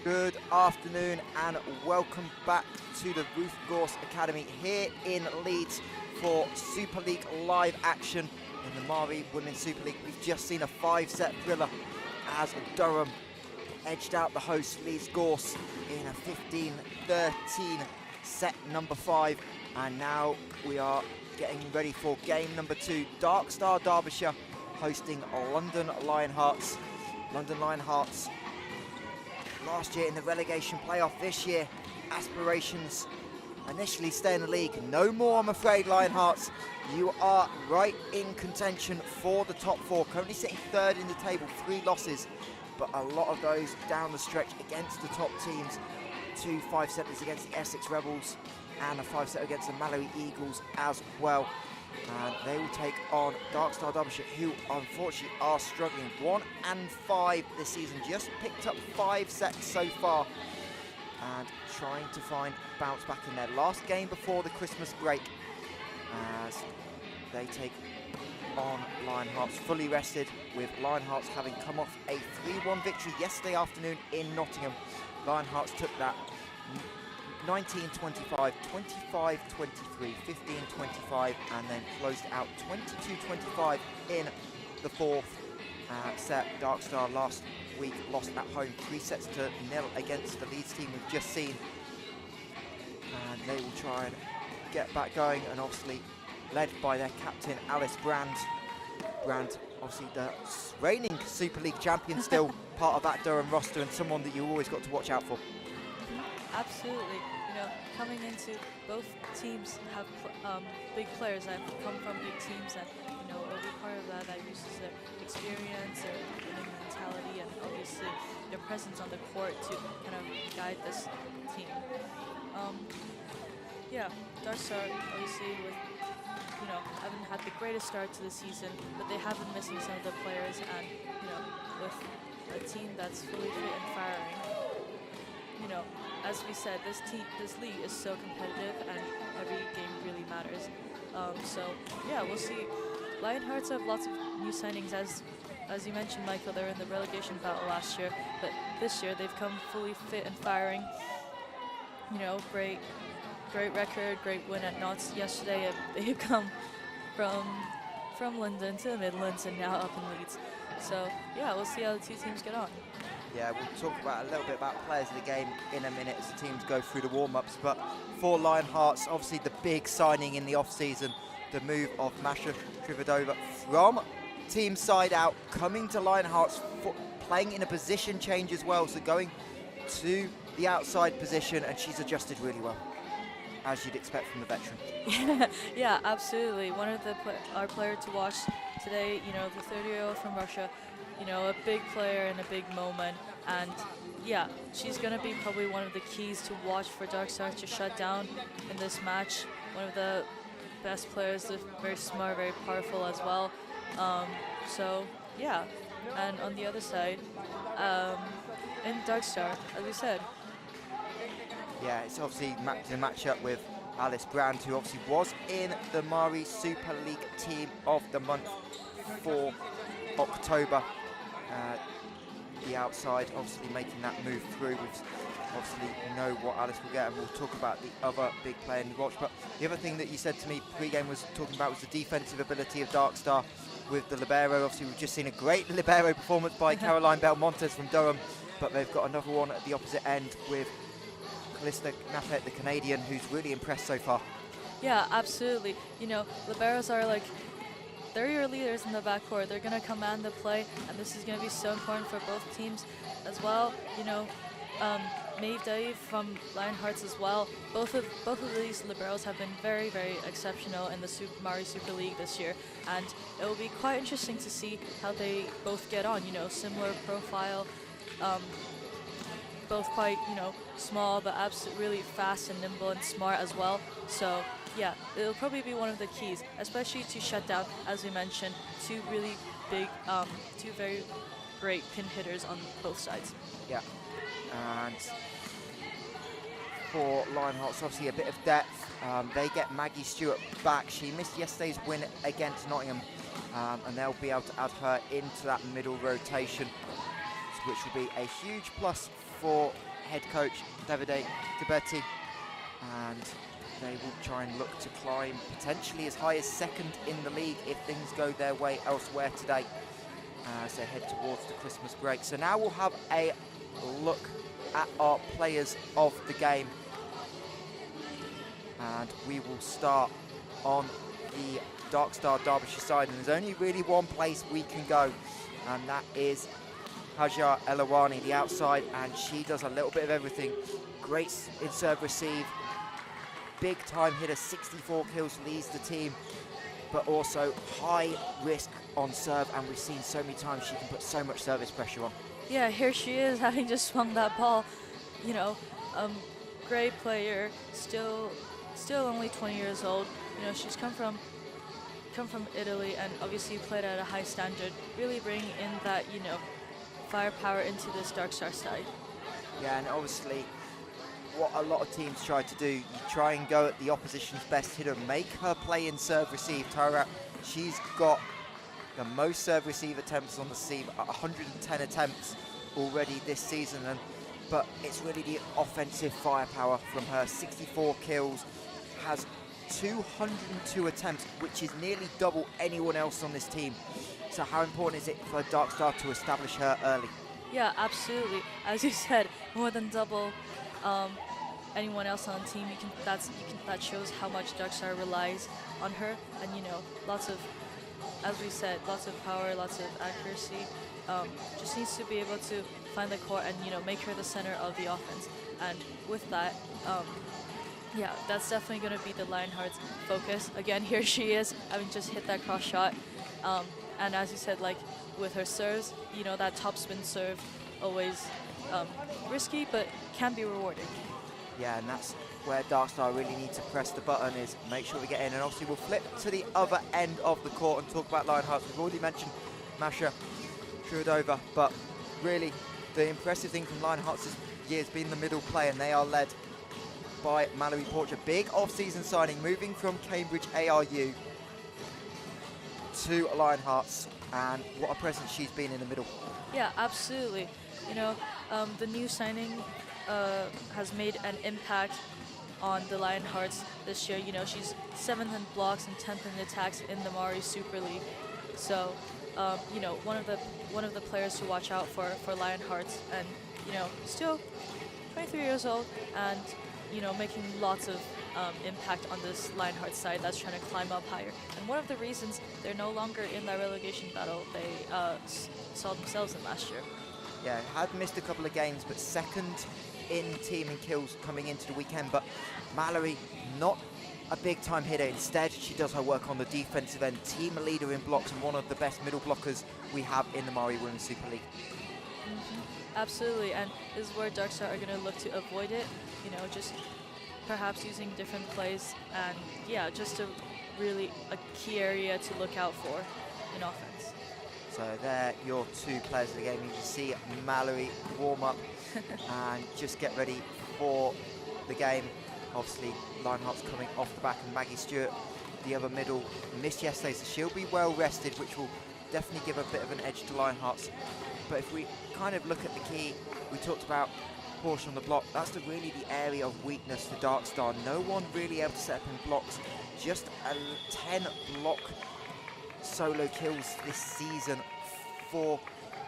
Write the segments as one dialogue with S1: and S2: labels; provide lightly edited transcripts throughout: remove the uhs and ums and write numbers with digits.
S1: Good afternoon and welcome back to the Ruth Gorse Academy here in Leeds for Super League live action in the Mari Women's Super League. We've just seen a 5-set thriller as Durham edged out the host Leeds Gorse in a 15-13 set number 5, and now we are getting ready for game number 2. Darkstar Derbyshire hosting London Lionhearts. London Lionhearts last year in the relegation playoff, this year aspirations initially stay in the league. No more, I'm afraid, Lionhearts. You are right in contention for the top 4, currently sitting 3rd in the table, 3 losses, but a lot of those down the stretch against the top teams. 2 5-setters against the Essex Rebels and a 5-setter against the Mallory Eagles as well. And they will take on Darkstar Derbyshire, who unfortunately are struggling. 1-5 this season, just picked up 5 sets so far and trying to find bounce back in their last game before the Christmas break as they take on Lionhearts fully rested, with Lionhearts having come off a 3-1 victory yesterday afternoon in Nottingham. Lionhearts took that 19-25, 25-23, 15-25, and then closed it out 22-25 in the 4th set. Darkstar last week lost at home 3-0 against the Leeds team we've just seen, and they will try and get back going, and obviously led by their captain Alice Brand. Brand, obviously the reigning Super League champion, still part of that Durham roster, and someone that you always got to watch out for.
S2: Absolutely. You know, coming into both teams have big players that come from big teams, and you know, a big part of that uses their experience, their winning mentality, and obviously their presence on the court to kind of guide this team. Yeah, Darkstar obviously haven't had the greatest start to the season, but they have been missing some of the players, and you know, with a team that's fully fit and firing, you know, as we said, this league is so competitive and every game really matters. So yeah, we'll see. Lionhearts have lots of new signings, as you mentioned, Michael. They're in the relegation battle last year, but this year they've come fully fit and firing. You know, great record, great win at Notts yesterday. They've come from London to the Midlands and now up in Leeds. So yeah, we'll see how the two teams get on.
S1: Yeah, we'll talk about a little bit about players of the game in a minute as the teams go through the warm-ups. But for Lionhearts, obviously the big signing in the off-season, the move of Masha Trivadova from team side out, coming to Lionhearts, playing in a position change as well, so going to the outside position, and she's adjusted really well, as you'd expect from the veteran.
S2: Yeah, absolutely. One of our player to watch today, you know, the 30-year-old from Russia, you know, a big player in a big moment, and yeah, she's going to be probably one of the keys to watch for Darkstar to shut down in this match. One of the best players, very smart, very powerful as well. So yeah, and on the other side, in Darkstar, as we said.
S1: Yeah, it's obviously the matchup with Alice Brand, who obviously was in the Mari Super League team of the month for October. The outside, obviously making that move through. We obviously know what Alice will get, and we'll talk about the other big player in the watch. But the other thing that you said to me pre-game was talking about was the defensive ability of Darkstar with the libero. Obviously, we've just seen a great libero performance by Caroline Belmontes from Durham, but they've got another one at the opposite end with Calista Knappett, the Canadian, who's really impressed so far.
S2: Yeah, absolutely. You know, liberos are like, they're your leaders in the backcourt. They're going to command the play, and this is going to be so important for both teams as well. You know, Maeve Dave from Lionhearts as well. Both of these liberos have been very, very exceptional in the Mari Super League this year, and it will be quite interesting to see how they both get on. You know, similar profile, both quite, you know, small, but absolutely really fast and nimble and smart as well. So yeah, it'll probably be one of the keys, especially to shut down, as we mentioned, two really big, two very great pin hitters on both sides.
S1: Yeah, and for Lionhearts, obviously a bit of depth. They get Maggie Stewart back. She missed yesterday's win against Nottingham, and they'll be able to add her into that middle rotation, which will be a huge plus for head coach Davide Tibetti, and they will try and look to climb potentially as high as second in the league if things go their way elsewhere today as they head towards the Christmas break. So now we'll have a look at our players of the game, and we will start on the Darkstar Derbyshire side, and there's only really one place we can go, and that is Hajar Elawani, the outside, and she does a little bit of everything. Great in serve receive, big time hitter, 64 kills, leads the team, but also high risk on serve, and we've seen so many times she can put so much service pressure on.
S2: Yeah, here she is, having just swung that ball. You know, great player, still only 20 years old. You know, she's come from Italy and obviously played at a high standard, really bringing in that, you know, firepower into this Darkstar side.
S1: Yeah, and obviously what a lot of teams try to do, you try and go at the opposition's best hitter, make her play in serve receive. Tyra, she's got the most serve receive attempts on the team, 110 attempts already this season, but it's really the offensive firepower from her. 64 kills, has 202 attempts, which is nearly double anyone else on this team. So how important is it for Darkstar to establish her early?
S2: Yeah, absolutely. As you said, more than double anyone else on the team. That shows how much Darkstar relies on her, and you know, lots of, as we said, lots of power, lots of accuracy. Just needs to be able to find the court and, you know, make her the center of the offense. And with that, yeah, that's definitely going to be the Lionhearts' focus. Again, here she is, having just hit that cross shot. And as you said, like with her serves, you know, that topspin serve, always risky, but can be rewarding.
S1: Yeah, and that's where Darkstar really need to press the button, is make sure we get in. And obviously we'll flip to the other end of the court and talk about Lionhearts. We've already mentioned Masha Shrudova, but really the impressive thing from Lionhearts this year has been the middle play, and they are led by Mallory Porcher. Big off-season signing, moving from Cambridge ARU to Lionhearts, and what a presence she's been in the middle.
S2: Yeah, absolutely. You know, the new signing has made an impact on the Lionhearts this year. You know, she's 7th in blocks and 10th in attacks in the Mari Super League. So, you know, one of the players to watch out for Lionhearts, and you know, still 23 years old, and you know, making lots of impact on this Lionhearts side that's trying to climb up higher. And one of the reasons they're no longer in that relegation battle they saw themselves in last year.
S1: Yeah, had missed a couple of games, but second in team in kills coming into the weekend. But Mallory, not a big time hitter. Instead, she does her work on the defensive end, team leader in blocks, and one of the best middle blockers we have in the Mari Women's Super League.
S2: Absolutely, and this is where Darkstar are going to look to avoid it. You know, just perhaps using different plays, and yeah, just really a key area to look out for in offense.
S1: So there, your two players of the game. You can see Mallory warm up and just get ready for the game. Obviously, Lionhearts coming off the back, and Maggie Stewart, the other middle, missed yesterday, so she'll be well rested, which will definitely give a bit of an edge to Lionhearts. But if we kind of look at the key, we talked about Porsche on the block. That's really the area of weakness for Darkstar. No one really able to set up in blocks. Just 10 block solo kills this season for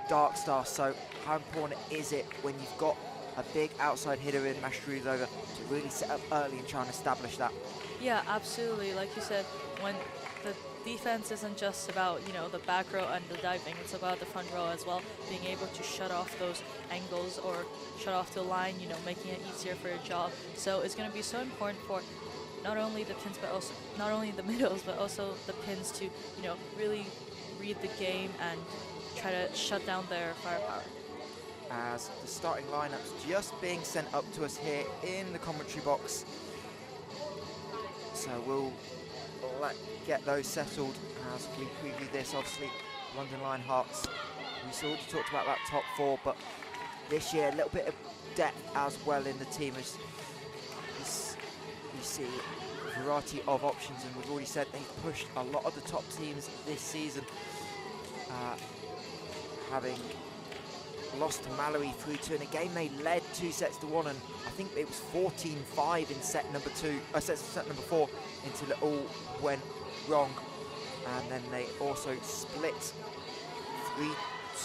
S1: Darkstar. So how important is it when you've got a big outside hitter in Mashruzova to really set up early and try and establish that?
S2: Yeah, absolutely. Like you said, when the defense isn't just about, you know, the back row and the diving, it's about the front row as well, being able to shut off those angles or shut off the line, you know, making it easier for your job. So it's going to be so important for not only the pins, but also not only the middles, but also the pins to, you know, really read the game and try to shut down their firepower.
S1: As the starting lineup's just being sent up to us here in the commentary box, so we'll get those settled as we preview this. Obviously, London Lionhearts, we already talked about that top four, but this year a little bit of depth as well in the team, as you see a variety of options, and we've already said they've pushed a lot of the top teams this season, having lost to Mallory 3-2 in a game they led 2-1, and I think it was 14-5 in set number 4 until it all went wrong. And then they also split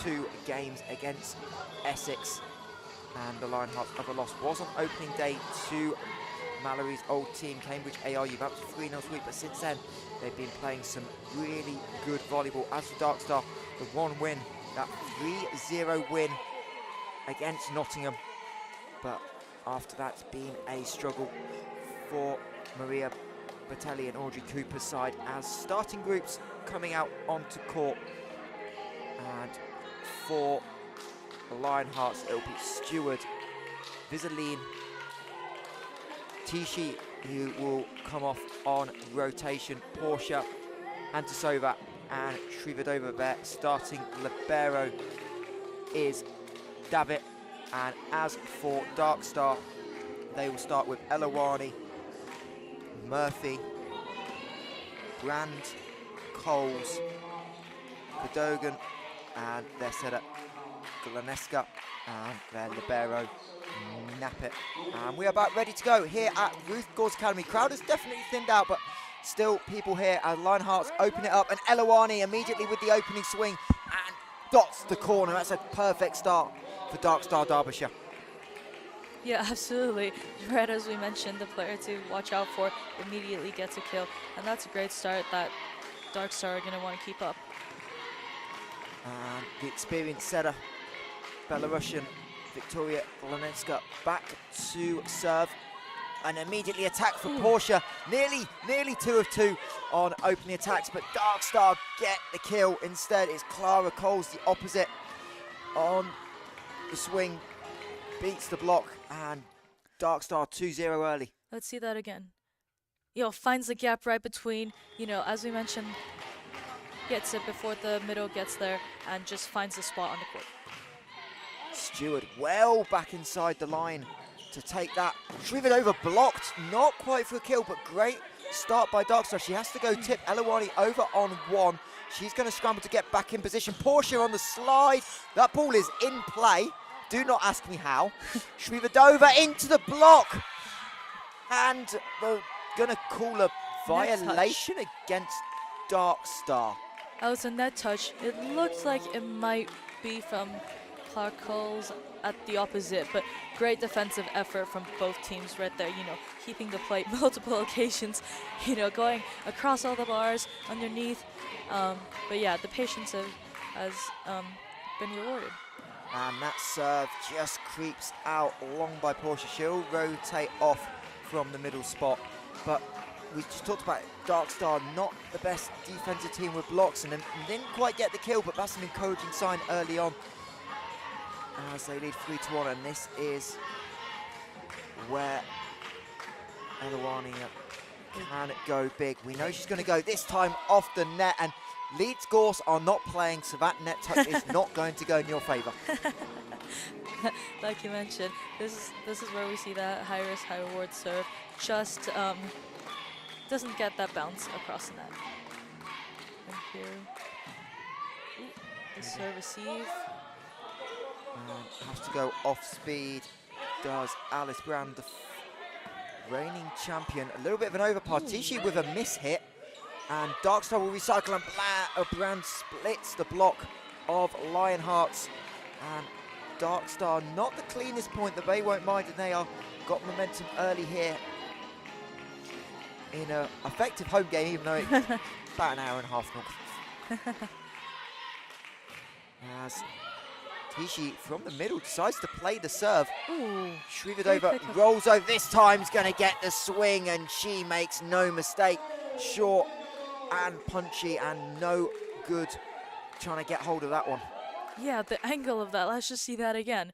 S1: 3-2 games against Essex, and the Lionhearts' other loss was on opening day to Mallory's old team, Cambridge ARU. That was a 3-0 sweep, but since then they've been playing some really good volleyball. As for Darkstar, the one win, that 3-0 win against Nottingham, but after that's been a struggle for Maria Batelli and Audrey Cooper's side as starting groups coming out onto court. And for the Lionhearts, it'll be Stewart, Visaline, Tishi, who will come off on rotation, Portia, Antasova and Shrivadova there. Starting libero is Davitt, and as for Darkstar, they will start with Elawani, Murphy, Brand, Coles, Cadogan, and their setter Glaneska, and their libero Nappet. And we are about ready to go here at Ruth Gores Academy. Crowd has definitely thinned out, but still people here as Lionhearts open it up, and Elawani immediately with the opening swing and dots the corner. That's a perfect start for Darkstar Derbyshire.
S2: Yeah, absolutely. Right as we mentioned, the player to watch out for immediately gets a kill, and that's a great start that Darkstar are going to want to keep up.
S1: And the experienced setter, Belarusian Victoria Glanenska, back to serve and immediately attack for Portia. Nearly 2 of 2 on opening attacks, but Darkstar get the kill. Instead, it's Clara Coles, the opposite, on the swing, beats the block, and Darkstar 2-0 early.
S2: Let's see that again. Finds the gap right between, as we mentioned, gets it before the middle gets there, and just finds the spot on the court.
S1: Stewart well back inside the line to take that. Shrivadova blocked, not quite for a kill, but great start by Darkstar. She has to go tip Elawani over on 1. She's going to scramble to get back in position. Portia on the slide. That ball is in play. Do not ask me how. Shrivadova into the block. And they're going to call a violation against Darkstar.
S2: That was a net touch. It looked like it might be from Clark Coles at the opposite, but great defensive effort from both teams right there, keeping the plate multiple occasions, going across all the bars, underneath. But yeah, the patience has been rewarded.
S1: And that serve just creeps out long by Portia. She'll rotate off from the middle spot, but we just talked about Darkstar, not the best defensive team with blocks, and didn't quite get the kill, but that's an encouraging sign early on as they lead 3-1, and this is where Elawani can go big. We know she's going to go this time off the net, and Leeds Gorse are not playing, so that net touch is not going to go in your favour.
S2: Like you mentioned, this is where we see that high risk, high reward serve. Just doesn't get that bounce across the net. And here, the serve receive.
S1: Has to go off speed, does Alice Brand, the reigning champion. A little bit of an overpar. Tishi with a miss hit, and Darkstar will recycle, and Brand splits the block of Lionhearts. And Darkstar, not the cleanest point, that they won't mind, and they are got momentum early here in an effective home game, even though it's about an hour and a half long. As Tishi from the middle decides to play the serve. Shrivadova rolls over. This time is going to get the swing, and she makes no mistake. Short and punchy and no good trying to get hold of that one.
S2: Yeah, the angle of that. Let's just see that again.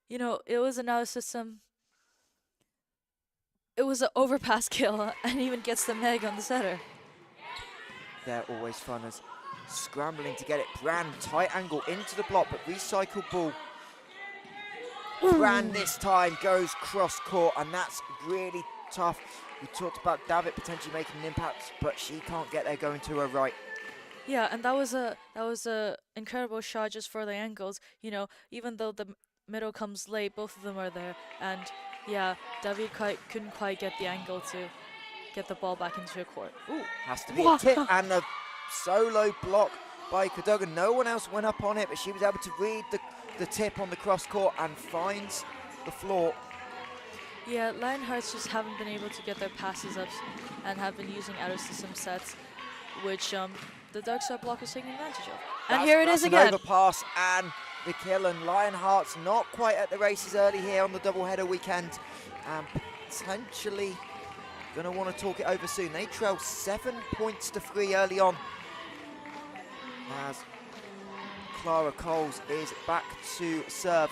S2: It was an out of system. It was an overpass kill, and even gets the meg on the setter.
S1: They're always fun as scrambling to get it. Brand, tight angle into the block, but recycle ball. Brand this time goes cross court, and that's really tough. We talked about Davitt potentially making an impact, but she can't get there going to her right.
S2: Yeah, and that was a incredible shot just for the angles. Even though the middle comes late, both of them are there, and yeah, David couldn't quite get the angle to get the ball back into the court. Ooh,
S1: Has to be a tip and a solo block by Cadogan. No one else went up on it, but she was able to read the tip on the cross court and finds the floor.
S2: Yeah, Lionhearts just haven't been able to get their passes up and have been using out-of-system sets, which the Darkstar block is taking advantage of. And here it is again.
S1: An overpass and the kill, and Lionhearts not quite at the races early here on the doubleheader weekend, and potentially going to want to talk it over soon. They trail 7 points to 3 early on, as Clara Coles is back to serve.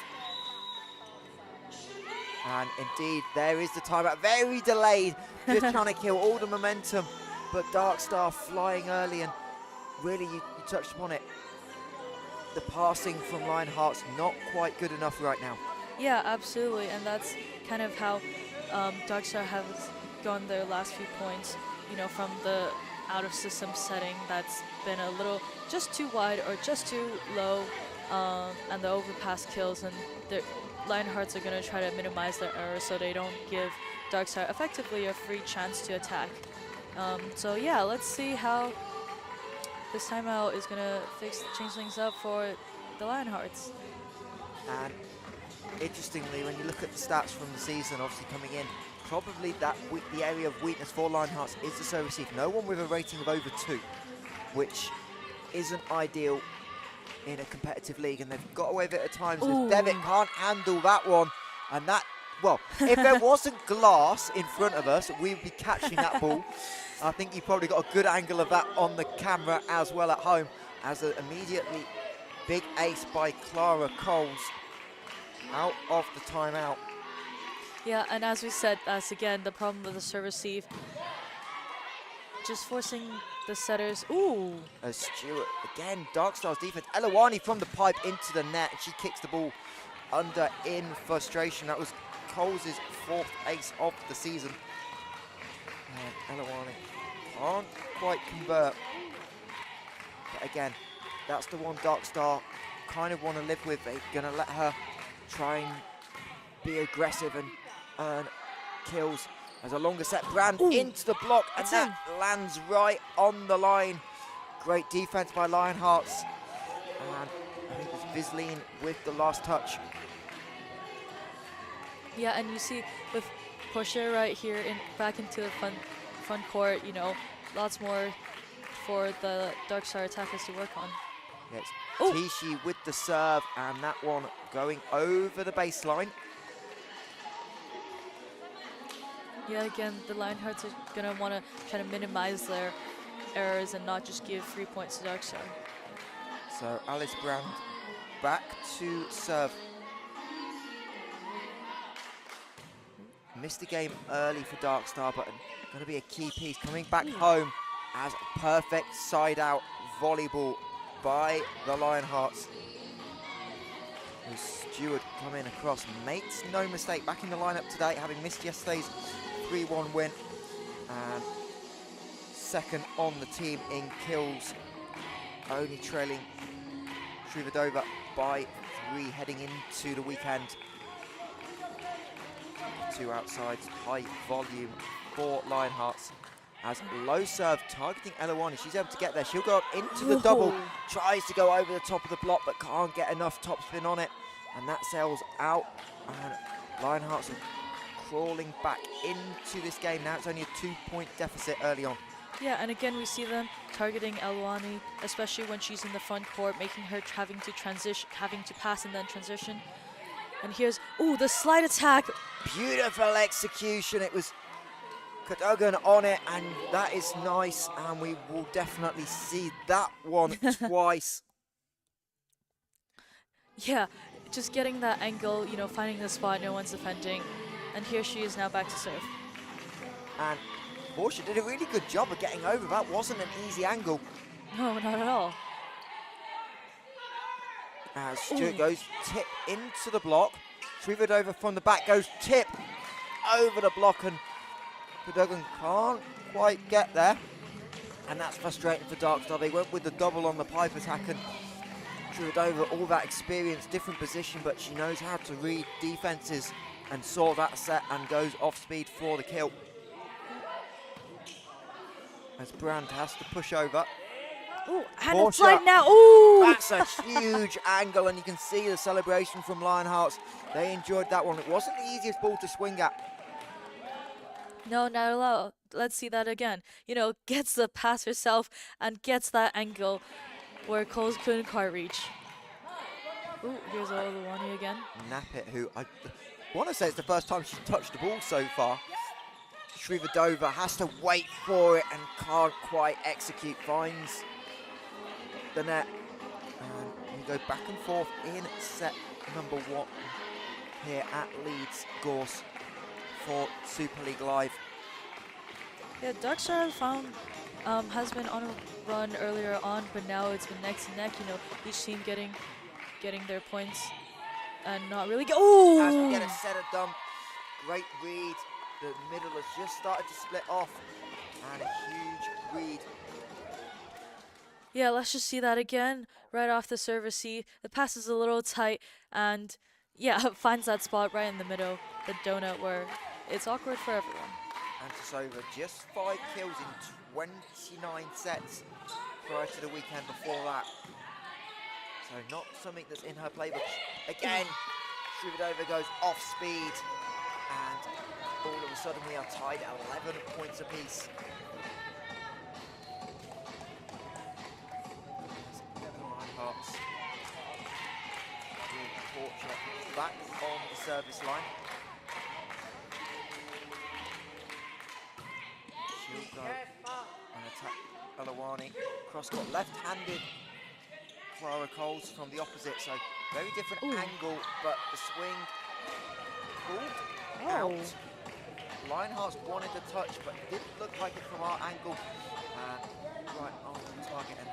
S1: And indeed, there is the timeout. Very delayed, just trying to kill all the momentum. But Darkstar flying early, and really, you touched upon it. The passing from Lionhearts not quite good enough right now.
S2: Yeah, absolutely, and that's kind of how Darkstar have gone their last few points. From the out-of-system setting that's been a little just too wide or just too low, and the overpass kills, and the Lionhearts are going to try to minimize their errors so they don't give Darkstar effectively a free chance to attack. So yeah, let's see how this timeout is going to change things up for the Lionhearts.
S1: And interestingly, when you look at the stats from the season, obviously coming in, probably the area of weakness for Lionhearts is the serve receive. No one with a rating of over 2, which isn't ideal in a competitive league, and they've got away with it at times. As Devitt can't handle that one, and that, well, if there wasn't glass in front of us, we would be catching that ball. I think you probably got a good angle of that on the camera as well at home, as an immediately big ace by Clara Coles out of the timeout.
S2: Yeah, and as we said, that's again the problem with the serve receive. Just forcing the setters. Ooh.
S1: As Stewart, again, Darkstar's defense. Elawani from the pipe into the net. She kicks the ball under in frustration. That was Coles' 4th ace of the season. And Elawani can't quite convert. But again, that's the one Darkstar kind of want to live with. They're going to let her try and be aggressive and earn kills. As a longer set, Brand into the block, and that lands right on the line. Great defense by Lionhearts. And I think it was Visleen with the last touch.
S2: Yeah, and you see with Porsche right here back into the front court, lots more for the Darkstar attackers to work on.
S1: Yes, Tishi with the serve, and that one going over the baseline.
S2: Yeah, again, the Lionhearts are going to want to try to minimize their errors and not just give 3 points to Darkstar.
S1: So Alice Brand back to serve. Missed the game early for Darkstar, but going to be a key piece. Coming back home as perfect side-out volleyball by the Lionhearts. Stewart coming across, makes no mistake, back in the lineup today, having missed yesterday's 3-1 win, and second on the team in kills, only trailing Trivadova by 3 heading into the weekend. 2 outsides, high volume for Lionhearts. As low serve targeting Elawani, she's able to get there. She'll go up into the double, tries to go over the top of the block, but can't get enough topspin on it, and that sails out. And Lionhearts are crawling back into this game. Now it's only a 2-point deficit early on.
S2: Yeah, and again we see them targeting Elawani, especially when she's in the front court, making her having to pass and then transition. And here's the slide attack.
S1: Beautiful execution. It was Cadogan on it, and that is nice, and we will definitely see that one twice.
S2: Yeah, just getting that angle, finding the spot, no one's defending. And here she is now back to serve.
S1: And Porsche did a really good job of getting over. That wasn't an easy angle.
S2: No, not at all.
S1: As Stewart goes tip into the block. Trivadova from the back goes tip over the block, and Cadogan can't quite get there. And that's frustrating for Darkstar. They went with the double on the pipe attack and drew it over. All that experience, different position, but she knows how to read defenses and saw that set and goes off speed for the kill. As Brand has to push over.
S2: Ooh, and it's slide now. Ooh!
S1: That's a huge angle, and you can see the celebration from Lionhearts. They enjoyed that one. It wasn't the easiest ball to swing at.
S2: No, not at all. Let's see that again. You know, gets the pass herself and gets that angle where Coles couldn't quite reach. Ooh, here's Oluwani again.
S1: Nappit, who I want to say it's the first time she's touched the ball so far. Shrivadova has to wait for it and can't quite execute. Finds the net. And we go back and forth in set number 1 here at Leeds Gorse for Super League Live.
S2: Yeah, Darkstar found has been on a run earlier on, but now it's been neck to neck. You know, each team getting their points and not really go. Ooh!
S1: As we get a set of dump, great read. The middle has just started to split off, and a huge read.
S2: Yeah, let's just see that again. Right off the service C. The pass is a little tight, and yeah, finds that spot right in the middle, the donut, where it's awkward for everyone.
S1: Antisova, just 5 kills in 29 sets prior to the weekend before that. So not something that's in her playbook. Again, Shrivadova goes off speed, and all of a sudden we are tied at 11 points apiece. Lionhearts will torture back on the service line. She'll go and attack Oluwani. Cross-court left-handed Clara Coles from the opposite, so very different angle, but the swing pulled out. Lionhearts wanted to touch, but it didn't look like it from our angle. Right on the target and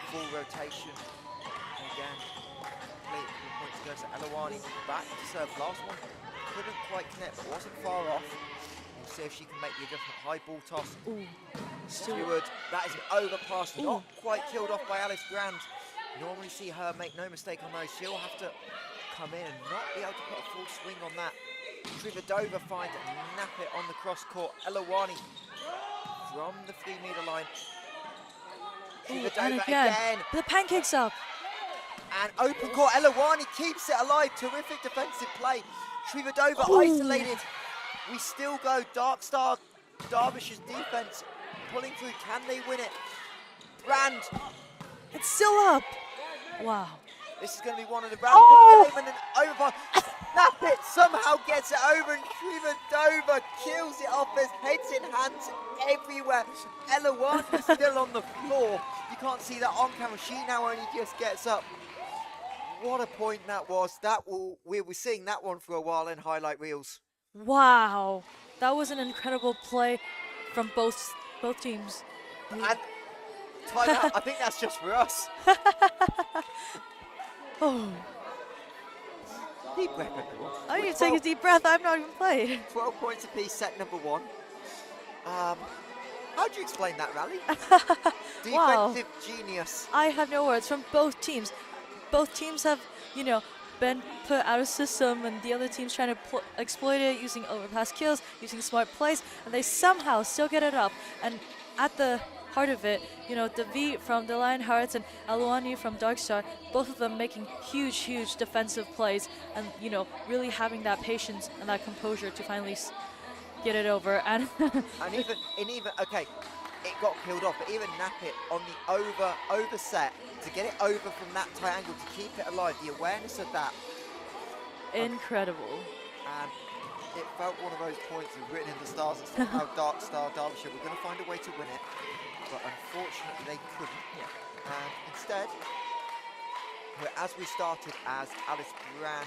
S1: full rotation. And again, complete point to go. So Oluwani back to serve. Last one couldn't quite connect, but wasn't far off. We'll see if she can make the adjustment. High ball toss. Stewart, that is an overpass, not quite killed off by Alice Grand. Normally see her make no mistake on those. She'll have to come in and not be able to put a full swing on that. Shrivadova finds Nappit on the cross court. Oluwani from the 3-meter line.
S2: And again, the pancakes up.
S1: And open court, Oluwani keeps it alive. Terrific defensive play. Shrivadova isolated. We still go. Darkstar, Derbyshire's defense pulling through. Can they win it? Brand.
S2: It's still up. Wow.
S1: This is going to be one of the rounds of the game, and an overpass. Nappit somehow gets it over, and Shrivadova kills it off. There's heads in hands everywhere. Oluwani is still on the floor. You can't see that on camera. She now only just gets up. What a point that was. We were seeing that one for a while in highlight reels.
S2: Wow. That was an incredible play from both teams.
S1: And timeout. I think that's just for us. Deep breath, everyone.
S2: I need to take a deep breath. I've not even played.
S1: 12 points apiece, set number 1. How do you explain that, Rally? Defensive genius.
S2: I have no words from both teams. Both teams have, been put out of system, and the other team's trying to exploit it using overpass kills, using smart plays, and they somehow still get it up. And at the heart of it, David from the Lionhearts and Oluwani from Darkstar, both of them making huge defensive plays, and really having that patience and that composure to finally get it over. And
S1: even okay, it got killed off, but even Nappit on the overset to get it over from that tight angle to keep it alive, the awareness of that.
S2: Incredible.
S1: And it felt one of those points written in the stars that somehow Darkstar, Derbyshire were going to find a way to win it. But unfortunately they couldn't. And instead, as we started as Alice Brand,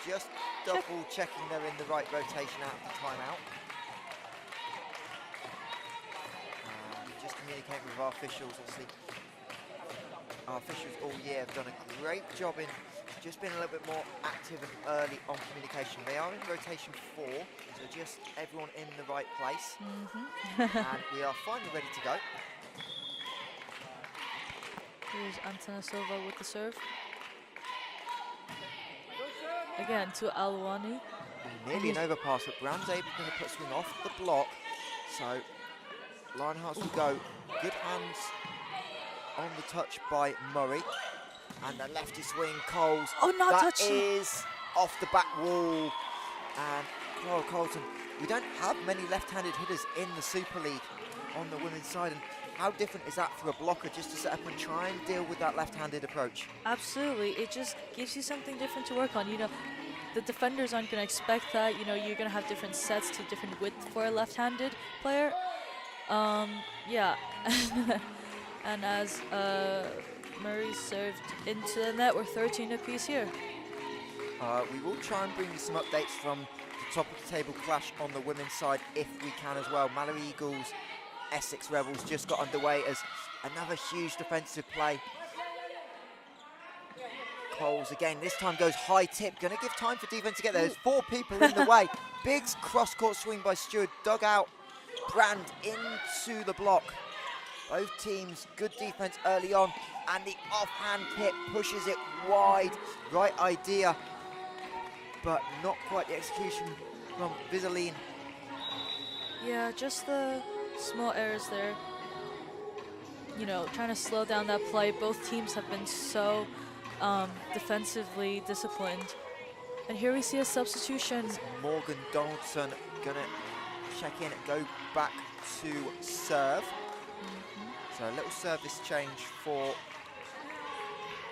S1: just double checking they're in the right rotation out of the timeout. Just communicating with our officials, obviously. Our officials all year have done a great job in just been a little bit more active and early on communication. They are in rotation 4, so just everyone in the right place. And we are finally ready to go.
S2: Here's Antanasova with the serve. Again to Alwani.
S1: Nearly an overpass, but Brown's able to put swing off the block. So Lionhearts will go. Good hands on the touch by Murray. And the lefty swing, Coles.
S2: Oh, not
S1: that
S2: touching.
S1: is off the back wall. And Clara Colton, we don't have many left-handed hitters in the Super League on the women's side. And how different is that for a blocker just to set up and try and deal with that left-handed approach?
S2: Absolutely. It just gives you something different to work on. You know, the defenders aren't going to expect that. You know, you're going to have different sets to different width for a left-handed player. Yeah. And as Murray served into the net, we're 13 apiece here.
S1: We will try and bring you some updates from the top of the table clash on the women's side if we can as well. Mallory Eagles, Essex Rebels just got underway as another huge defensive play. Coles again, this time goes high tip, going to give time for defense to get there. There's 4 people in the way. Big cross-court swing by Stewart, dug out, Brand into the block. Both teams, good defense early on, and the offhand tip pushes it wide. Right idea, but not quite the execution from Visaline.
S2: Yeah, just the small errors there. You know, trying to slow down that play. Both teams have been so defensively disciplined. And here we see a substitution.
S1: Morgan Donaldson gonna check in and go back to serve. So a little service change for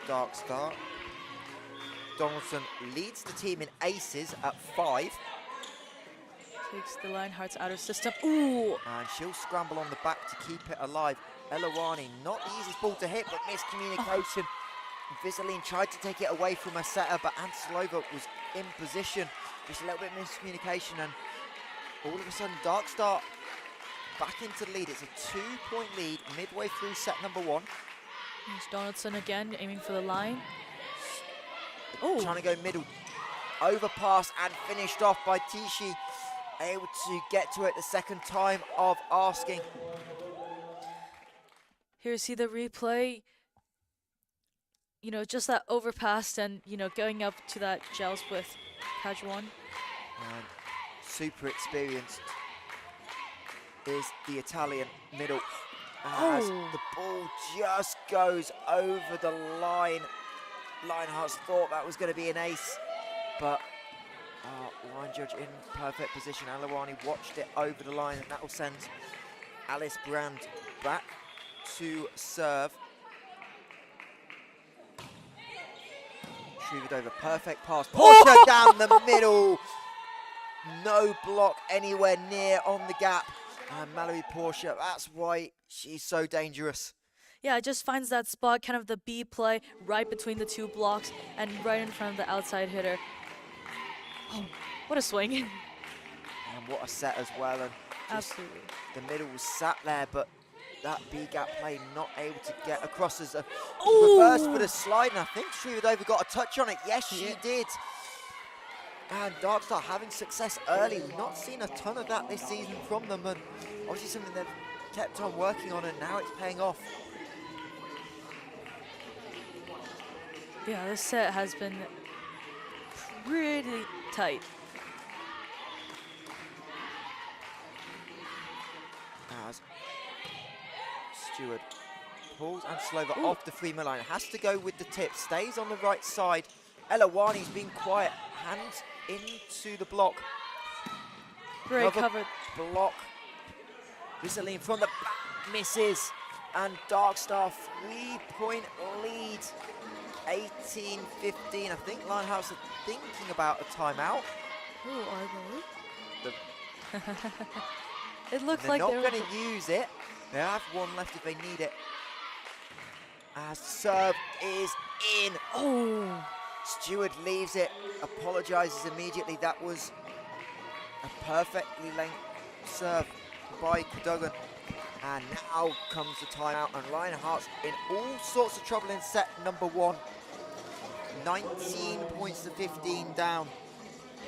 S1: Darkstar. Donaldson leads the team in aces at 5.
S2: Takes the Lionhearts out of system. Ooh!
S1: And she'll scramble on the back to keep it alive. Elawani, not the easiest ball to hit, but miscommunication. Visaline tried to take it away from her setter, but Anselova was in position. Just a little bit of miscommunication, and all of a sudden Darkstar back into the lead. It's a 2-point lead midway through set number 1.
S2: Here's Donaldson again, aiming for the line. Oh!
S1: Trying to go middle. Overpass and finished off by Tishi. Able to get to it the second time of asking.
S2: Here, see the replay. You know, just that overpass and, you know, going up to that gels with Kajuan.
S1: And super experienced is the Italian middle. As the ball just goes over the line. Lionhearts thought that was going to be an ace, but line judge in perfect position. Alawani watched it over the line, and that will send Alice Brand back to serve. Shrivedova, perfect pass. Portia down the middle. No block anywhere near on the gap. And Mallory Portia, that's why she's so dangerous.
S2: Yeah, it just finds that spot, kind of the B play, right between the 2 blocks and right in front of the outside hitter. Oh, what a swing.
S1: And what a set as well. And
S2: absolutely.
S1: The middle was sat there, but that B-gap play not able to get across as a reverse for the slide. And I think Shrivedova got a touch on it. Yes, she did. And Darkstar having success early. We've not seen a ton of that this season from them. And obviously something they've kept on working on, and now it's paying off.
S2: Yeah, this set has been pretty tight.
S1: As Stewart pulls Anselova off the free line. Has to go with the tip. Stays on the right side. Elawani's being quiet. Hands into the block.
S2: Great cover.
S1: Block. Visaline from the back misses. And Darkstar 3-point lead. 18-15. I think Lionhearts are thinking about a timeout.
S2: Who are they? It looked like
S1: they're not going to use it. They have one left if they need it. As serve is in.
S2: Oh!
S1: Stewart leaves it, apologises immediately. That was a perfectly length serve by Cadogan. And now comes the timeout, and Lionhearts in all sorts of trouble in set number 1. 19 points to 15 down.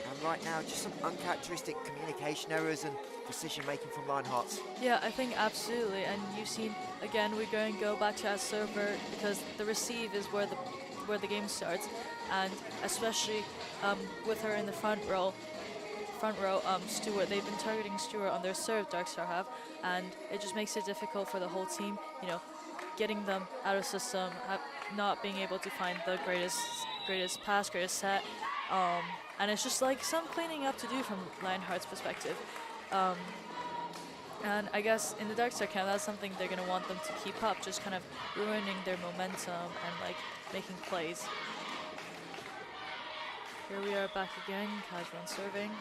S1: And right now, just some uncharacteristic communication errors and decision making from Lionhearts.
S2: Yeah, I think absolutely. And you've seen, again, we're going to go back to our server because the receive is where the game starts. And especially with her in the front row, Stewart, they've been targeting Stewart on their serve, Darkstar have, and it just makes it difficult for the whole team, you know, getting them out of system, not being able to find the greatest pass, greatest set. And it's just like some cleaning up to do from Lionheart's perspective. And I guess in the Darkstar camp, that's something they're going to want them to keep up, just kind of ruining their momentum and like making plays. Here we are back again, Kajran serving.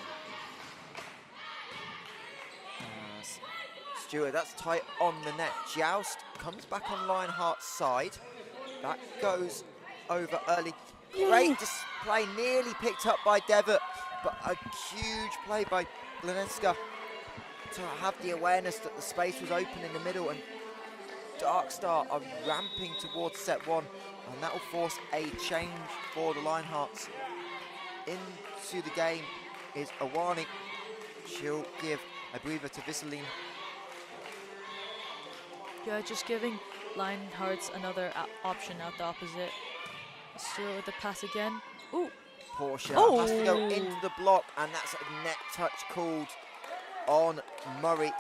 S1: Stewart, that's tight on the net. Joust comes back on Lionheart's side. That goes over early. Great display, nearly picked up by Devitt, but a huge play by Glenetska to have the awareness that the space was open in the middle, and Darkstar are ramping towards set one, and that will force a change for the Lionhearts. Into the game is Awani. She'll give a breather to Visseline.
S2: Yeah, just giving Lionhearts another option out the opposite. Stewart with the pass again. Ooh.
S1: Portia has to go into the block, and that's a net touch called on Murray.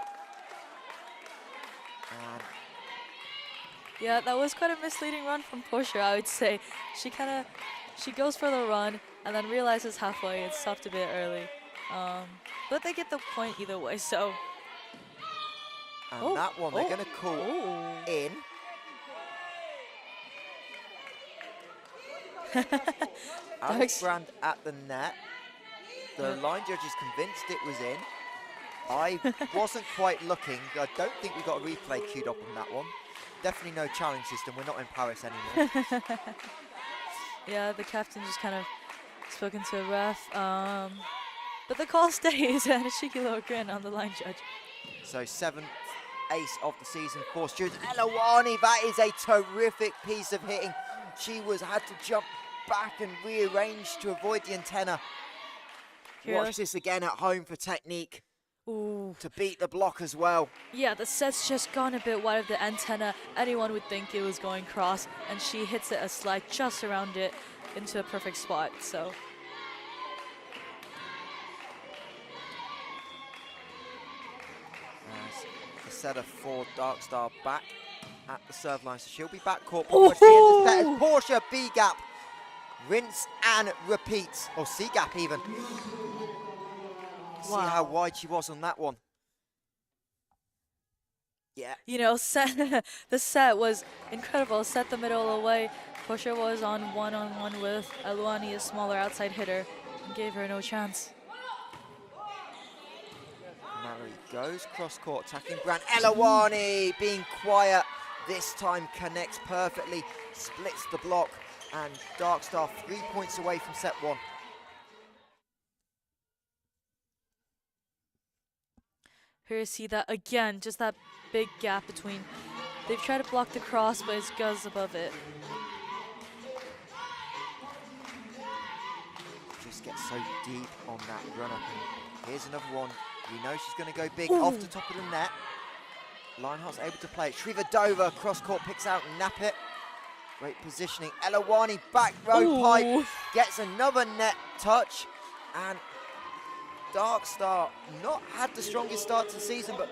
S2: Yeah, that was quite a misleading run from Portia, I would say. She goes for the run and then realizes halfway it stopped a bit early. But they get the point either way, so.
S1: And that one they're going to call in. Alex Brand at the net. The line judge is convinced it was in. I wasn't quite looking. I don't think we got a replay queued up on that one. Definitely no challenge system. We're not in Paris anymore.
S2: Yeah, the captain just kind of spoken to a ref. But the call stays and a cheeky little grin on the line judge.
S1: So 7th ace of the season for Stewart. Elawani, that is a terrific piece of hitting. She had to jump back and rearrange to avoid the antenna. Watch this again at home for technique.
S2: Ooh.
S1: To beat the block as well.
S2: Yeah, the set's just gone a bit wide of the antenna. Anyone would think it was going cross, and she hits it a slide just around it into a perfect spot, so.
S1: The setter for Darkstar back at the serve line, so she'll be back court. Portia B gap. Rinse and repeat, or C gap even. See how wide she was on that one. Yeah.
S2: You know, the set was incredible. Set the middle away. Portia was on one-on-one with Aluani, a smaller outside hitter, and gave her no chance.
S1: Mallory goes cross-court, attacking Brand. Elawani being quiet. This time connects perfectly, splits the block, and Darkstar 3 points away from set one.
S2: Here you see that again, just that big gap between. They've tried to block the cross, but it goes above it.
S1: Just gets so deep on that run-up. Here's another one. We know she's going to go big off the top of the net. Lionheart's able to play it. Shrivadova cross-court picks out Nappet. Great positioning. Elawani back row pipe gets another net touch, and Darkstar not had the strongest start to the season, but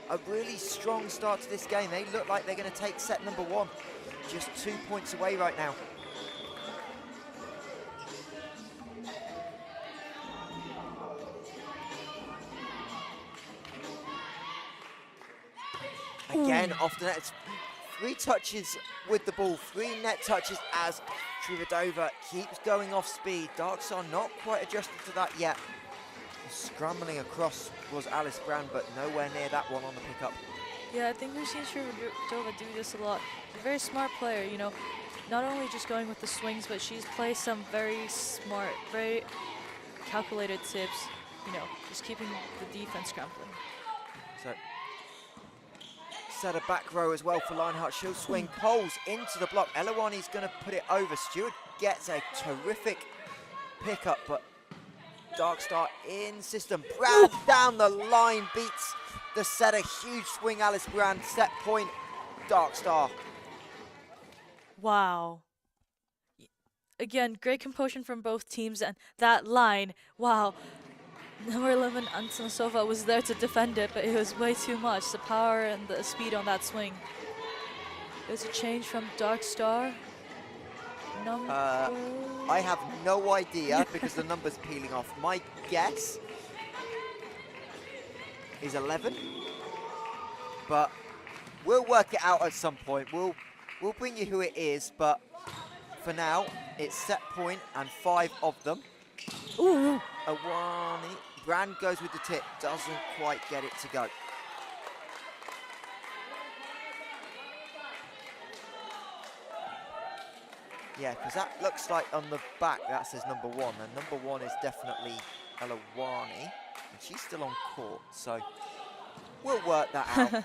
S1: a really strong start to this game. They look like they're going to take set number one. Just 2 points away right now. Again, off the net. It's 3 touches with the ball, 3 net touches as Shrivadova keeps going off speed. Darkstar not quite adjusted to that yet. Scrambling across was Alice Brand, but nowhere near that one on the pickup.
S2: Yeah, I think we've seen Shrivadova do this a lot. A very smart player, you know, not only just going with the swings, but she's played some very smart, very calculated tips, you know, just keeping the defense scrambling.
S1: So, set a back row as well for Lionheart. She'll swing poles into the block. Elawani's going to put it over. Stewart gets a terrific pickup, but Darkstar in system. Brand down the line, beats the setter. Huge swing, Alice Brand. Set point, Darkstar.
S2: Wow. Again, great composure from both teams, and that line, wow. Number 11, Antonosova was there to defend it, but it was way too much. The power and the speed on that swing. There's a change from Darkstar.
S1: I have no idea because the number's peeling off. My guess is 11, but we'll work it out at some point. We'll bring you who it is, but for now, it's set point and 5 of them.
S2: Ooh.
S1: Awani, Brand goes with the tip, doesn't quite get it to go. Yeah, because that looks like on the back that says number 1, and number 1 is definitely Elawani, and she's still on court, so we'll work that out.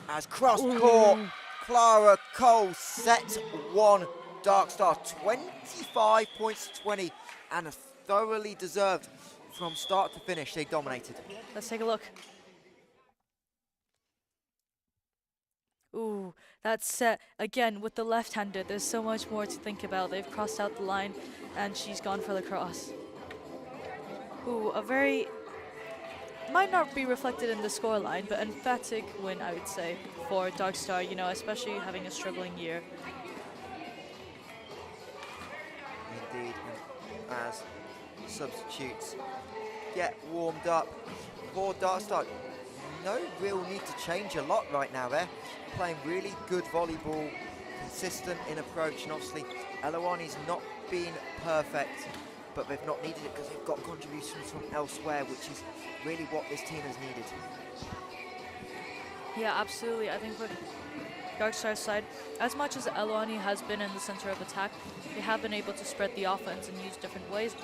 S1: As cross court, Clara Cole set 1, Darkstar 25 points to 20, and a thoroughly deserved from start to finish. They dominated.
S2: Let's take a look. Ooh, that set, again, with the left-hander, there's so much more to think about. They've crossed out the line, and she's gone for the cross. Ooh, a very, might not be reflected in the scoreline, but emphatic win, I would say, for Darkstar, you know, especially having a struggling year.
S1: Indeed, and as substitutes get warmed up for Darkstar, no real need to change a lot right now. They're playing really good volleyball, consistent in approach, and obviously Elawani's not been perfect, but they've not needed it because they've got contributions from elsewhere, which is really what this team has needed.
S2: Yeah, absolutely. I think with Darkstar's side, as much as Elawani has been in the center of attack, they have been able to spread the offense and use different ways,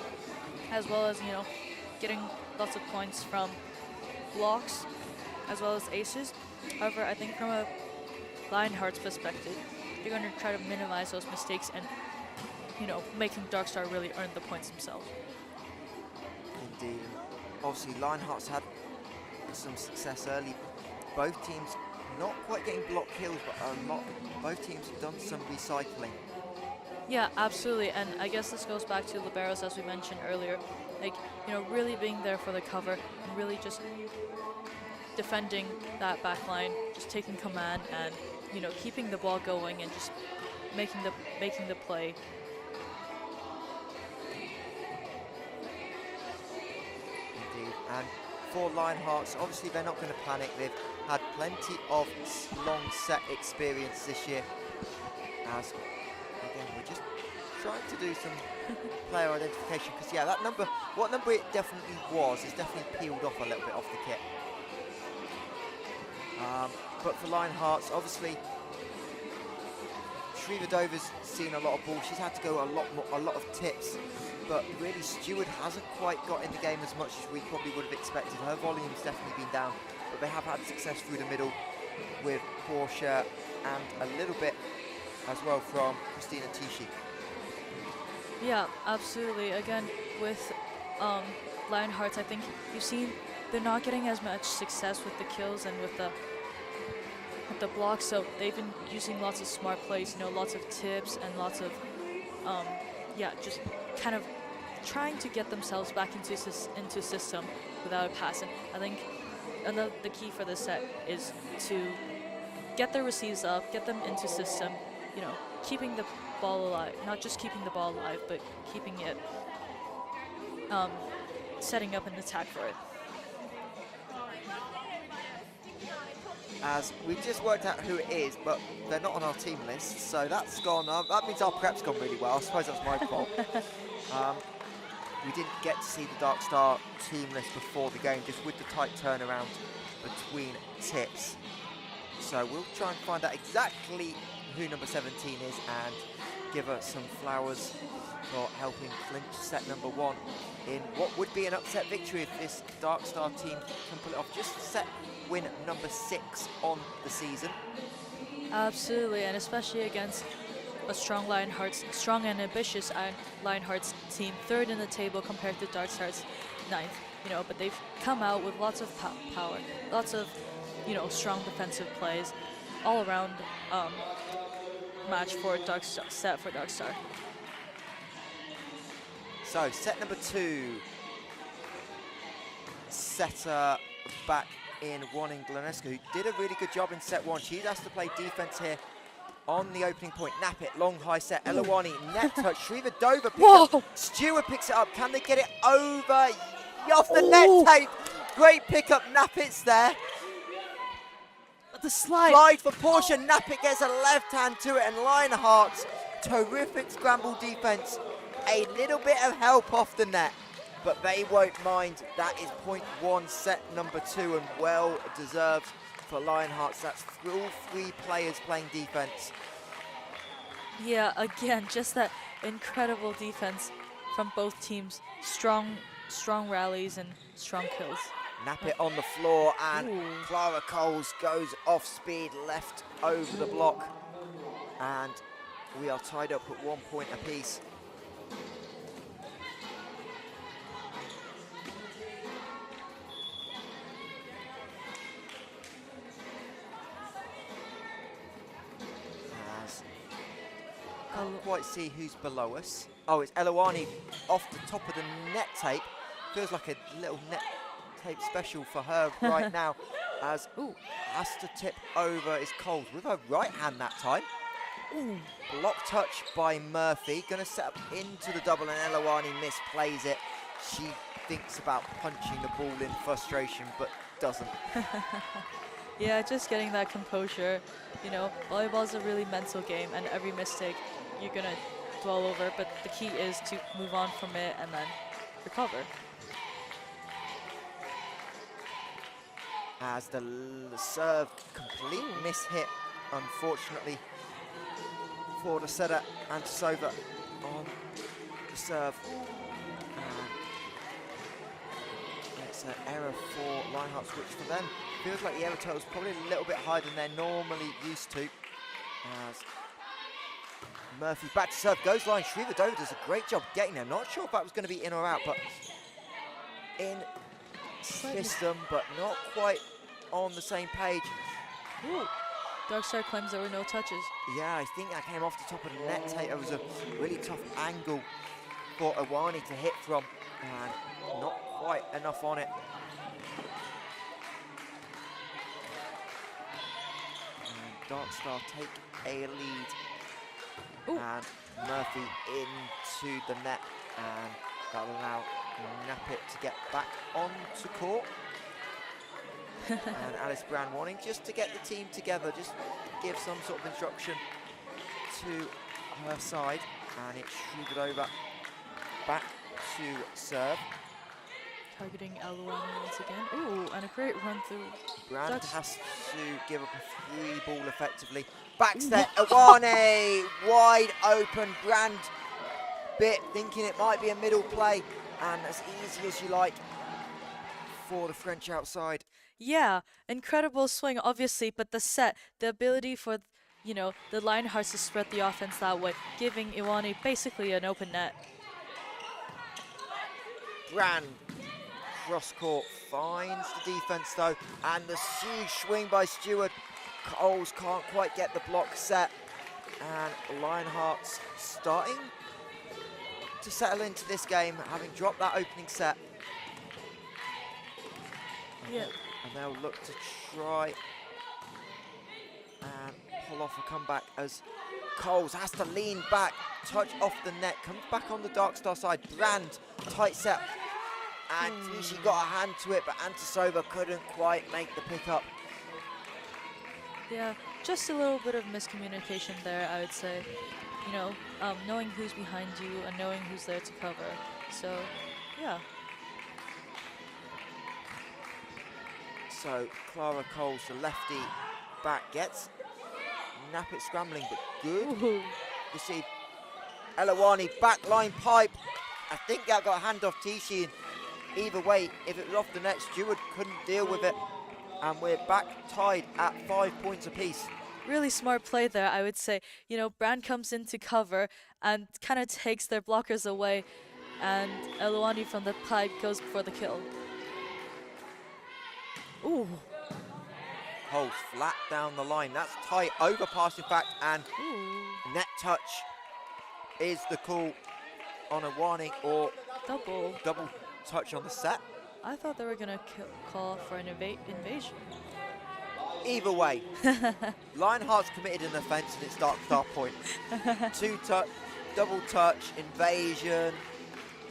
S2: as well as, you know, getting lots of points from blocks, as well as aces. However, I think from a Lionhearts perspective, they're going to try to minimize those mistakes and, you know, making Darkstar really earn the points themselves.
S1: Indeed. Obviously, Lionhearts had some success early. Both teams not quite getting block kills, but a lot. Both teams have done some recycling.
S2: Yeah, absolutely. And I guess this goes back to liberos, as we mentioned earlier. Like, you know, really being there for the cover and really just defending that back line, just taking command and, you know, keeping the ball going and just making the play.
S1: Indeed. And for Lionhearts, obviously they're not going to panic. They've had plenty of long set experience this year. As again, we're just trying to do some player identification, because yeah, that number, what number it definitely was, is definitely peeled off a little bit off the kit. But for Lionhearts, obviously, Srivadova's seen a lot of balls. She's had to go a lot of tips, but really Stewart hasn't quite got in the game as much as we probably would have expected. Her volume's definitely been down, but they have had success through the middle with Portia and a little bit as well from Christina Tichy.
S2: Yeah, absolutely. Again, with Lionhearts, I think you've seen they're not getting as much success with the kills and with the blocks, so they've been using lots of smart plays, you know, lots of tips and lots of, yeah, just kind of trying to get themselves back into system without a pass. And I think the key for this set is to get their receives up, get them into system, you know, keeping the ball alive, not just keeping the ball alive, but keeping it, setting up an attack for it.
S1: As we've just worked out who it is, but they're not on our team list, so that's gone. That means our prep's gone really well. I suppose that's my fault. We didn't get to see the Darkstar team list before the game, just with the tight turnaround between tips. So we'll try and find out exactly who number 17 is and give her some flowers for helping clinch set number 1 in what would be an upset victory if this Darkstar team can pull it off. Just set win number 6 on the season.
S2: Absolutely, and especially against a strong Lionhearts, strong and ambitious Lionhearts team, 3rd in the table compared to Darkstar's 9th. But they've come out with lots of power, lots of, strong defensive plays, all around match for Darkstar, set for Darkstar.
S1: So set number 2, setter back in one in Glaneska, who did a really good job in set 1. She has to play defense here on the opening point. Nap it, long high set, Elawani, net touch, Shrivadova picks up, Stewart picks it up, can they get it over? Off the net tape, great pickup, Napit's there.
S2: But the slide
S1: for Portia, Napit gets a left hand to it, and Lionhearts, terrific scramble defense. A little bit of help off the net, but they won't mind. That is point 1, set number 2, and well deserved for Lionhearts. That's all 3 players playing defense.
S2: Yeah, again, just that incredible defense from both teams. Strong rallies and strong kills.
S1: Nap it on the floor, and Clara Coles goes off speed left over the block, and we are tied up at 1 point apiece. Can't quite see who's below us. Oh, it's Elawani off the top of the net tape. Feels like a little net tape special for her right now, as has to tip over is Coles with her right hand that time. Block touch by Murphy, gonna set up into the double, and Elawani misplays it. She thinks about punching the ball in frustration, but doesn't.
S2: Yeah, just getting that composure. Volleyball is a really mental game, and every mistake you're gonna dwell over, but the key is to move on from it and then recover.
S1: As the serve complete mishit, unfortunately, for the setter, Antisova on the serve. It's an error for Lionhearts, which for them feels like the error total is probably a little bit higher than they're normally used to. As Murphy back to serve, goes line. Shrivadova does a great job getting there. Not sure if that was going to be in or out, but in system, but not quite on the same page.
S2: Darkstar claims there were no touches.
S1: Yeah, I think that came off the top of the net tape. It was a really tough angle for Awani to hit from, and not quite enough on it. And Darkstar take a lead. And Murphy into the net, and that'll allow Napit to get back onto court. And Alice Brown wanting just to get the team together, just give some sort of instruction to her side, and it's Shrivadova back to serve.
S2: Targeting Elawani once again. And a great run through.
S1: Brand has to give up a free ball effectively. Backstep, Awane, wide open. Brand bit, thinking it might be a middle play, and as easy as you like for the French outside.
S2: Yeah, incredible swing, obviously, but the set, the ability for, the Lionhearts to spread the offense that way, giving Iwani basically an open net.
S1: Brand, cross court, finds the defense though, and the huge swing by Stewart. Coles can't quite get the block set, and Lionhearts starting to settle into this game, having dropped that opening set.
S2: Yeah.
S1: And they'll look to try and pull off a comeback as Coles has to lean back, touch off the net, comes back on the Darkstar side. Brand, tight set, and she got a hand to it, but Antisova couldn't quite make the pickup.
S2: Yeah, just a little bit of miscommunication there, I would say. Knowing who's behind you and knowing who's there to cover. So, yeah.
S1: So Clara Coles, the lefty, back gets Napit scrambling, but good. Receive. Elawani, backline pipe. I think that got a hand off Tishi. And either way, if it was off the net, Stewart couldn't deal with it. And we're back tied at 5 points apiece.
S2: really smart play there, I would say. Brand comes into cover and kind of takes their blockers away, and Eluani from the pipe goes for the kill. Ooh.
S1: Coles flat down the line. That's tight, overpass in fact, and
S2: Ooh.
S1: net touch is the call on a warning, or
S2: Double.
S1: double touch on the set.
S2: I thought they were going to call for an invasion.
S1: Either way, Lionhearts committed an offence and it's Darkstar point. Two touch, double touch, invasion,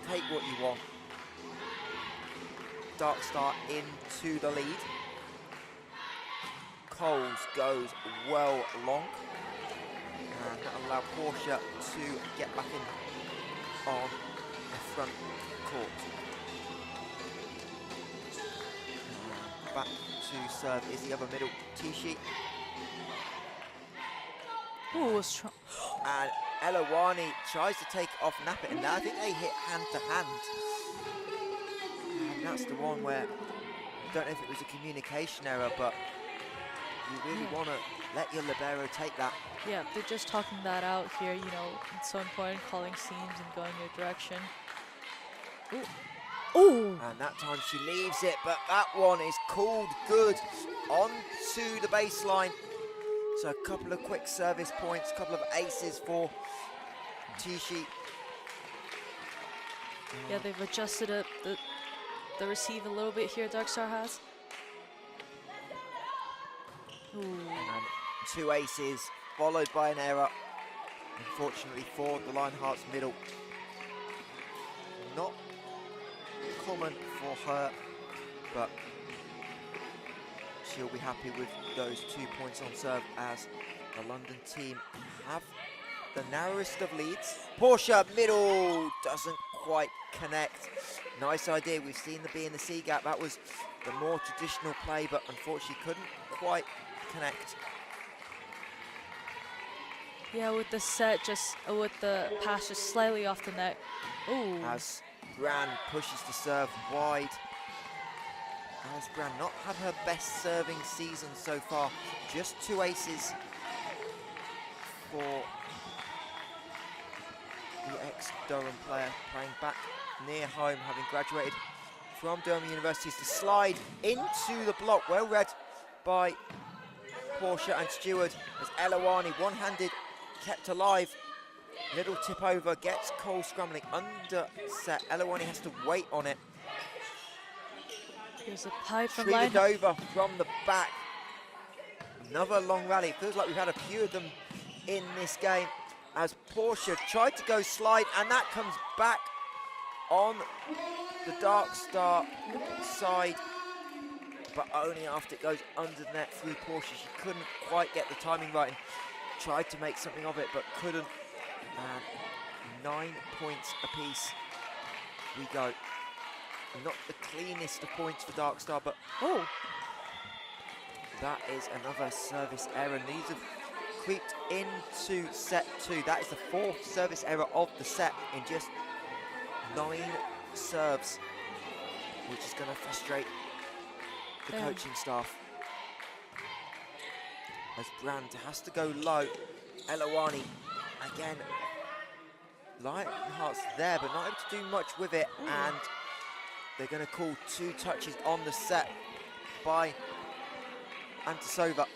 S1: take what you want. Darkstar into the lead. Coles goes well long, and that'll allow Porsche to get back in on the front court. Back to serve is the other middle T-sheet.
S2: Ooh, strong.
S1: And Elawani tries to take it off Nappet, and I think they hit hand to hand. And that's the one where, I don't know if it was a communication error, but you really want to let your libero take that.
S2: Yeah, they're just talking that out here, it's so important, calling seams and going your direction. Ooh. Ooh.
S1: And that time she leaves it, but that one is called good onto the baseline. So a couple of quick service points, a couple of aces for T-sheet.
S2: Yeah, they've adjusted the receive a little bit here, Darkstar has. Ooh.
S1: And two aces, followed by an error. Unfortunately for the Lionhearts middle. Not common for her, but she'll be happy with those 2 points on serve, as the London team have the narrowest of leads. Porsche middle doesn't quite connect. Nice idea. We've seen the B and the C gap. That was the more traditional play, but unfortunately couldn't quite connect.
S2: Yeah, with the set, with the pass just slightly off the net. Ooh.
S1: As Gran pushes to serve wide. As Gran not had her best serving season so far. Just two aces for the ex-Durham player, playing back near home, having graduated from Durham University, to slide into the block. Well read by Porsche and Stewart, as Elawani, one-handed, kept alive. Little tip over, gets Cole scrambling under set. Elawani has to wait on it.
S2: Here's a pipe from
S1: Over from the back. Another long rally. It feels like we've had a few of them in this game, as Porsche tried to go slide, and that comes back on the Darkstar side, but only after it goes under the net through Porsche. She couldn't quite get the timing right and tried to make something of it, but couldn't. And 9 points apiece we go. Not the cleanest of points for Darkstar, but that is another service error. And these have creeped into set 2. That is the 4th service error of the set in just 9 serves, which is going to frustrate the coaching staff. As Brand has to go low. Elawani again. Lionhearts there, but not able to do much with it. And they're going to call 2 touches on the set by Antisova.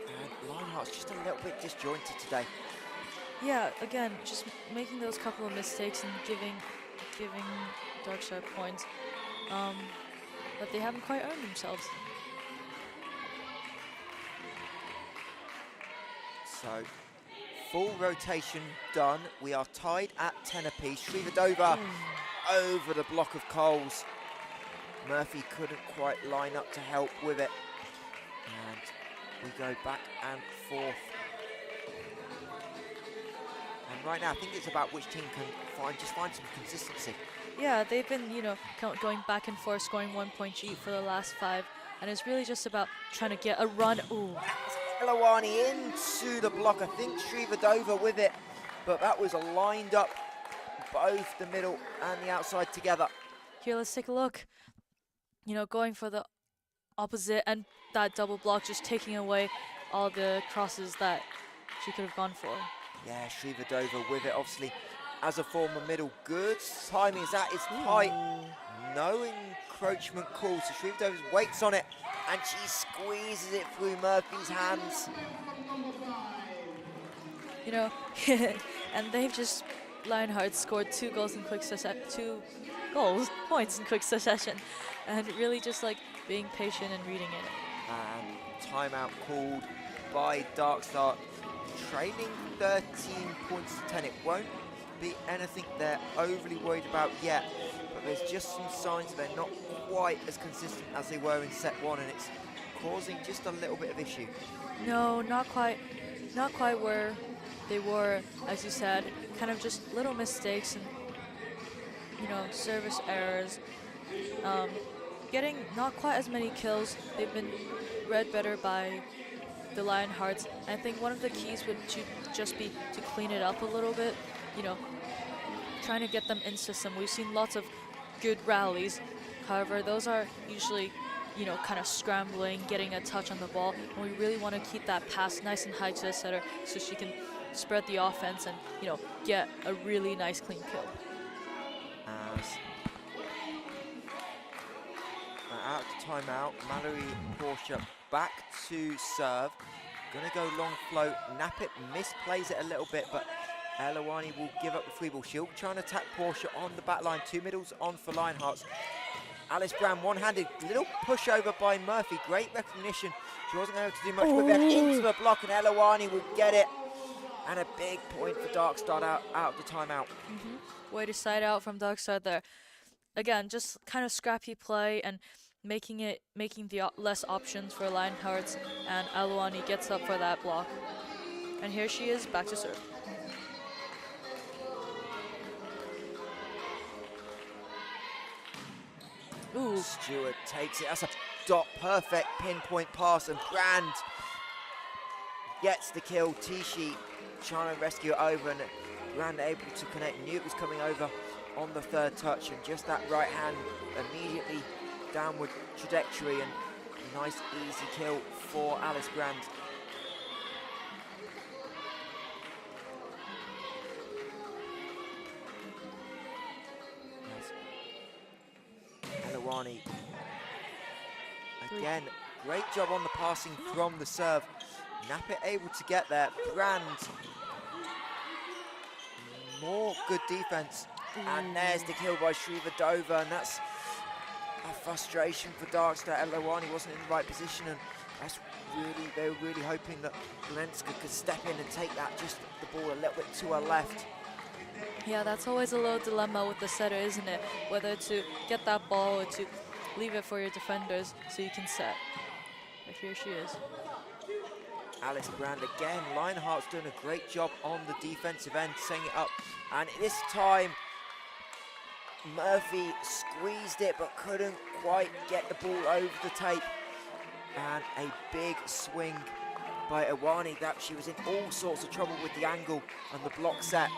S1: And Lionhearts just a little bit disjointed today.
S2: Yeah, again, just making those couple of mistakes and giving Darkstar points that they haven't quite earned themselves.
S1: So, full rotation done. We are tied at 10 apiece. Shrivadova over the block of Coles. Murphy couldn't quite line up to help with it. And we go back and forth. And right now, I think it's about which team can find some consistency.
S2: Yeah, they've been, going back and forth, scoring 1 point each for the last 5. And it's really just about trying to get a run. Ooh.
S1: Elawani into the block. I think Shrivadova with it, but that was lined up both the middle and the outside together.
S2: Here, let's take a look. Going for the opposite, and that double block just taking away all the crosses that she could have gone for.
S1: Yeah, Shrivadova with it, obviously, as a former middle. Good timing is at its height. No encroachment call, so Shrivadova waits on it, and she squeezes it through Murphy's hands.
S2: You know, and they've just, Lionhearts scored 2 goals in quick succession, 2 points in quick succession, and really just like being patient and reading it.
S1: And timeout called by Darkstar, trailing 13 points to 10. It won't be anything they're overly worried about yet, but there's just some signs that they're not quite as consistent as they were in set 1, and it's causing just a little bit of issue.
S2: No, not quite where they were, as you said, kind of just little mistakes and, you know, service errors. Getting not quite as many kills. They've been read better by the Lionhearts. I think one of the keys would just be to clean it up a little bit, you know, trying to get them in system. We've seen lots of good rallies. However, those are usually, you know, kind of scrambling, getting a touch on the ball, and we really want to keep that pass nice and high to the setter so she can spread the offense and, you know, get a really nice clean kill.
S1: Out of timeout, Mallory Porsche back to serve. Gonna go long flow. Nappet misplays it a little bit, but Elawani will give up the free ball. She'll try and attack Porsche on the back line. 2 middles on for Lionhearts. Alice Brown one-handed, little pushover by Murphy. Great recognition. She wasn't able to do much with it. Into the block, and Elawani will get it. And a big point for Darkstar out of the timeout.
S2: Way to side out from Darkstar there. Again, just kind of scrappy play and making the less options for Lionhearts, and Elawani gets up for that block. And here she is, back to serve. Ooh.
S1: Stewart takes it. That's a perfect pinpoint pass, and Brand gets the kill. Tishi trying to rescue it over, and Brand able to connect. Knew it was coming over on the 3rd touch, and just that right hand immediately downward trajectory, and nice easy kill for Alice Brand. Elawani again, great job on the passing from the serve. Nappet able to get there. Brand, more good defense. And there's the kill by Shrivadova, and that's a frustration for Darkstar. Elawani wasn't in the right position, and that's really, they were really hoping that Glenska could step in and take that, just the ball a little bit to her left.
S2: Yeah, that's always a little dilemma with the setter, isn't it? Whether to get that ball or to leave it for your defenders so you can set. But here she is.
S1: Alice Brand again. Lionheart's doing a great job on the defensive end, setting it up. And this time, Murphy squeezed it but couldn't quite get the ball over the tape. And a big swing by Awani. That she was in all sorts of trouble with the angle and the block set.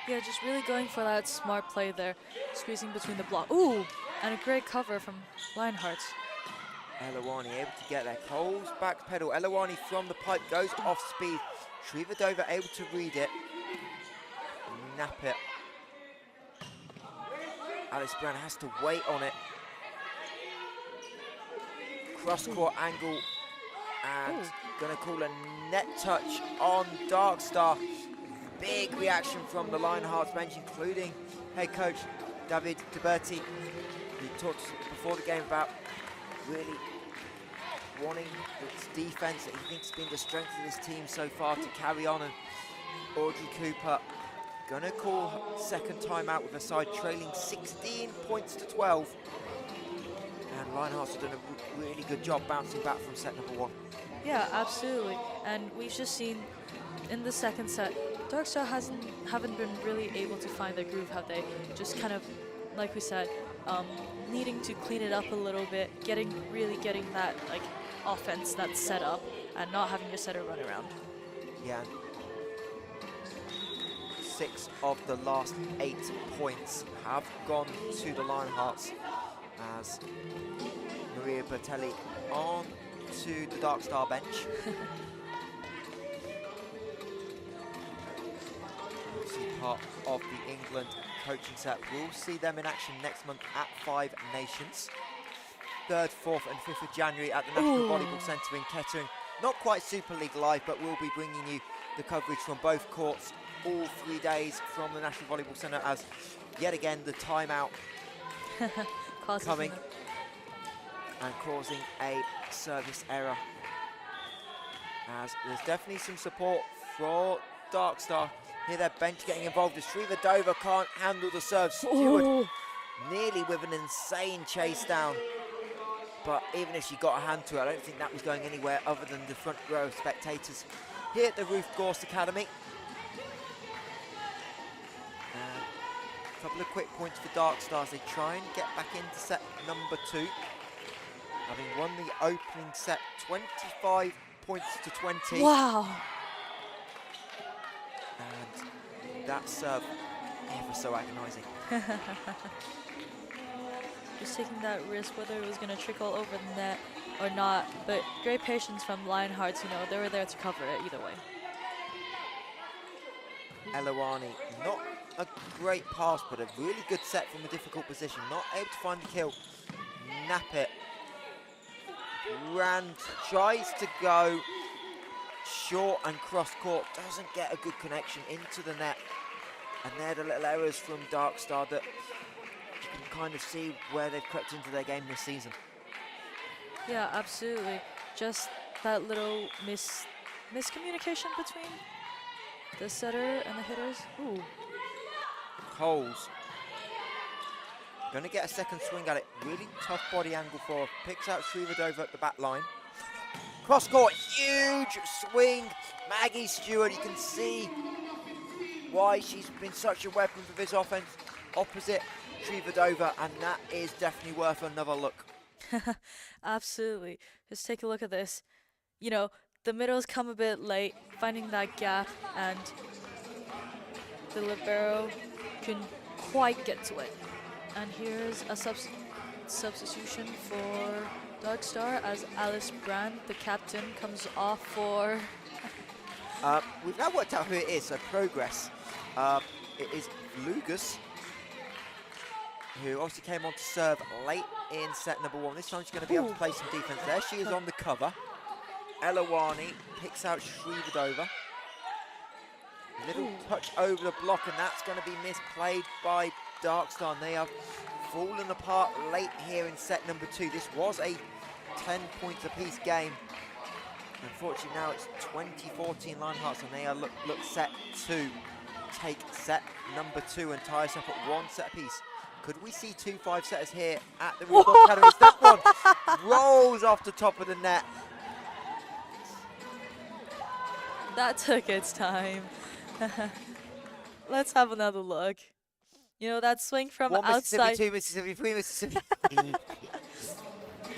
S2: Yeah, just really going for that smart play there, squeezing between the block. Ooh, and a great cover from Lionhearts.
S1: Elawani able to get there. Cole's back pedal. Elawani from the pipe goes off speed. Shrivadova able to read it. Nap it. Alice Brown has to wait on it. Cross-court angle, and gonna call a net touch on Darkstar. Big reaction from the Lionhearts bench, including head coach David Tiberti. He talked before the game about really wanting its defense that he thinks has been the strength of this team so far to carry on, and Audrey Cooper gonna call second timeout with a side trailing 16 points to 12. And Lionhearts have done a really good job bouncing back from set number 1.
S2: Yeah, absolutely. And we've just seen in the second set, Darkstar haven't been really able to find their groove, have they? Just kind of, like we said, needing to clean it up a little bit, really getting that like offense that's set up, and not having your setter run around.
S1: Yeah. 6 of the last 8 points have gone to the Lionhearts. as Maria Bertelli on to the Darkstar bench. Obviously part of the England coaching set. We'll see them in action next month at 5 Nations. 3rd, 4th and 5th of January at the National Volleyball Centre in Kettering. Not quite Super League live, but we'll be bringing you the coverage from both courts all 3 days from the National Volleyball Centre, as yet again the timeout coming and causing a service error. As there's definitely some support for Darkstar. Here their bench getting involved as Shrivadova can't handle the serve. Stewart nearly with an insane chase down. But even if she got a hand to it, I don't think that was going anywhere other than the front row of spectators here at the Ruth Gorst Academy. A couple of quick points for Darkstar as they try and get back into set number 2. Having won the opening set 25 points to 20.
S2: Wow.
S1: And that serve ever so agonising.
S2: Just taking that risk whether it was going to trickle over the net or not, but great patience from Lionhearts. You know, they were there to cover it either way.
S1: Elawani, not a great pass, but a really good set from a difficult position. Not able to find the kill. Nappit. Rand tries to go short and cross court. Doesn't get a good connection into the net. And they're the little errors from Darkstar that you can kind of see where they've crept into their game this season.
S2: Yeah, absolutely. Just that little miscommunication between the setter and the hitters. Ooh.
S1: Coles going to get a second swing at it. Really tough body angle for her. Picks out Shrivadova at the back line. Cross court, huge swing. Maggie Stewart, you can see why she's been such a weapon for this offense opposite Shrivadova, and that is definitely worth another look.
S2: Absolutely. Just take a look at this. You know, the middles come a bit late, finding that gap, and the libero can quite get to it. And here's a substitution for Darkstar as Alice Brand, the captain, comes off for...
S1: We've now worked out who it is, so progress. It is Lugas, who obviously came on to serve late in set number 1. This time she's going to be able to play some defense. There she is on the cover. Elawani picks out Shrivadova. Little touch over the block, and that's going to be misplayed by Darkstar. And they have fallen apart late here in set number 2. This was a 10 points apiece game. Unfortunately, now it's 20-14 Lionhearts, and they are look set to take set number 2 and tie us up at 1 set apiece. Could we see 2 5-setters here at the Ruth Gorst Academy? That one rolls off the top of the net.
S2: That took its time. Let's have another look. You know, that swing from outside.
S1: 1 Mississippi, 2 Mississippi, 3 Mississippi.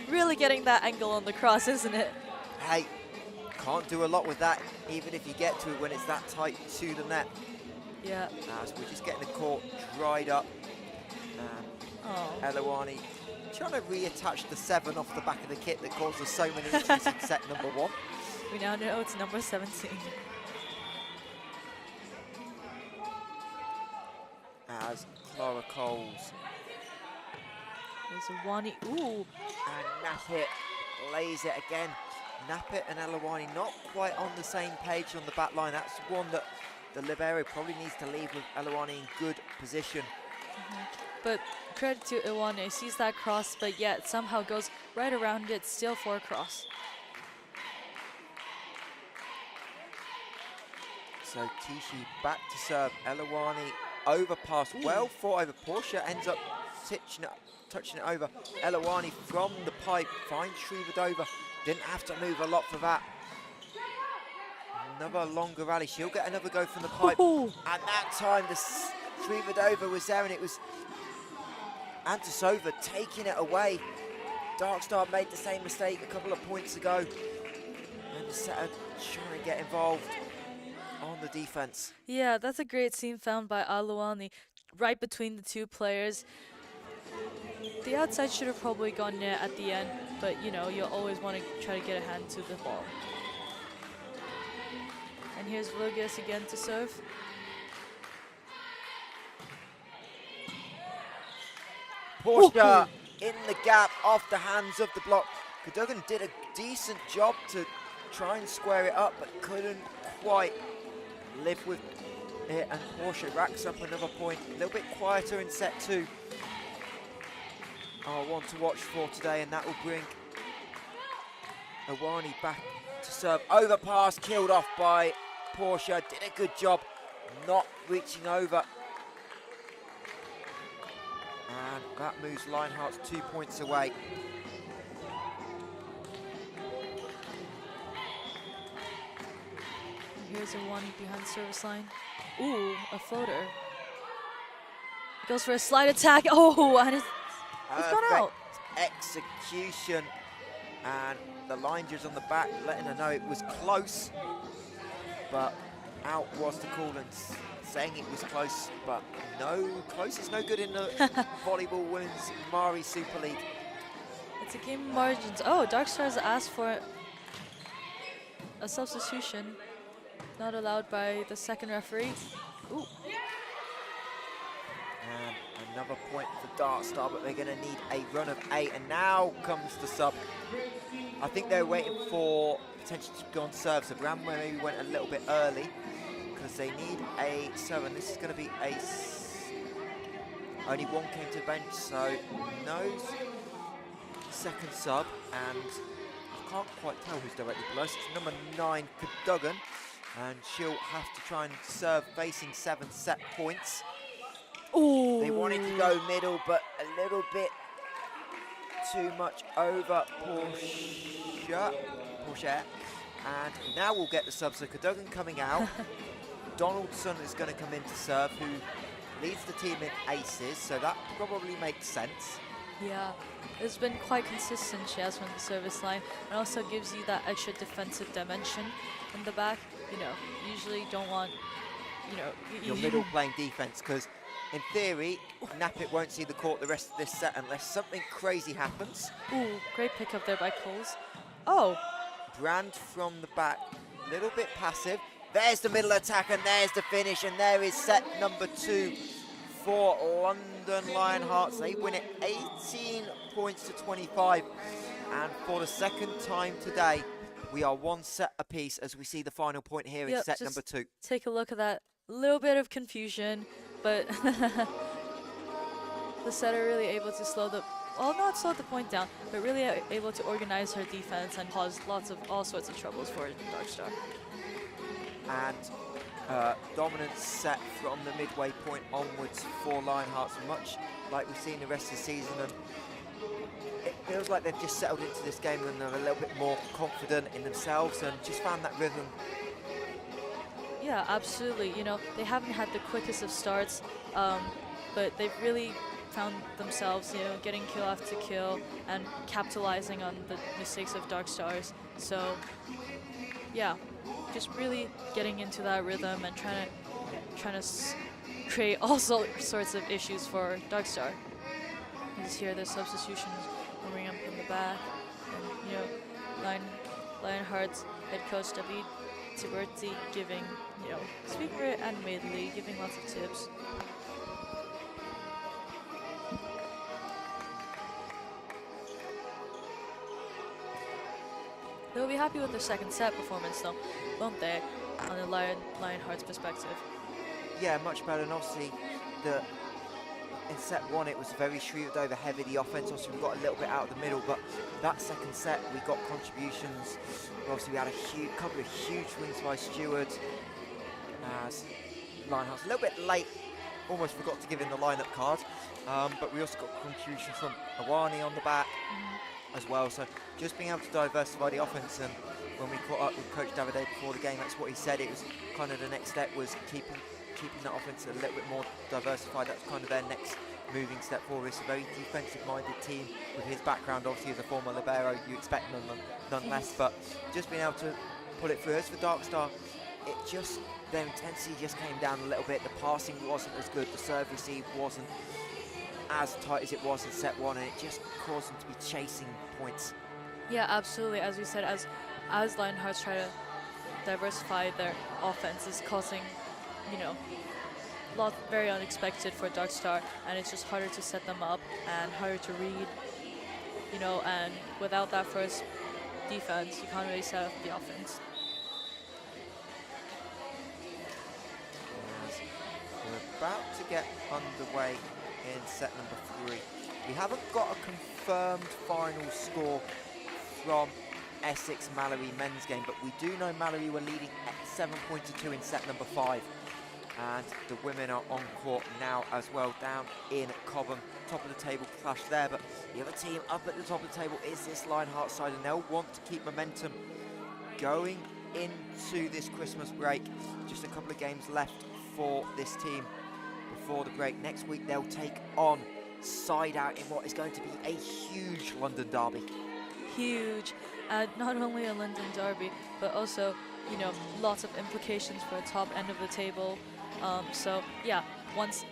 S2: Really getting that angle on the cross, isn't it?
S1: Hey, can't do a lot with that, even if you get to it when it's that tight to the net.
S2: Yeah.
S1: So we're just getting the court dried up. Elawani trying to reattach the 7 off the back of the kit that caused us so many issues in set number 1.
S2: We now know it's number 17.
S1: As Clara Coles
S2: There's a Wani. Ooh.
S1: and Nappit lays it again. Nappit and Elawani not quite on the same page on the back line. That's one that the libero probably needs to leave with Elawani in good position.
S2: But credit to Iwane, sees that cross, but yet somehow goes right around it, still for a cross.
S1: So Tishi back to serve. Elawani overpass, well fought over. Portia ends up touching it over. Elawani from the pipe finds Shrivadova. Didn't have to move a lot for that. Another longer rally. She'll get another go from the pipe. And that time the Shrivadova was there, and it was Antasova taking it away. Darkstar made the same mistake a couple of points ago. And the setter trying to get involved on the defense.
S2: Yeah, that's a great seam found by Aluani right between the two players. The outside should have probably gone net at the end, but you know, you'll always want to try to get a hand to the ball. And here's Vinarius again to serve.
S1: Porsche in the gap off the hands of the block. Cadogan did a decent job to try and square it up, but couldn't quite live with it, and Porsche racks up another point. A little bit quieter in set 2. One to watch for today, and that will bring Awani back to serve. Overpass, killed off by Porsche. Did a good job not reaching over. And that moves Lionhearts 2 points away.
S2: And here's Awani behind the service line. Ooh, a floater. Goes for a slide attack. Oh, and it's gone out.
S1: Execution. And the line judge on the back letting her know it was close. But out was the call, and saying it was close, but no, close is no good in the volleyball women's Mari Super League.
S2: It's a game of margins. Oh, Darkstar has asked for a substitution, not allowed by the second referee. Ooh.
S1: And another point for Darkstar, but they're going to need a run of 8, and now comes the sub. I think they're waiting for potentially to go on serve, so Bram maybe went a little bit early, because they need a serve, and this is going to be a... Only one came to the bench, so no second sub, and I can't quite tell who's directly below. So it's number 9, Cadogan, and she'll have to try and serve facing 7 set points.
S2: Ooh.
S1: They wanted to go middle, but a little bit too much over Porsche. And now we'll get the sub, so Cadogan coming out. Donaldson is going to come in to serve, who leads the team in aces, so that probably makes sense.
S2: Yeah, it's been quite consistent, she has from the service line, and also gives you that extra defensive dimension in the back. You know, usually you don't want, you know...
S1: Your middle playing defense, because in theory, Nappet won't see the court the rest of this set unless something crazy happens.
S2: Ooh, great pickup there by Coles. Oh!
S1: Brand from the back, little bit passive. There's the middle attack, and there's the finish, and there is set number 2 for London Lionhearts. They win it 18 points to 25, and for the second time today, we are 1 set apiece as we see the final point here in set number 2.
S2: Take a look at that little bit of confusion, but the setter really able to slow the, well, not slow the point down, but really able to organize her defense and cause all sorts of troubles for Darkstar.
S1: And dominant set from the midway point onwards for Lionhearts, much like we've seen the rest of the season, and it feels like they've just settled into this game and they're a little bit more confident in themselves and just found that rhythm.
S2: Yeah, absolutely. You know, they haven't had the quickest of starts, but they've really found themselves, you know, getting kill after kill and capitalizing on the mistakes of Darkstars. So, yeah, just really getting into that rhythm and trying to create all sorts of issues for Darkstar. You just hear their substitutions coming up in the back, and you know, Lionhearts head coach David Tiberti giving, you know, speaker animatedly, giving lots of tips. They'll be happy with their second set performance though, won't they, on the Lionhearts perspective?
S1: Yeah, much better, and obviously in set 1 it was very shrewd over heavy, the offense. Obviously we got a little bit out of the middle, but that second set we got contributions. Obviously we had a couple of huge wins by Stewart. Lionhearts a little bit late, almost forgot to give in the lineup card, but we also got contributions from Awani on the back as well. So just being able to diversify the offense, and when we caught up with Coach Davide before the game, that's what he said. It was kind of the next step was keeping that offense a little bit more diversified. That's kind of their next moving step forward. It's a very defensive-minded team with his background. Obviously, as a former libero, you expect none less. But just being able to pull it through. As for Darkstar, their intensity just came down a little bit. The passing wasn't as good. The serve receive wasn't as tight as it was in set 1, and it just caused them to be chasing points.
S2: Yeah, absolutely. As we said, as Lionhearts try to diversify their offense, is causing, you know, very unexpected for Darkstar, and it's just harder to set them up and harder to read, you know, and without that first defense, you can't really set up the offense.
S1: We're about to get underway in set number 3. We haven't got a confirmed final score from Essex Mallory men's game, but we do know Mallory were leading at 7-2 in set number 5. And the women are on court now as well, down in Cobham. Top of the table clash there, but the other team up at the top of the table is this Lionhearts side, and they'll want to keep momentum going into this Christmas break. Just a couple of games left for this team before the break. Next week they'll take on Side Out in what is going to be a huge London derby.
S2: Huge, not only a London derby, but also, you know, lots of implications for the top end of the table. So yeah,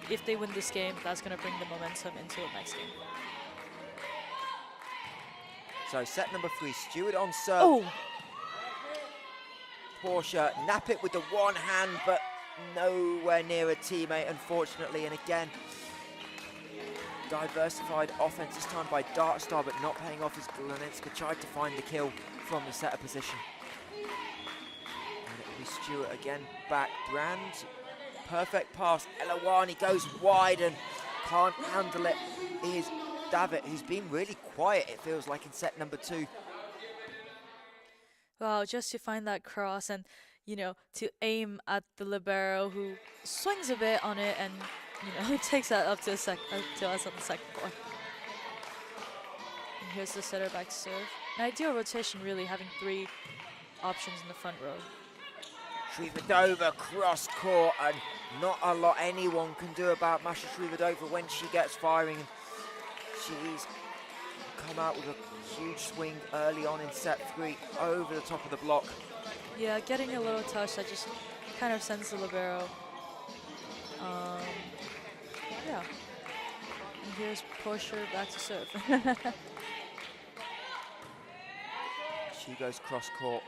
S2: if they win this game, that's going to bring the momentum into the next game.
S1: So set number 3, Stewart on serve.
S2: Oh!
S1: Portia nap it with the one hand, but nowhere near a teammate, unfortunately. And again, diversified offense this time by Darkstar, but not paying off as Glenetska tried to find the kill from the setter position. And it will be Stewart again, back. Brand, perfect pass. Elawani goes wide and can't handle it. Is Davitt, who's been really quiet, it feels like, in set number 2.
S2: Wow, just to find that cross and, you know, to aim at the libero, who swings a bit on it and, you know, takes that up to us on the second floor. And here's the setter back to serve. An ideal rotation, really, having 3 options in the front row.
S1: Shrivadova cross court, and not a lot anyone can do about Masha Shrivadova when she gets firing. She's come out with a huge swing early on in set 3 over the top of the block.
S2: Yeah, getting a little touch that just kind of sends the libero. Yeah. And here's Portia back to serve.
S1: She goes cross court.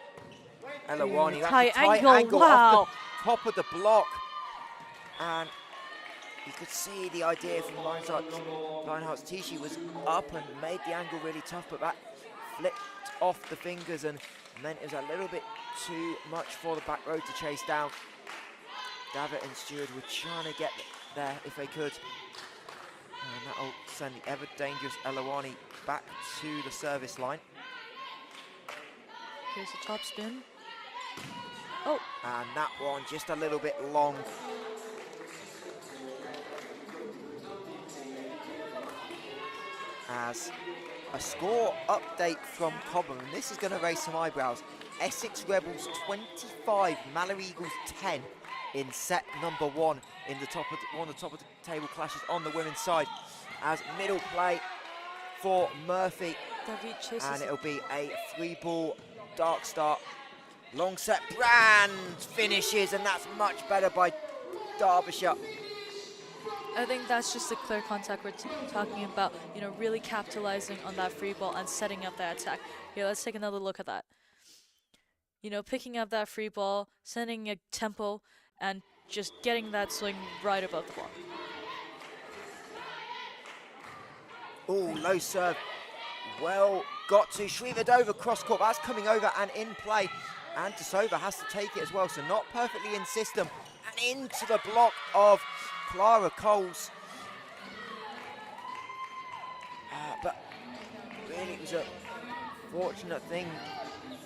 S1: Elawani, that's
S2: tight
S1: a tight angle
S2: wow.
S1: off the top of the block. And you could see the idea from Lionhearts. Tishi was up and made the angle really tough, but that flipped off the fingers and meant it was a little bit too much for the back row to chase down. Davitt and Stewart were trying to get there if they could. And that'll send the ever-dangerous Elawani back to the service line.
S2: Here's the top spin. Oh!
S1: And that one just a little bit long. As a score update from Cobham, and this is going to raise some eyebrows. Essex Rebels 25, Mallory Eagles 10 in set number 1 in the top of one of the top of the table clashes on the women's side. As middle play for Murphy, and it'll be a 3-ball Darkstar. Long set, Brand finishes, and that's much better by Derbyshire.
S2: I think that's just the clear contact we're talking about, you know, really capitalizing on that free ball and setting up that attack. Here, let's take another look at that. You know, picking up that free ball, sending a tempo, and just getting that swing right above the block.
S1: Oh, low serve. Well got to Shrivadova cross court. That's coming over and in play. And Tasova has to take it as well, so not perfectly in system. And into the block of Clara Coles. But really, it was a fortunate thing.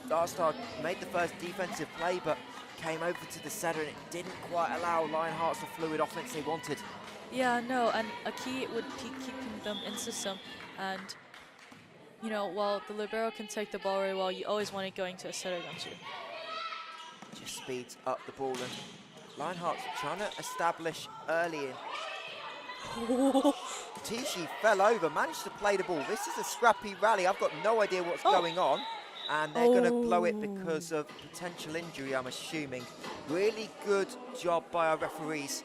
S1: Darkstar made the first defensive play, but came over to the setter, and it didn't quite allow Lionhearts the fluid offense they wanted.
S2: Yeah, no, and a key would be keeping them in system. And, you know, while the libero can take the ball very well, you always want it going to a setter, don't you?
S1: Just speeds up the ball, and Lionhearts trying to establish early in. Tishi fell over, managed to play the ball. This is a scrappy rally. I've got no idea what's going on. And they're going to blow it because of potential injury, I'm assuming. Really good job by our referees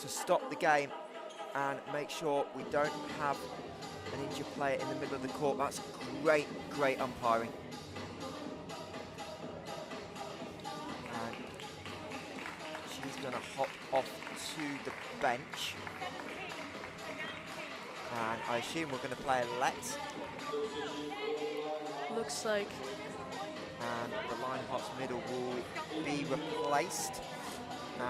S1: to stop the game and make sure we don't have an injured player in the middle of the court. That's great, great umpiring. And she's going to hop off to the bench. And I assume we're going to play a let.
S2: Looks like.
S1: And the Lionhearts middle will be replaced.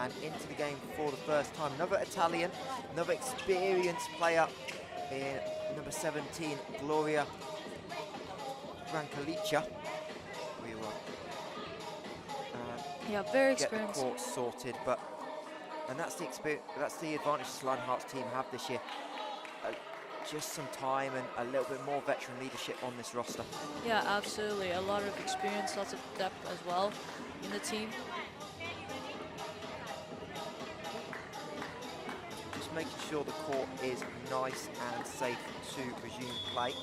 S1: And into the game for the first time, another Italian, another experienced player in number 17, Gloria Brancalicia. We will
S2: very
S1: get the
S2: experienced.
S1: court sorted, and that's the experience. That's the advantage the Lionhearts team have this year. Just some time and a little bit more veteran leadership on this roster.
S2: Yeah, absolutely. A lot of experience, lots of depth as well in the team.
S1: Just making sure the court is nice and safe to resume play.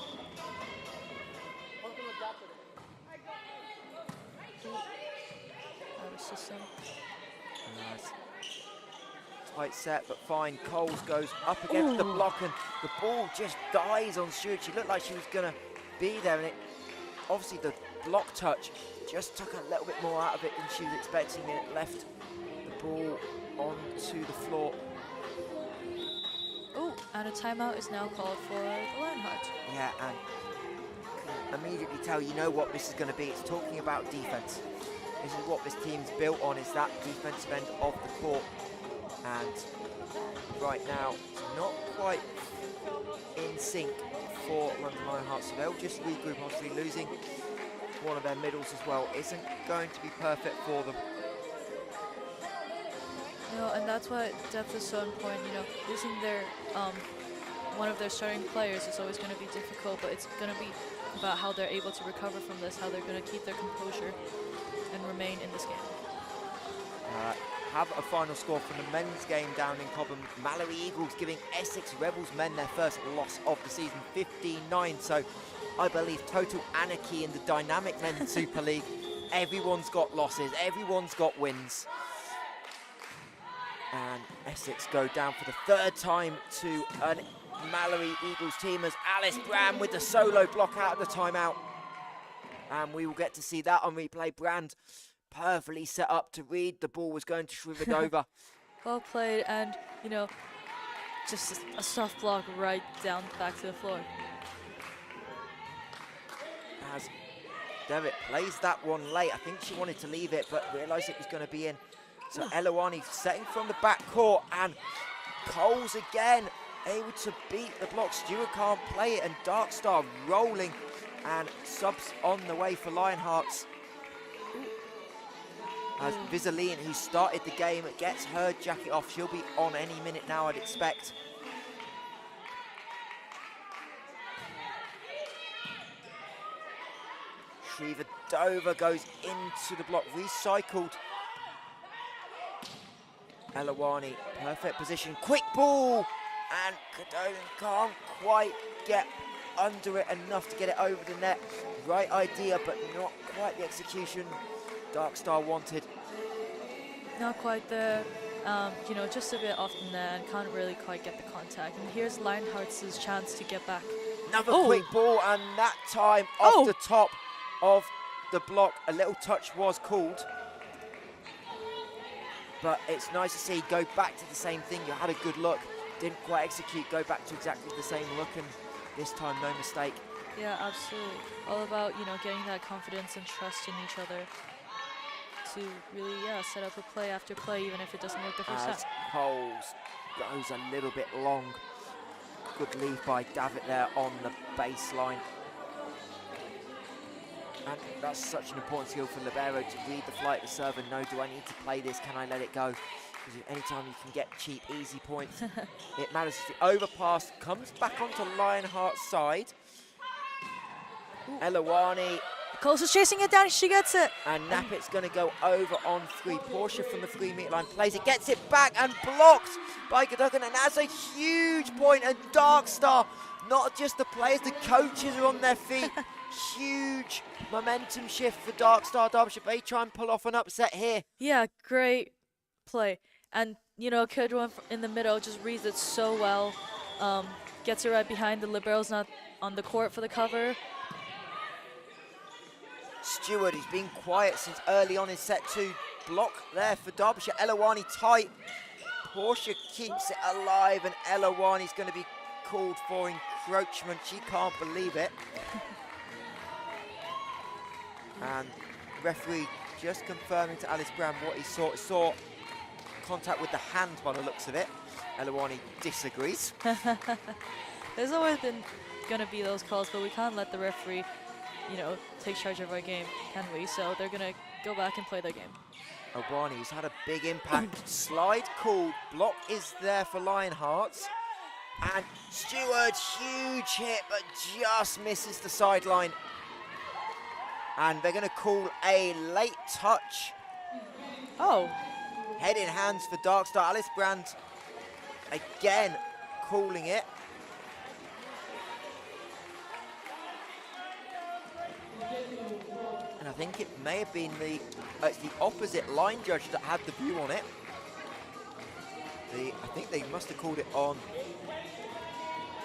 S2: Out of system.
S1: Nice. Tight set, but fine. Coles goes up against the block, and the ball just dies on Stewart. She looked like she was going to be there, and obviously the block touch just took a little bit more out of it than she was expecting, and it left the ball onto the floor.
S2: Oh, and a timeout is now called for the Lionhearts.
S1: Yeah, and you can immediately tell you know what this is going to be. It's talking about defense. This is what this team's built on, is that defensive end of the court. And right now, it's not quite in sync for London Lionhearts, so they'll just regroup. Obviously, losing one of their middles as well isn't going to be perfect for them.
S2: And that's why depth is so important. Losing their one of their starting players is always going to be difficult, but it's going to be about how they're able to recover from this, how they're going to keep their composure and remain in this game.
S1: Have a final score from the men's game down in Cobham. Mallory Eagles giving Essex Rebels men their first loss of the season, 15-9. So I believe total anarchy in the dynamic men's Super League. Everyone's got losses, everyone's got wins. And Essex go down for the third time to a Mallory Eagles team as Alice Brand with the solo block out of the timeout. And we will get to see that on replay. Brand perfectly set up to read. The ball was going to Shrivadova.
S2: Well played, and just a soft block right down back to the floor.
S1: As Devitt plays that one late, I think she wanted to leave it, but realised it was going to be in. So Elowani setting from the back court, and Coles again able to beat the block. Stewart can't play it, and Darkstar rolling, and subs on the way for Lionhearts. As Visaline, who started the game, gets her jacket off. She'll be on any minute now, I'd expect. Shrivadova goes into the block, recycled. Elawani, perfect position, quick ball, and Cadone can't quite get under it enough to get it over the net. Right idea, but not quite the execution Darkstar wanted.
S2: Not quite there, just a bit off the net and can't really quite get the contact. And here's Lionhearts' chance to get back.
S1: Another quick ball, and that time off the top of the block. A little touch was called. But it's nice to see go back to the same thing. You had a good look, didn't quite execute, go back to exactly the same look, and this time no mistake.
S2: Yeah, absolutely. All about, getting that confidence and trust in each other to really, set up a play after play, even if it doesn't work the first time.
S1: As Coles goes a little bit long. Good lead by Davitt there on the baseline. And that's such an important skill for libero, to read the flight of the serve and know, do I need to play this, can I let it go? Because anytime you can get cheap, easy points, it matters. The overpass comes back onto Lionheart's side. Elawani.
S2: Coles is chasing it down, she gets it.
S1: And Nappett's going to go over on three. Portia from the 3 metre line plays it, gets it back and blocked by Cadogan. And that's a huge point. And Darkstar, not just the players, the coaches are on their feet. Huge momentum shift for Darkstar Derbyshire. They try and pull off an upset here.
S2: Yeah, great play. And Kid one in the middle just reads it so well. Gets it right behind the libero's not on the court for the cover.
S1: Stewart, who's been quiet since early on in set 2. Block there for Derbyshire. Elawani tight. Portia keeps it alive, and Elawani's going to be called for encroachment. She can't believe it. And referee just confirming to Alice Brown what he saw. He saw contact with the hand by the looks of it. Elawani disagrees.
S2: There's always been going to be those calls, but we can't let the referee, take charge of our game, can we? So they're going to go back and play their game.
S1: Awani's had a big impact. Slide called. Block is there for Lionhearts. And Stewart, huge hit, but just misses the sideline. And they're going to call a late touch.
S2: Oh.
S1: Head in hands for Darkstar. Alice Brand again calling it. And I think it may have been it's the opposite line judge that had the view on it. I think they must have called it on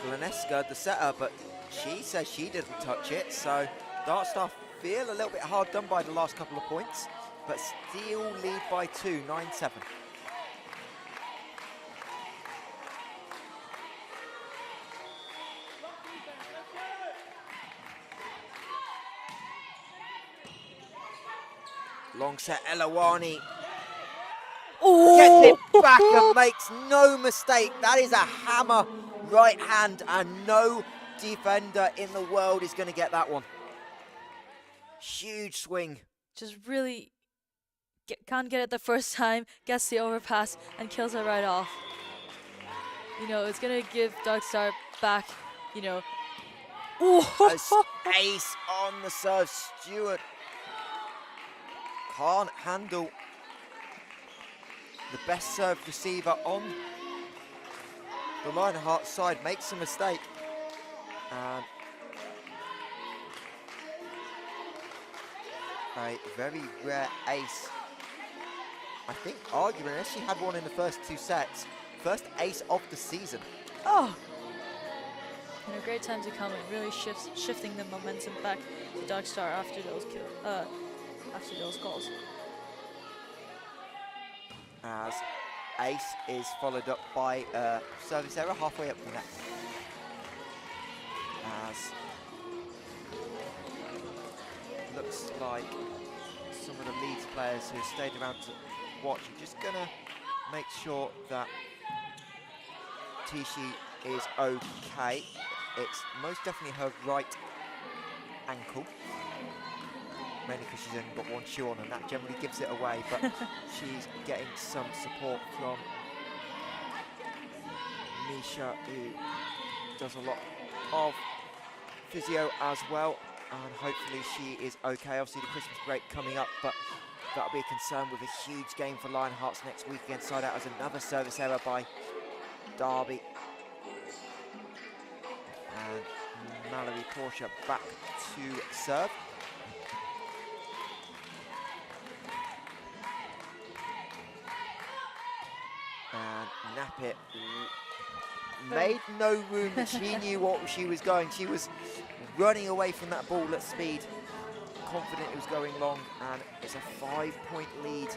S1: Glaneska, the setter, but she says she didn't touch it. So Darkstar feel a little bit hard done by the last couple of points, but still lead by 2, 9-7. Long set, Elawani gets it back and makes no mistake. That is a hammer right hand, and no defender in the world is going to get that one. Huge swing.
S2: Just really can't get it the first time, gets the overpass and kills it right off. It's going to give Darkstar back,
S1: Ace on the serve. Stewart can't handle the best serve receiver on the Lionhearts side, makes a mistake. And a very rare ace. I think arguably, unless she had one in the first 2 sets, first ace of the season.
S2: Oh! Great time to come and really shifting the momentum back to Darkstar after those calls.
S1: As ace is followed up by a service error halfway up the net. As looks like some of the Leeds players who stayed around to watch are just going to make sure that Tishi is okay. It's most definitely her right ankle, mainly because she's only got one shoe on, and that generally gives it away, but she's getting some support from Misha, who does a lot of physio as well, and hopefully she is okay. Obviously the Christmas break coming up, but that'll be a concern with a huge game for Lionhearts next week against Side Out, as another service error by Derby. And Mallory Portia back to serve. And Nappet made no room. She knew what she was going. She was running away from that ball at speed, confident it was going long, and it's a 5-point lead.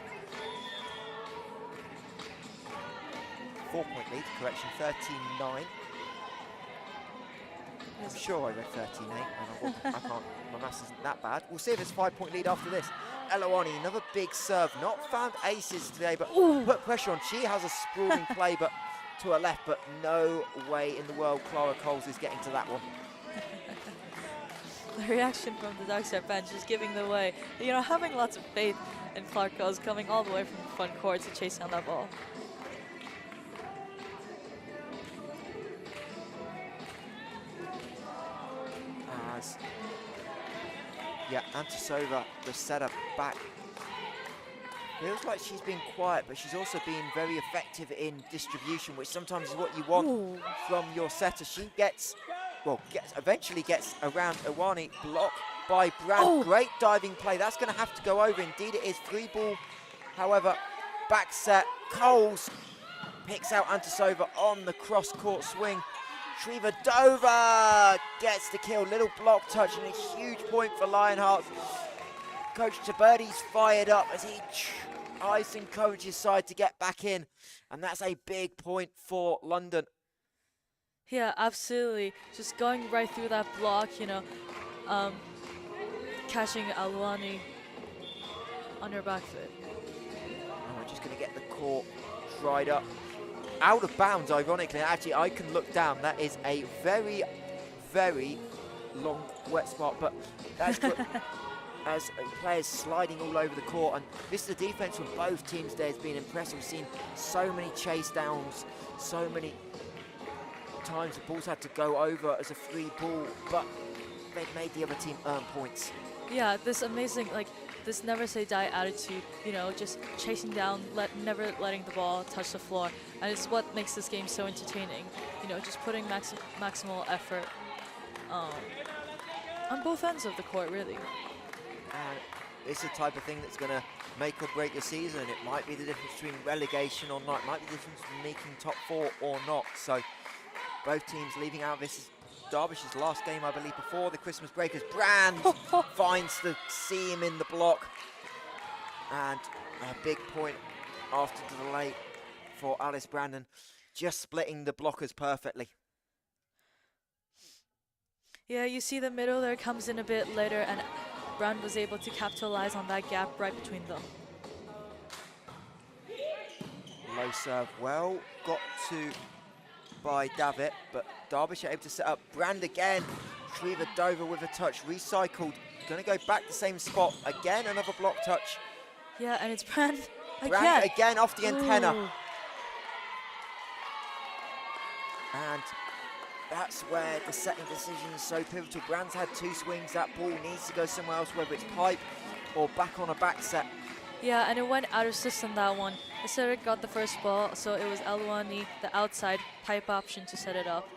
S1: 4-point lead, correction, 13-9. I'm sure I read 13-8, and I can't, my maths isn't that bad. We'll see if it's a 5-point lead after this. Elawani, another big serve, not found aces today, but put pressure on. She has a sprawling play, but to her left, but no way in the world Clara Coles is getting to that one.
S2: The reaction from the Darkstar bench is giving the way. Having lots of faith in Clark Coles coming all the way from the front court to chase down that ball.
S1: Yeah, Antisova, the setter, back. Feels like she's been quiet, but she's also been very effective in distribution, which sometimes is what you want from your setter. She eventually gets around Awani, blocked by Brand. Great diving play. That's going to have to go over. Indeed, it is 3-ball. However, back set. Coles picks out Antisova on the cross-court swing. Dover gets the kill. Little block touch and a huge point for Lionhearts. Coach Taberdi's fired up as he tries to encourage his side to get back in. And that's a big point for London.
S2: Yeah, absolutely. Just going right through that block, catching Alwani on her back foot.
S1: And we're just going to get the court dried up. Out of bounds, ironically. Actually, I can look down. That is a very, very long wet spot. But that's good. As players sliding all over the court. And this is the defense from both teams there has been impressive. We've seen so many chase downs, so many times the ball's had to go over as a free ball, but they've made the other team earn points.
S2: Yeah, this amazing, this never say die attitude, just chasing down, never letting the ball touch the floor. And it's what makes this game so entertaining. Just putting maximal effort on both ends of the court, really.
S1: And it's the type of thing that's going to make or break your season. It might be the difference between relegation or not. It might be the difference between making top 4 or not. So both teams leaving out. This is Derbyshire's last game, I believe, before the Christmas break, as Brand finds the seam in the block. And a big point after the delay for Alice Brandon, just splitting the blockers perfectly.
S2: Yeah, you see the middle there comes in a bit later, and Brand was able to capitalize on that gap right between them.
S1: Low serve, well got to by Davitt, but Derbyshire able to set up. Brand again. Dover with a touch, recycled. Going to go back the same spot. Again, another block touch.
S2: Yeah, and it's Brand again.
S1: Brand again off the antenna.
S2: Ooh.
S1: And that's where the second decision is so pivotal. Brand's had 2 swings. That ball needs to go somewhere else, whether it's pipe or back on a back set.
S2: Yeah, and it went out of system, that one. Cedric got the first ball, so it was Alwani, the outside pipe option, to set it up.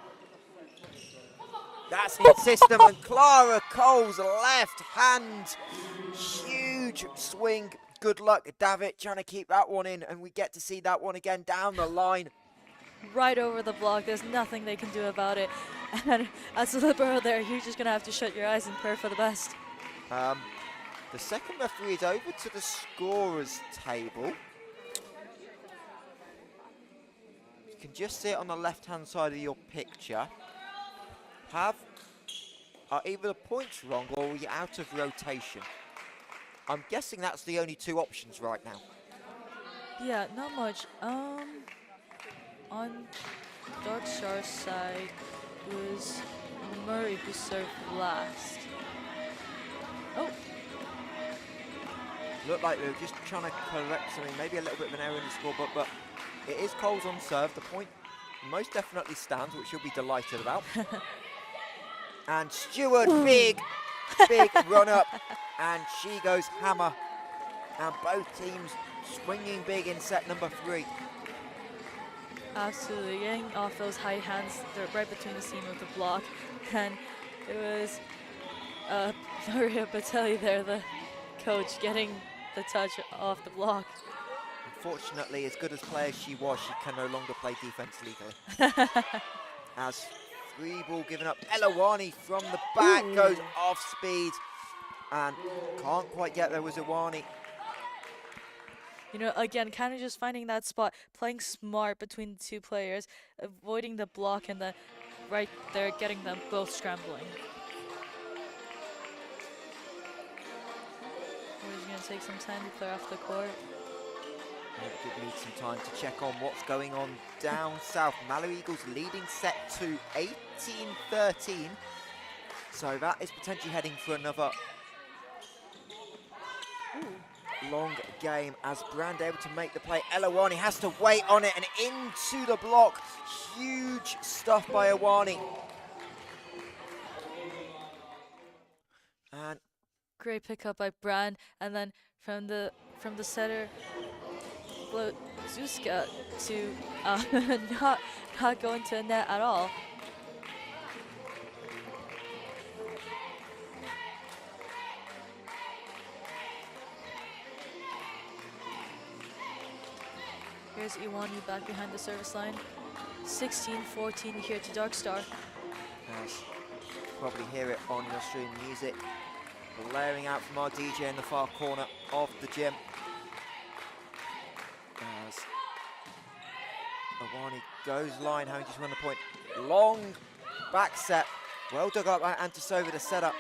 S1: That's in system, and Clara Cole's left hand. Huge swing. Good luck, Davitt, trying to keep that one in, and we get to see that one again down the line.
S2: Right over the block. There's nothing they can do about it. And as a libero there, you're just going to have to shut your eyes and pray for the best.
S1: The second referee is over to the scorer's table. You can just see it on the left-hand side of your picture. Are either the points wrong or are you out of rotation? I'm guessing that's the only 2 options right now.
S2: Yeah, not much. On Darkstar's side was Murray who served last. Oh.
S1: Looked like they were just trying to correct something, maybe a little bit of an error in the scorebook, but it is Coles on serve. The point most definitely stands, which you'll be delighted about. And Stewart, big run up, and she goes hammer. And both teams swinging big in set number 3.
S2: Absolutely, getting off those high hands, they're right between the seam of the block. And it was Maria Batelli there, the coach, getting the touch off the block.
S1: Unfortunately, as good as player as she was, she can no longer play defense legally. As 3 ball given up, Elawani from the back goes off speed and can't quite get there with Zawani.
S2: Again, kind of just finding that spot, playing smart between the 2 players, avoiding the block, and then right there getting them both scrambling. We're just going to take some time to clear off the court.
S1: Give me some time to check on what's going on down south. Mallory Eagles leading set to 18-13. So that is potentially heading for another long game, as Brand able to make the play. Elawani has to wait on it and into the block. Huge stuff by Awani. And
S2: great pickup by Brand, and then from the setter, Zuzka to not go into a net at all. Here's Iwani back behind the service line. 16-14 here to Darkstar.
S1: Yes, probably hear it on your stream music, blaring out from our DJ in the far corner of the gym. As Iwani goes line, having just won the point. Long back set, well dug up by Antasova to set up.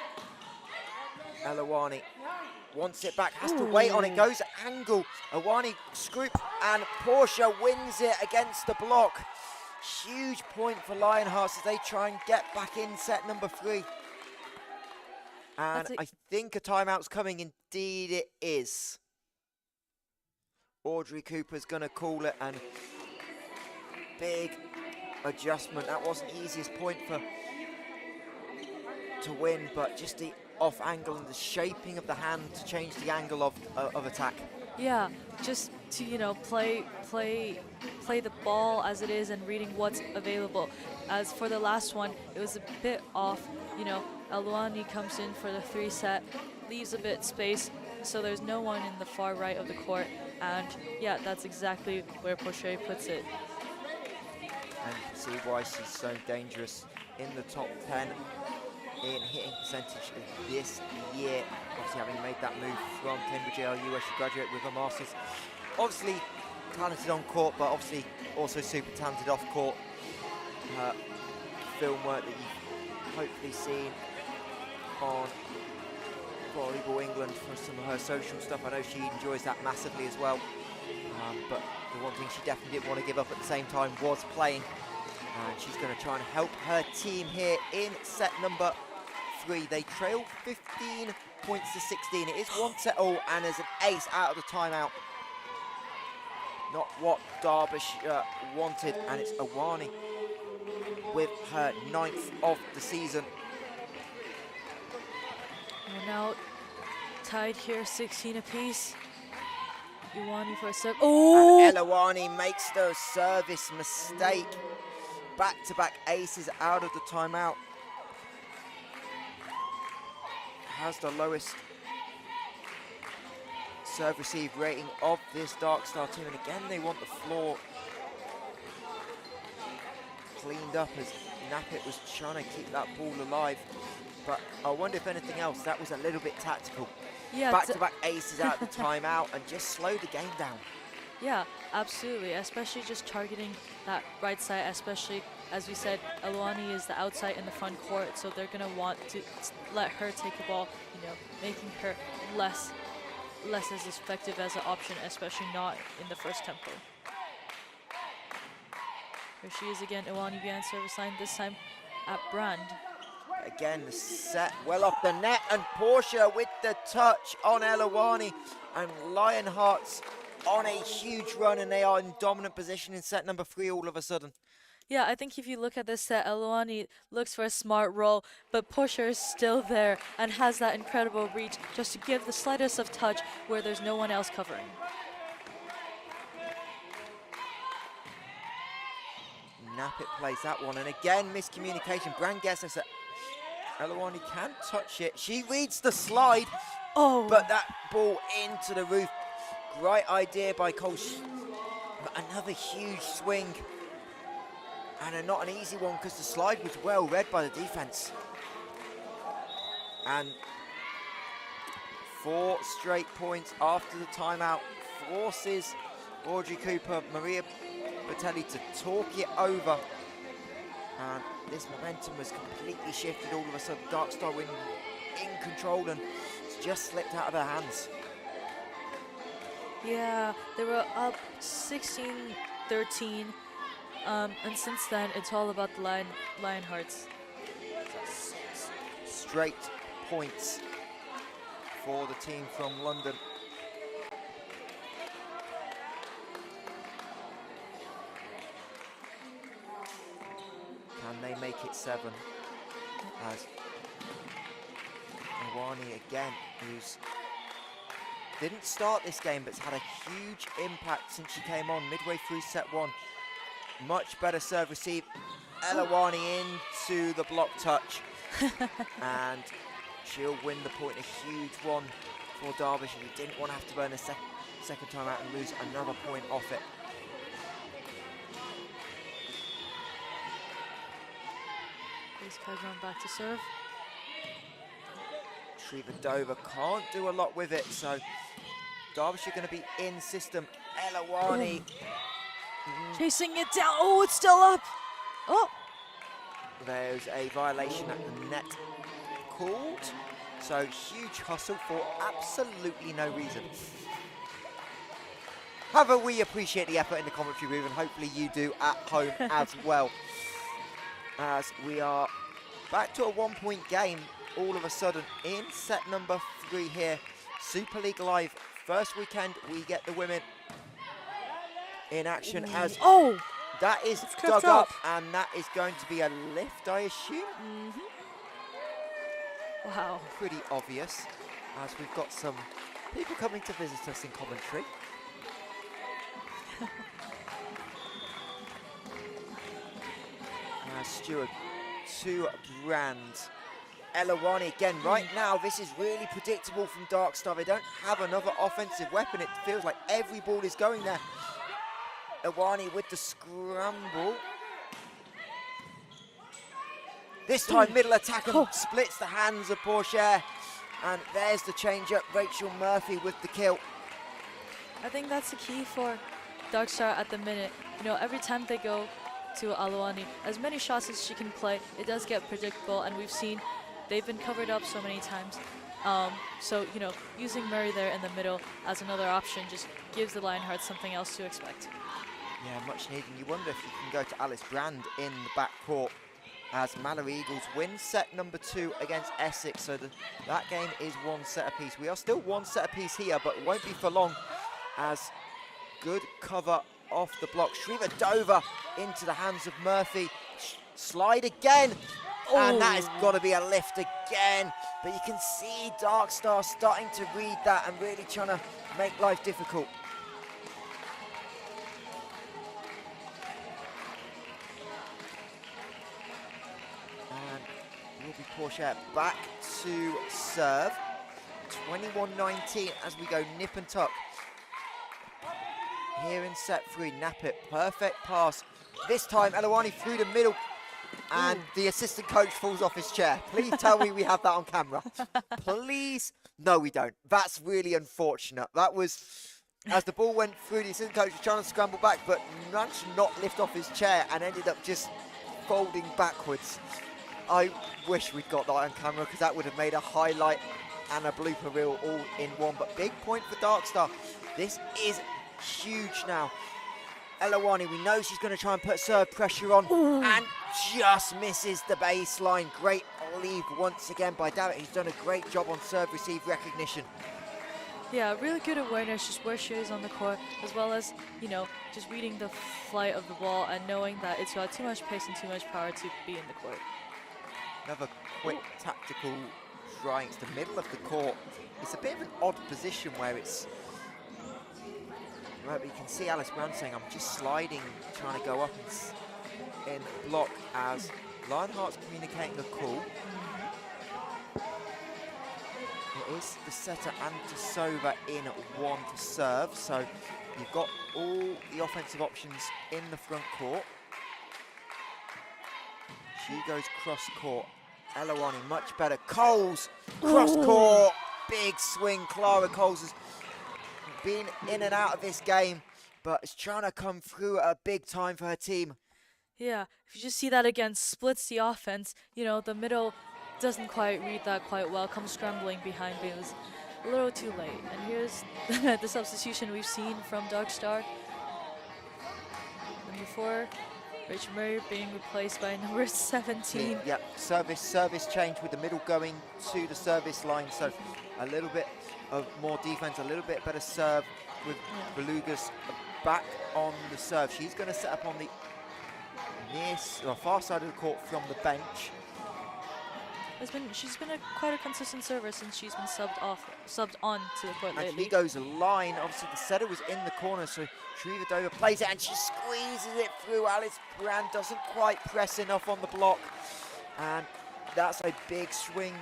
S1: Iwani wants it back, has to wait on it, goes angle. Iwani scoop, and Portia wins it against the block. Huge point for Lionhearts as they try and get back in set number 3. And I think a timeout's coming. Indeed it is. Audrey Cooper's gonna call it, and big adjustment. That wasn't the easiest point to win, but just the off angle and the shaping of the hand to change the angle of attack.
S2: Yeah, just to, you know, play the ball as it is and reading what's available. As for the last one, it was a bit off. You know, Eluani comes in for the 3 set, leaves a bit space, so there's no one in the far right of the court. And yeah, that's exactly where Porcher puts it.
S1: And you can see why she's so dangerous in the top 10 in hitting percentage this year. Obviously having made that move from Cambridge ALU where she graduated with a Masters. Obviously talented on court, but obviously also super talented off court. Her film work that you've hopefully seen on Volleyball England for some of her social stuff. I know she enjoys that massively as well. But the one thing she definitely didn't want to give up at the same time was playing. And she's going to try and help her team here in set number 3. They trail 15 points to 16. It is 1 set all, and there's an ace out of the timeout. Not what Derbyshire wanted, and it's Iwani with her 9th of the season.
S2: We're now tied here, 16 apiece. Iwani for a serve. Oh!
S1: And Iwani makes the service mistake. Back-to-back aces out of the timeout. Has the lowest serve-receive rating of this Darkstar team. And again, they want the floor cleaned up as Nappet was trying to keep that ball alive. But I wonder if anything else, that was a little bit tactical.
S2: Yeah,
S1: back-to-back aces out of the timeout and just slow the game down.
S2: Yeah, absolutely, especially just targeting that right side, especially, as we said, Eluani is the outside in the front court, so they're going to want to let her take the ball, you know, making her less as effective as an option, especially not in the first tempo. Here she is again, Iwani behind service line, this time at Brand.
S1: Again, the set well off the net, and Portia with the touch on Eluani, and Lionhearts on a huge run, and they are in dominant position in set number 3 all of a sudden.
S2: Yeah, I think if you look at this set, Eluani looks for a smart roll, but Portia is still there and has that incredible reach just to give the slightest of touch where there's no one else covering.
S1: Nappet plays that one, and again, miscommunication. Brand gets us. Eluani can touch it. She reads the slide, but that ball into the roof. Great idea by Cole. Another huge swing. And not an easy one because the slide was well read by the defense. And 4 straight points after the timeout forces Audrey Cooper, Maria Batelli to talk it over. And this momentum was completely shifted all of a sudden. Darkstar winning in control, and it's just slipped out of their hands.
S2: Yeah, they were up 16-13, and since then it's all about the Lionhearts.
S1: Straight points for the team from London. Can they make it 7? As Iwani again, who's didn't start this game but's had a huge impact since she came on midway through set 1. Much better serve receive. Eluani into the block touch. And she'll win the point, a huge one for Derbyshire. She didn't want to have to burn a second time out and lose another point off it.
S2: This Kazan back to serve.
S1: Shrivadova can't do a lot with it, so Derbyshire going to be in system. Elawani.
S2: Chasing it down. Oh, it's still up. Oh.
S1: There's a violation at the net called. So huge hustle for absolutely no reason. However, we appreciate the effort in the commentary booth, and hopefully you do at home as well. As we are back to a 1-point game all of a sudden in set number 3 here. Super League Live, first weekend we get the women in action as that is dug up, and that is going to be a lift, I assume.
S2: Wow.
S1: Pretty obvious, as we've got some people coming to visit us in commentary. Stewart to Brand. Elawani again. Right now, this is really predictable from Darkstar. They don't have another offensive weapon. It feels like every ball is going there. Elawani with the scramble. This time, middle attack and splits the hands of Porcher. And there's the change-up. Rachel Murphy with the kill.
S2: I think that's the key for Darkstar at the minute. You know, every time they go to Elawani, as many shots as she can play, it does get predictable, and we've seen they've been covered up so many times. So, you know, using Murray there in the middle as another option just gives the Lionhearts something else to expect.
S1: Yeah, much needed. You wonder if you can go to Alice Brand in the back court as Mallory Eagles win set number 2 against Essex. So that game is 1 set apiece. We are still 1 set apiece here, but it won't be for long as good cover off the block. Shrivadova into the hands of Murphy. Slide again. And that has got to be a lift again. But you can see Darkstar starting to read that and really trying to make life difficult. And will be Porcher back to serve. 21-19 as we go nip and tuck. Here in set 3, Nappet, perfect pass. This time, Elawani through the middle, and the assistant coach falls off his chair. Please tell me we have that on camera. Please? No, we don't. That's really unfortunate. That was, as the ball went through, the assistant coach was trying to scramble back, but managed to not lift off his chair and ended up just folding backwards. I wish we'd got that on camera, because that would have made a highlight and a blooper reel all in one. But big point for Darkstar. This is huge now. Elawani, we know she's going to try and put serve pressure on, and just misses the baseline. Great lead once again by Davitt. He's done a great job on serve receive recognition.
S2: Yeah, really good awareness just where she is on the court, as well as, you know, just reading the flight of the ball and knowing that it's got too much pace and too much power to be in the court.
S1: Another quick tactical try into the middle of the court. It's a bit of an odd position where it's right, but you can see Alice Brown saying, I'm just sliding, trying to go up in block, as Lionhearts communicating the call. It is the setter and Tasova in 1 to serve, so you've got all the offensive options in the front court. She goes cross court. Elawani much better. Coles, cross court, big swing. Clara Coles has been in and out of this game, but is trying to come through at a big time for her team.
S2: Yeah, if you just see that again, splits the offense. You know, the middle doesn't quite read that quite well, comes scrambling behind, but it was a little too late. And here's the substitution we've seen from Darkstar. Number 4, Rachel Murray being replaced by number 17.
S1: Yeah, service change with the middle going to the service line, so a little bit of more defense, a little bit better serve with Belugas back on the serve. She's going to set up on the far side of the court from the bench.
S2: She's been quite a consistent server since she's been subbed on to the court lately.
S1: And he goes line. Obviously, the setter was in the corner, so Shrivadova plays it and she squeezes it through. Alice Brand doesn't quite press enough on the block, and that's a big swing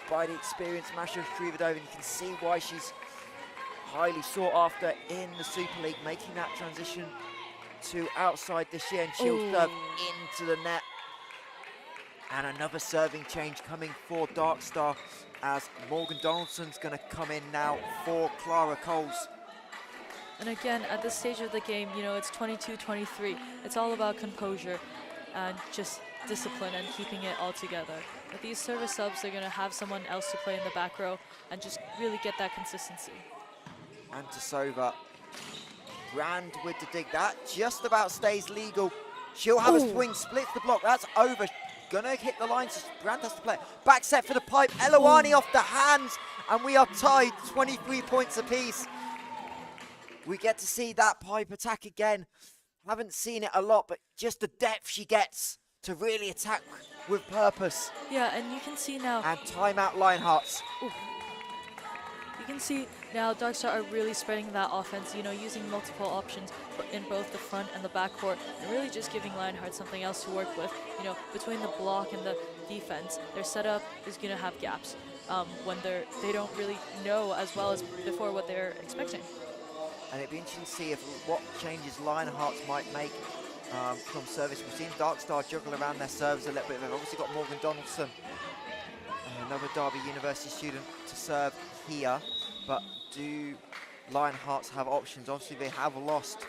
S1: by the experienced Masha Shrivadova, and you can see why she's highly sought after in the Super League, making that transition to outside this year, and she'll serve into the net. And another serving change coming for Darkstar as Morgan Donaldson's going to come in now for Clara Coles.
S2: And again, at this stage of the game, you know, it's 22-23. It's all about composure and just discipline and keeping it all together. With these service subs, they're going to have someone else to play in the back row and just really get that consistency.
S1: And Tasova, Brand with the dig. That just about stays legal. She'll have a swing, splits the block. That's over. Gonna hit the line, so Brand has to play. Back set for the pipe. Elawani off the hands, and we are tied 23 points apiece. We get to see that pipe attack again. Haven't seen it a lot, but just the depth she gets to really attack with purpose.
S2: Yeah, and you can see now.
S1: And timeout Lionhearts.
S2: You can see now Darkstar are really spreading that offense, you know, using multiple options in both the front and the back court, and really just giving Lionhearts something else to work with. You know, between the block and the defense, their setup is going to have gaps when they don't really know as well as before what they're expecting.
S1: And it'd be interesting to see what changes Lionhearts might make from service. We've seen Darkstar juggle around their serves a little bit. They've obviously got Morgan Donaldson, another Derby University student, to serve here. But do Lionhearts have options? Obviously, they have lost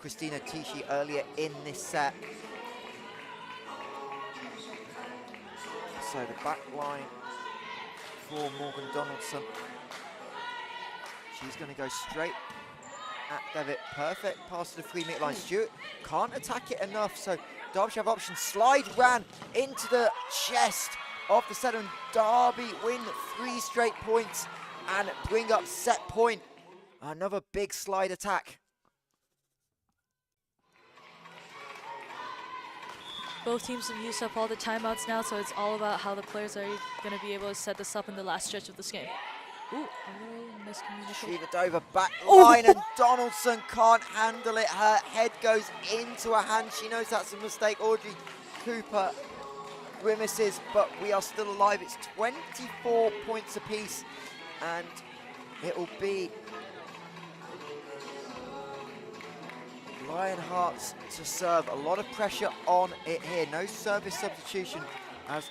S1: Christina Tichy earlier in this set. So the back line for Morgan Donaldson. She's going to go straight at Devitt. Perfect pass to the 3-meter line. Stewart can't attack it enough, so Derbyshire have options. Slide ran into the chest of the setter, and Derby win 3 straight points and bring up set point. Another big slide attack.
S2: Both teams have used up all the timeouts now, so it's all about how the players are going to be able to set this up in the last stretch of this game. Ooh, miscommunication.
S1: Shivadova back line, and Donaldson can't handle it. Her head goes into her hand. She knows that's a mistake. Audrey Cooper grimaces, but we are still alive. It's 24 points apiece, and it will be Lionhearts to serve. A lot of pressure on it here. No service substitution as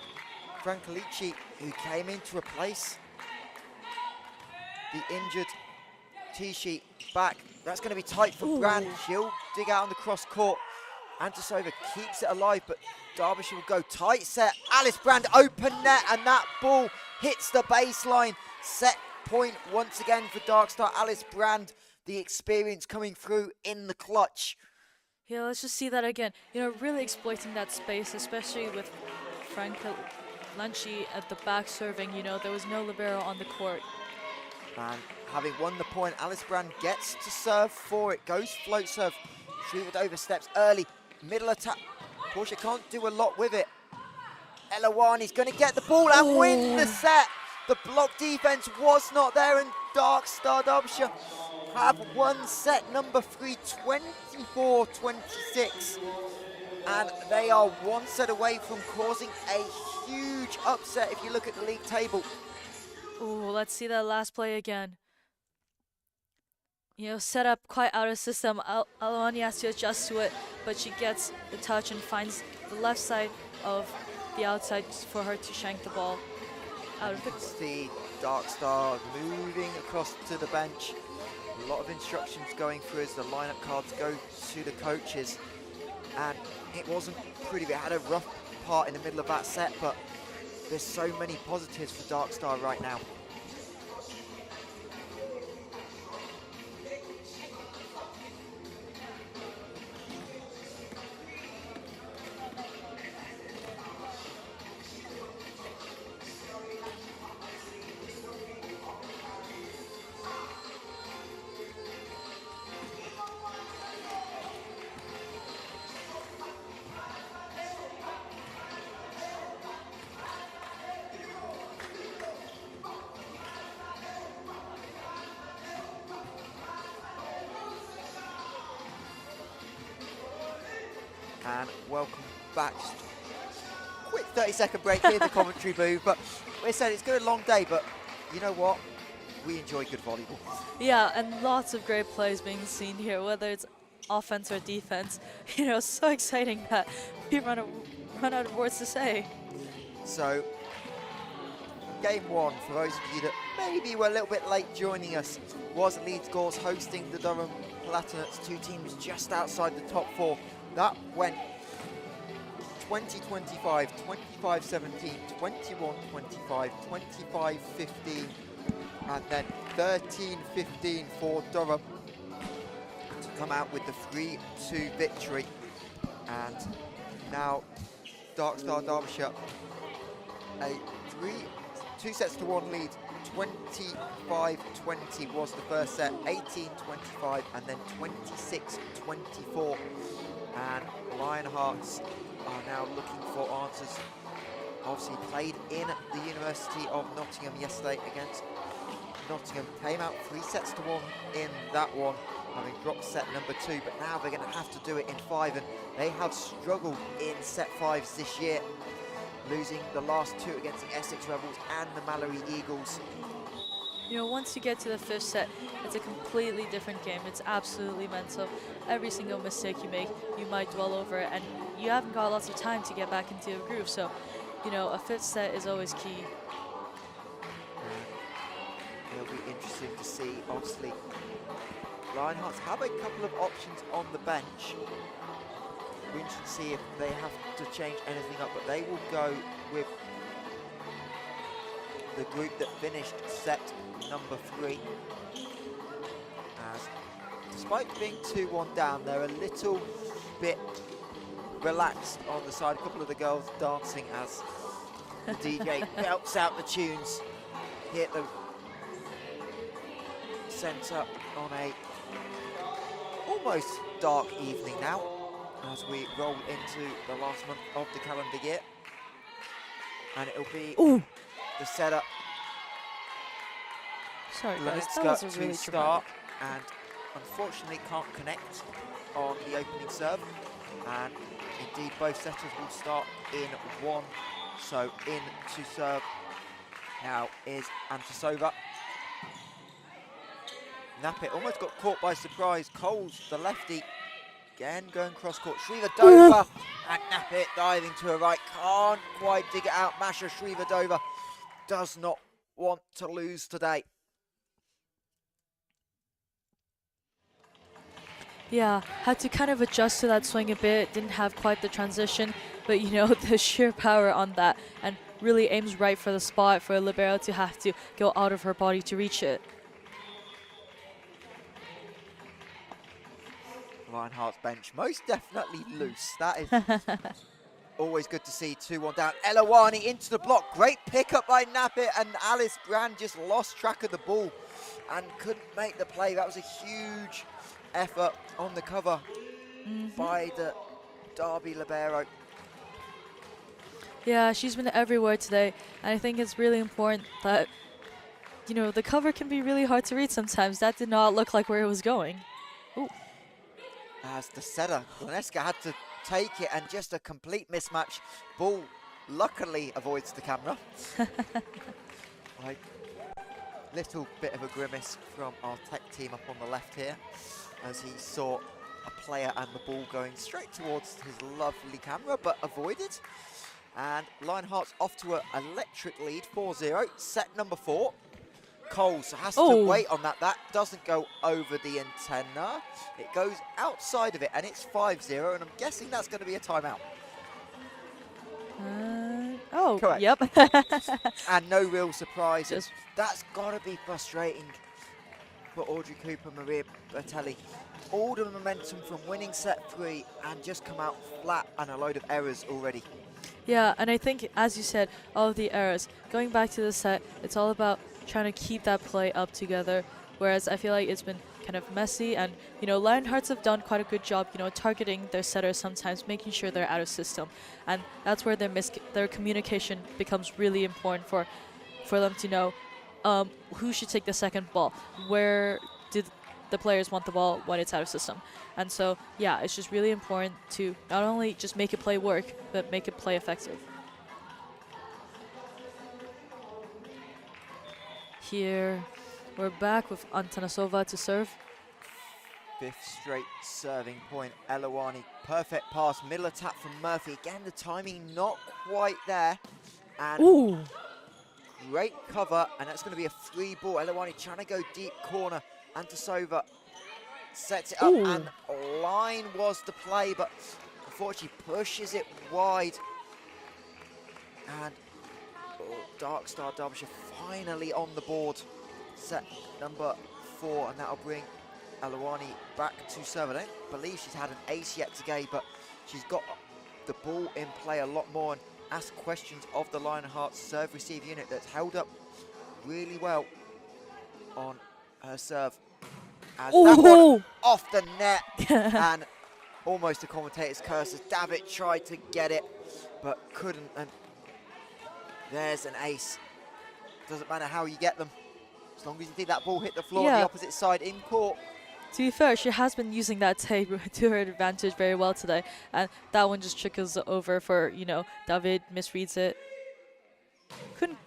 S1: Francolici, who came in to replace the injured Tichy, back. That's going to be tight for Brand. She'll dig out on the cross court. Antasova keeps it alive, but Derbyshire will go tight set. Alice Brand open net, and that ball hits the baseline. Set point once again for Darkstar. Alice Brand, the experience coming through in the clutch.
S2: Yeah, let's just see that again. You know, really exploiting that space, especially with Francolici at the back serving. You know, there was no libero on the court.
S1: And having won the point, Alice Brand gets to serve for it. Goes float serve. Shrivedova steps early. Middle attack. Portia can't do a lot with it. Elawani's going to get the ball and win the set. The block defense was not there, and Darkstar Derbyshire have won set number 3, 24-26. And they are one set away from causing a huge upset if you look at the league table.
S2: Ooh, let's see that last play again. You know, set up quite out of system. Alawani has to adjust to it, but she gets the touch and finds the left side of the outside for her to shank the ball out of the...
S1: See Darkstar moving across to the bench. A lot of instructions going through as the lineup cards go to the coaches. And it wasn't pretty. They had a rough part in the middle of that set, but there's so many positives for Darkstar right now. And welcome back. Just quick 30-second break here in the commentary booth. But we said it's been a long day, but you know what? We enjoy good volleyball.
S2: Yeah, and lots of great plays being seen here, whether it's offense or defense. You know, so exciting that we run out of words to say.
S1: So, game one, for those of you that maybe were a little bit late joining us, was Leeds Gorse hosting the Durham Platinets, two teams just outside the top four. That went 20-25, 25-17, 21-25, 25-15, and then 13-15 for Durham to come out with the 3-2 victory. And now Darkstar Derbyshire, a 2-1 lead. 25-20 was the first set, 18-25, and then 26-24. And Lionhearts are now looking for answers. Obviously played in the University of Nottingham yesterday against Nottingham. Came out 3-1 in that one, having dropped set number 2, but now they're going to have to do it in 5, and they have struggled in set 5s this year, losing the last 2 against the Essex Rebels and the Mallory Eagles.
S2: You know, once you get to the 5th set, it's a completely different game. It's absolutely mental. Every single mistake you make, you might dwell over it, and you haven't got lots of time to get back into a groove. So, you know, a 5th set is always key.
S1: It'll be interesting to see. Obviously, Lionhearts have a couple of options on the bench. We need to see if they have to change anything up, but they will go with the group that finished set number 3. As despite being 2-1 down, they're a little bit relaxed on the side. A couple of the girls dancing as the DJ belts out the tunes here at the centre on a almost dark evening now, as we roll into the last month of the calendar year. And it'll be the setup.
S2: Sorry guys, that was a really
S1: start, and unfortunately can't connect on the opening serve. And indeed both setters will start in 1. So in to serve now is Antasova. Nappet almost got caught by surprise. Coles, the lefty, again going cross court. Shrivadova and Nappet diving to her right. Can't quite dig it out. Masha Shrivadova does not want to lose today.
S2: Yeah, had to kind of adjust to that swing a bit. Didn't have quite the transition, but you know, the sheer power on that, and really aims right for the spot for a libero to have to go out of her body to reach it.
S1: Lionhearts bench most definitely loose. That is always good to see. 2-1 down. Elawani into the block. Great pickup by Nappet, and Alice Brand just lost track of the ball and couldn't make the play. That was a huge effort on the cover by the Derby libero.
S2: Yeah, she's been everywhere today, and I think it's really important that, you know, the cover can be really hard to read sometimes. That did not look like where it was going. Ooh.
S1: As the setter, Gleneska had to take it, and just a complete mismatch. Ball luckily avoids the camera. Like, little bit of a grimace from our tech team up on the left here, as he saw a player and the ball going straight towards his lovely camera, but avoided. And Lionhearts off to an electric lead, 4-0, set number 4. Coles has to wait on that. That doesn't go over the antenna. It goes outside of it, and it's 5-0, and I'm guessing that's going to be a timeout.
S2: Correct. Yep.
S1: And no real surprises. That's got to be frustrating for Audrey Cooper, Maria Bertelli. All the momentum from winning set 3 and just come out flat, and a load of errors already.
S2: Yeah, and I think, as you said, all of the errors. Going back to the set, it's all about trying to keep that play up together, whereas I feel like it's been kind of messy, and, you know, Lionhearts have done quite a good job, you know, targeting their setters sometimes, making sure they're out of system, and that's where their communication becomes really important for them to know who should take the second ball, where did the players want the ball when it's out of system. And so, yeah, it's just really important to not only just make a play work, but make it play effective. Here, we're back with Antanasova to serve.
S1: 5th straight serving point. Elawani, perfect pass, middle attack from Murphy. Again, the timing not quite there. And
S2: Ooh.
S1: great cover, and that's going to be a free ball. Elawani trying to go deep corner. Antasova sets it up,
S2: Ooh.
S1: and line was the play, but unfortunately pushes it wide. And Darkstar Derbyshire finally on the board. Set number 4, and that'll bring Elawani back to serve. I don't believe she's had an ace yet today, but she's got the ball in play a lot more and asked questions of the Lionhearts serve-receive unit that's held up really well on her serve. As that one off the net, and almost a commentator's curse as David tried to get it, but couldn't. And there's an ace. Doesn't matter how you get them, as long as you think that ball hit the floor on the opposite side in court.
S2: To be fair, she has been using that tape to her advantage very well today, and that one just trickles over for, you know, David misreads it. Couldn't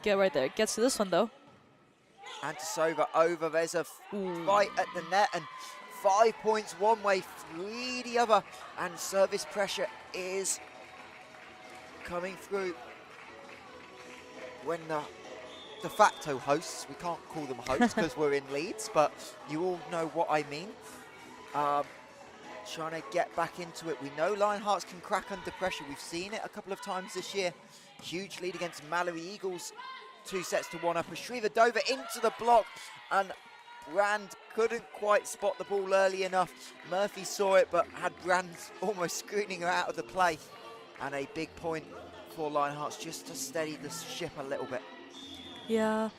S2: get right there. Gets to this one though.
S1: Antasova over. There's a fight at the net, and 5 points one way, 3 the other, and service pressure is coming through when the de facto hosts, we can't call them hosts because we're in Leeds, but you all know what I mean. Trying to get back into it. We know Lionhearts can crack under pressure. We've seen it a couple of times this year. Huge lead against Mallory Eagles. 2-1 up. Shrivadova into the block, and Brand couldn't quite spot the ball early enough. Murphy saw it, but had Brand almost scooting her out of the play. And a big point for Lionhearts just to steady the ship a little bit.
S2: Yeah,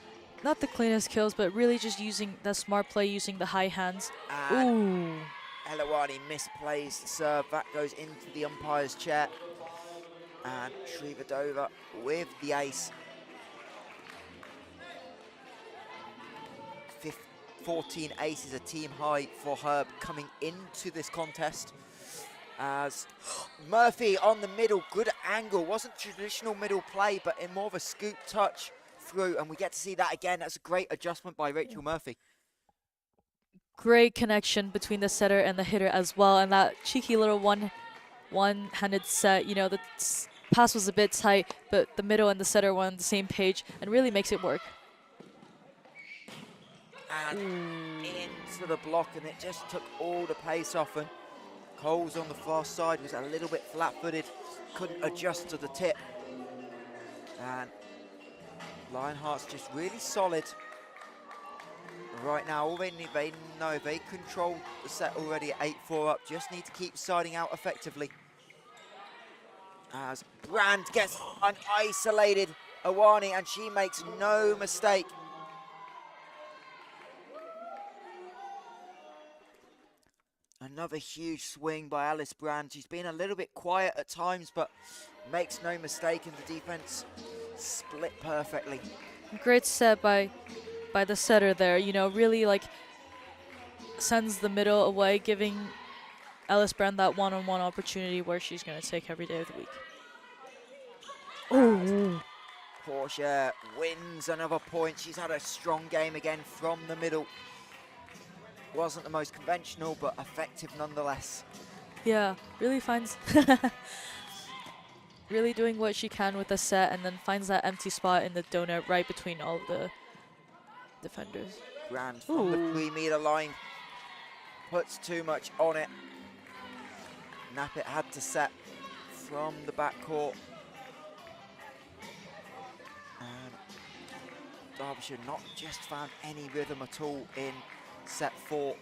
S2: not the cleanest kills, but really just using the smart play, using the high hands.
S1: And Elawani misplays the serve. That goes into the umpire's chair. And Shrivadova with the ace. 14 aces, a team high for her coming into this contest. As Murphy on the middle, good angle. Wasn't traditional middle play, but in more of a scoop touch through, and we get to see that again. That's a great adjustment by Rachel Murphy.
S2: Great connection between the setter and the hitter as well, and that cheeky little one-handed set. You know, the pass was a bit tight, but the middle and the setter were on the same page and really makes it work.
S1: And into the block, and it just took all the pace off, and Coles on the far side was a little bit flat-footed, couldn't adjust to the tip. And Lionhearts just really solid. Right now, all they know, they control the set already at 8-4 up, just need to keep siding out effectively. As Brand gets an isolated Awani, and she makes no mistake. Another huge swing by Alice Brand. She's been a little bit quiet at times, but makes no mistake, and the defense split perfectly.
S2: Great set by the setter there. You know, really like sends the middle away, giving Alice Brand that one-on-one opportunity where she's going to take every day of the week.
S1: Oh, Portia wins another point. She's had a strong game again from the middle. Wasn't the most conventional, but effective nonetheless.
S2: Yeah, really finds really doing what she can with the set, and then finds that empty spot in the donut right between all of the defenders.
S1: Brand from the 3-meter line puts too much on it. Nappet had to set from the backcourt. And Derbyshire not just found any rhythm at all in set 4,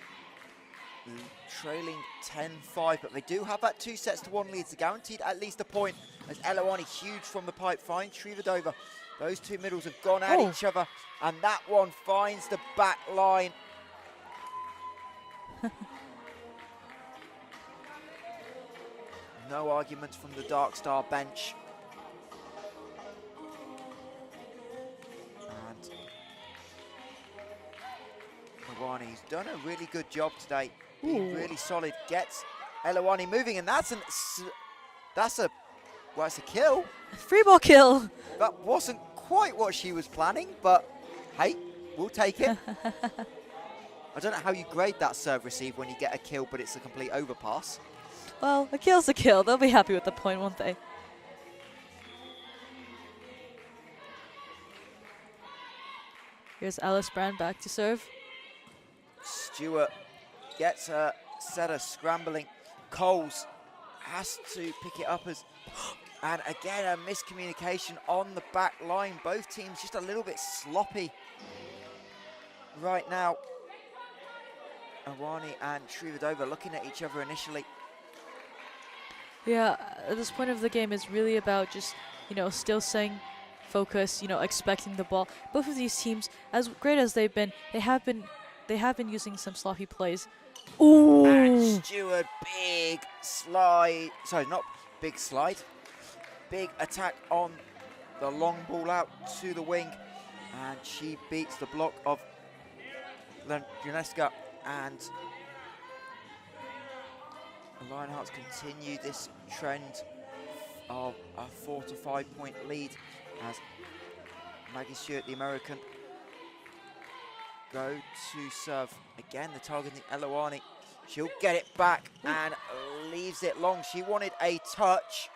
S1: trailing 10-5, but they do have that 2-1 lead. It's guaranteed at least a point, as Elawani huge from the pipe finds Shrivadova. Those two middles have gone at each other, and that one finds the back line. No arguments from the Darkstar bench. He's done a really good job today. Being really solid. Gets Elawani moving, and that's a kill.
S2: Free ball kill.
S1: That wasn't quite what she was planning, but hey, we'll take it. I don't know how you grade that serve receive when you get a kill, but it's a complete overpass.
S2: Well, a kill's a kill. They'll be happy with the point, won't they? Here's Alice Brand back to serve.
S1: Stewart gets her setter scrambling. Coles has to pick it up and again a miscommunication on the back line. Both teams just a little bit sloppy right now. Awani and Shrivadova looking at each other initially.
S2: Yeah, at this point of the game, it's really about just, still staying focused, expecting the ball. Both of these teams, as great as they've been, they have been using some sloppy plays. Ooh!
S1: And Stewart, big slide. Sorry, not big slide. Big attack on the long ball out to the wing. And she beats the block of Janeska. And the Lionhearts continue this trend of a 4 to 5 point lead as Maggie Stewart, the American, go to serve. Again, the targeting Elowani. She'll get it back and leaves it long. She wanted a touch.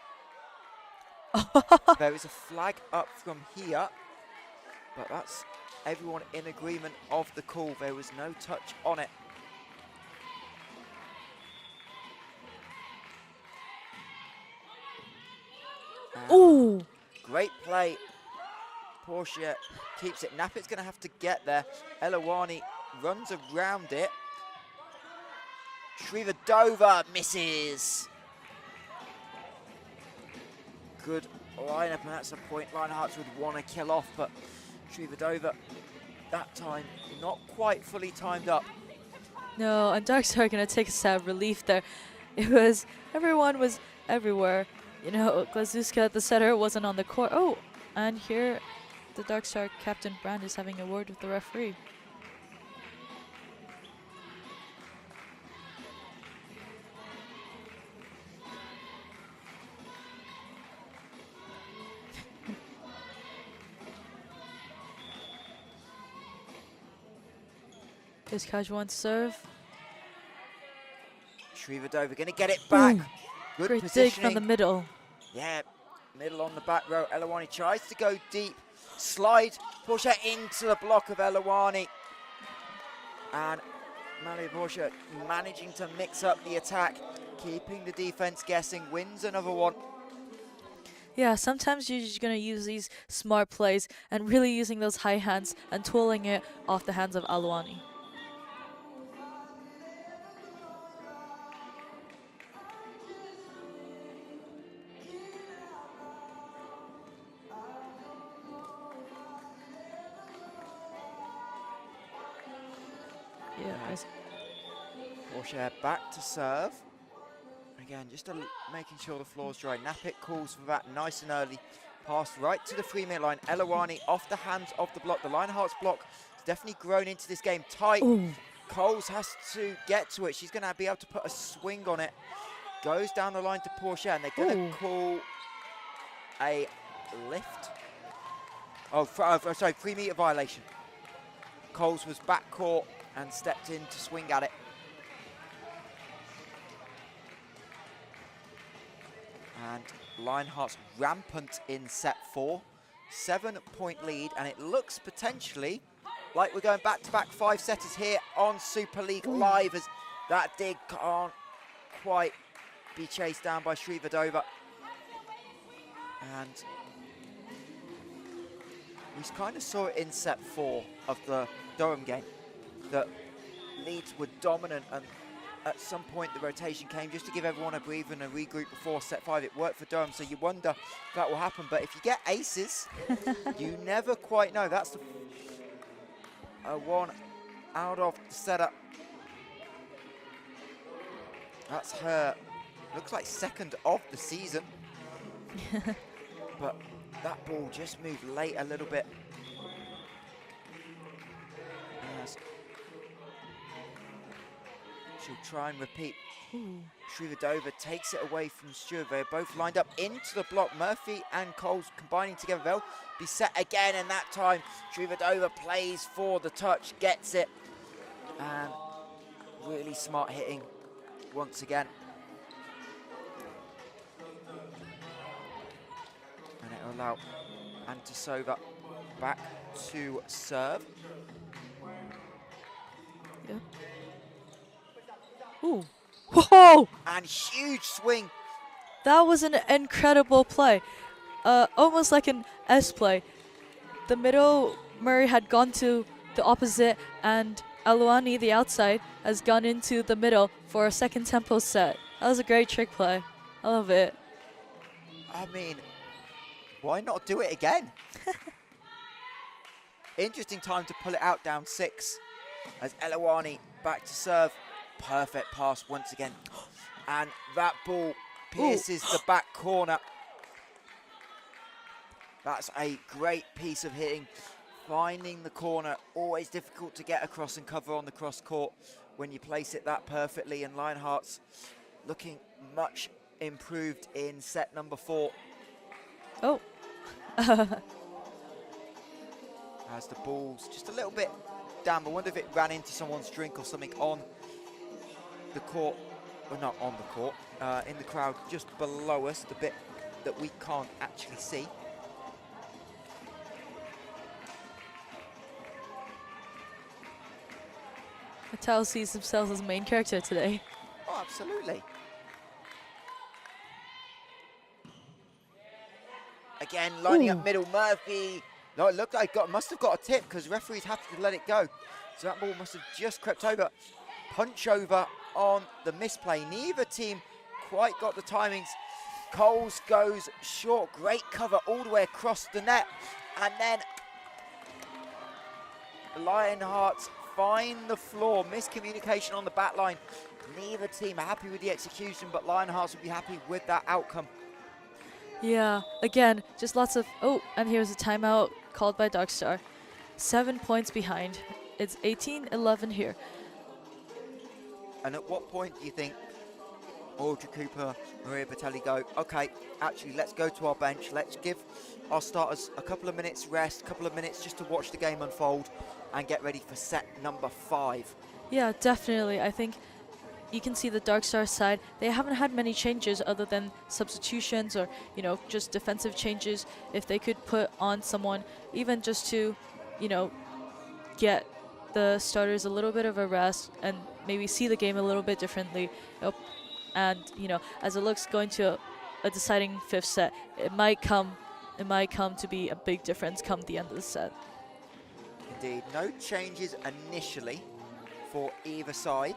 S1: There is a flag up from here, but that's everyone in agreement of the call. There was no touch on it.
S2: Ooh!
S1: Great play. Portia keeps it. Nappett's going to have to get there. Elowani runs around it. Shrivadova misses. Good lineup, and that's a point Lionhearts would want to kill off, but Shrivadova that time not quite fully timed up.
S2: No, and Darkstar gonna take a sad relief there. Everyone was everywhere. Glazewska, the setter, wasn't on the court. Oh, and here the Darkstar captain Brand is having a word with the referee. Here's casual on serve.
S1: Shrivadova going to get it back.
S2: Ooh,
S1: good
S2: great
S1: positioning.
S2: dig from the middle.
S1: Yeah, middle on the back row. Elowani tries to go deep. Slide, push her into the block of Elowani. And Malia Portia managing to mix up the attack, keeping the defense guessing, wins another one.
S2: Yeah, sometimes you're just going to use these smart plays and really using those high hands and tooling it off the hands of Elowani. Yeah,
S1: Portia back to serve. Again, just making sure the floor's dry. Nappet calls for that nice and early. Pass right to the 3-minute line. Elowani off the hands of the block. The Lionhearts block has definitely grown into this game. Tight.
S2: Ooh.
S1: Coles has to get to it. She's going to be able to put a swing on it. Goes down the line to Portia, and they're going to call a lift. Oh, sorry, 3-meter violation. Coles was back court and stepped in to swing at it. And Lionhearts rampant in set 4. 7-point lead, and it looks potentially like we're going back-to-back 5-setters here on Super League Live, as that dig can't quite be chased down by Shrivadova. And we kind of saw it in set 4 of the Durham game, that Leeds were dominant, and at some point the rotation came just to give everyone a breather and a regroup before set 5. It worked for Durham, so you wonder if that will happen. But if you get aces, you never quite know. That's a one out of the setup. That's her, looks like second of the season. But that ball just moved late a little bit. Yes. She'll try and repeat. Shrivadova takes it away from Stewart. They're both lined up into the block. Murphy and Coles combining together. They'll be set again, and that time Shrivadova plays for the touch, gets it. And really smart hitting once again. And it'll allow Antisova back to serve.
S2: Yeah. Ooh. Whoa!
S1: And huge swing.
S2: That was an incredible play. Almost like an S play. The middle Murray had gone to the opposite, and Aluani, the outside, has gone into the middle for a second tempo set. That was a great trick play. I love it.
S1: I mean, why not do it again? Interesting time to pull it out down 6 as Aluani back to serve. Perfect pass once again. And that ball pierces the back corner. That's a great piece of hitting. Finding the corner, always difficult to get across and cover on the cross court when you place it that perfectly. And Lionhearts looking much improved in set number 4.
S2: Oh.
S1: As the ball's just a little bit down. I wonder if it ran into someone's drink or something on the court. Well, not on the court, in the crowd just below us, the bit that we can't actually see.
S2: Mattel sees themselves as main character today.
S1: Oh, absolutely. Again, lining up middle, Murphy. No, it looked like must have got a tip because referee's happy to let it go. So that ball must have just crept over. Punch over on the misplay. Neither team quite got the timings. Coles goes short, great cover all the way across the net. And then Lionhearts find the floor. Miscommunication on the back line. Neither team are happy with the execution, but Lionhearts will be happy with that outcome.
S2: Yeah, again, just lots of... Oh, and here's a timeout called by Darkstar. 7 points behind. It's 18-11 here.
S1: And at what point do you think Audrey Cooper, Maria Batelli go, okay, actually, let's go to our bench. Let's give our starters a couple of minutes rest, a couple of minutes just to watch the game unfold and get ready for set number 5.
S2: Yeah, definitely. I think you can see the Darkstar side. They haven't had many changes other than substitutions or, you know, just defensive changes. If they could put on someone, even just to, you know, get the starters a little bit of a rest and maybe see the game a little bit differently. And, you know, as it looks going to a deciding 5th set, it might come to be a big difference come the end of the set.
S1: Indeed, no changes initially for either side.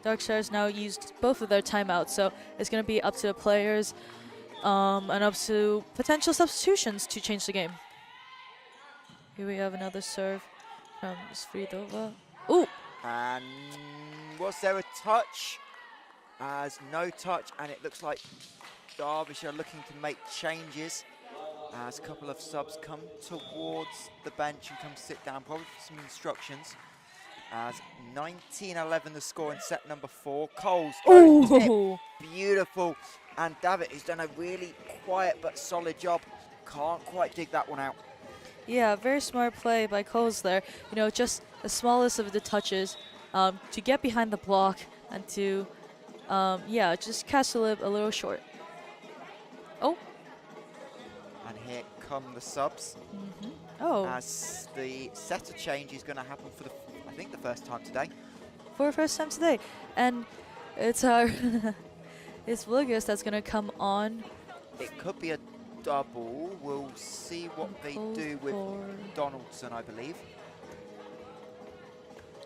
S2: Darkstar's now used both of their timeouts, so it's going to be up to the players and up to potential substitutions to change the game. Here we have another serve from Svidova. Ooh!
S1: And was there a touch? As no touch, and it looks like Derbyshire looking to make changes as a couple of subs come towards the bench and come sit down, probably for some instructions. As 19-11 the score in set number 4. Coles, beautiful. And Davitt, who's done a really quiet but solid job, can't quite dig that one out.
S2: Yeah, very smart play by Coles there. You know, just the smallest of the touches to get behind the block and to, yeah, just catch the lip a little short. Oh.
S1: And here come the subs.
S2: Oh.
S1: As the setter change is going to happen for I think the first time today.
S2: For the first time today. And it's our it's Willius that's going to come on.
S1: It could be a double. We'll see what they do with Donaldson, I believe,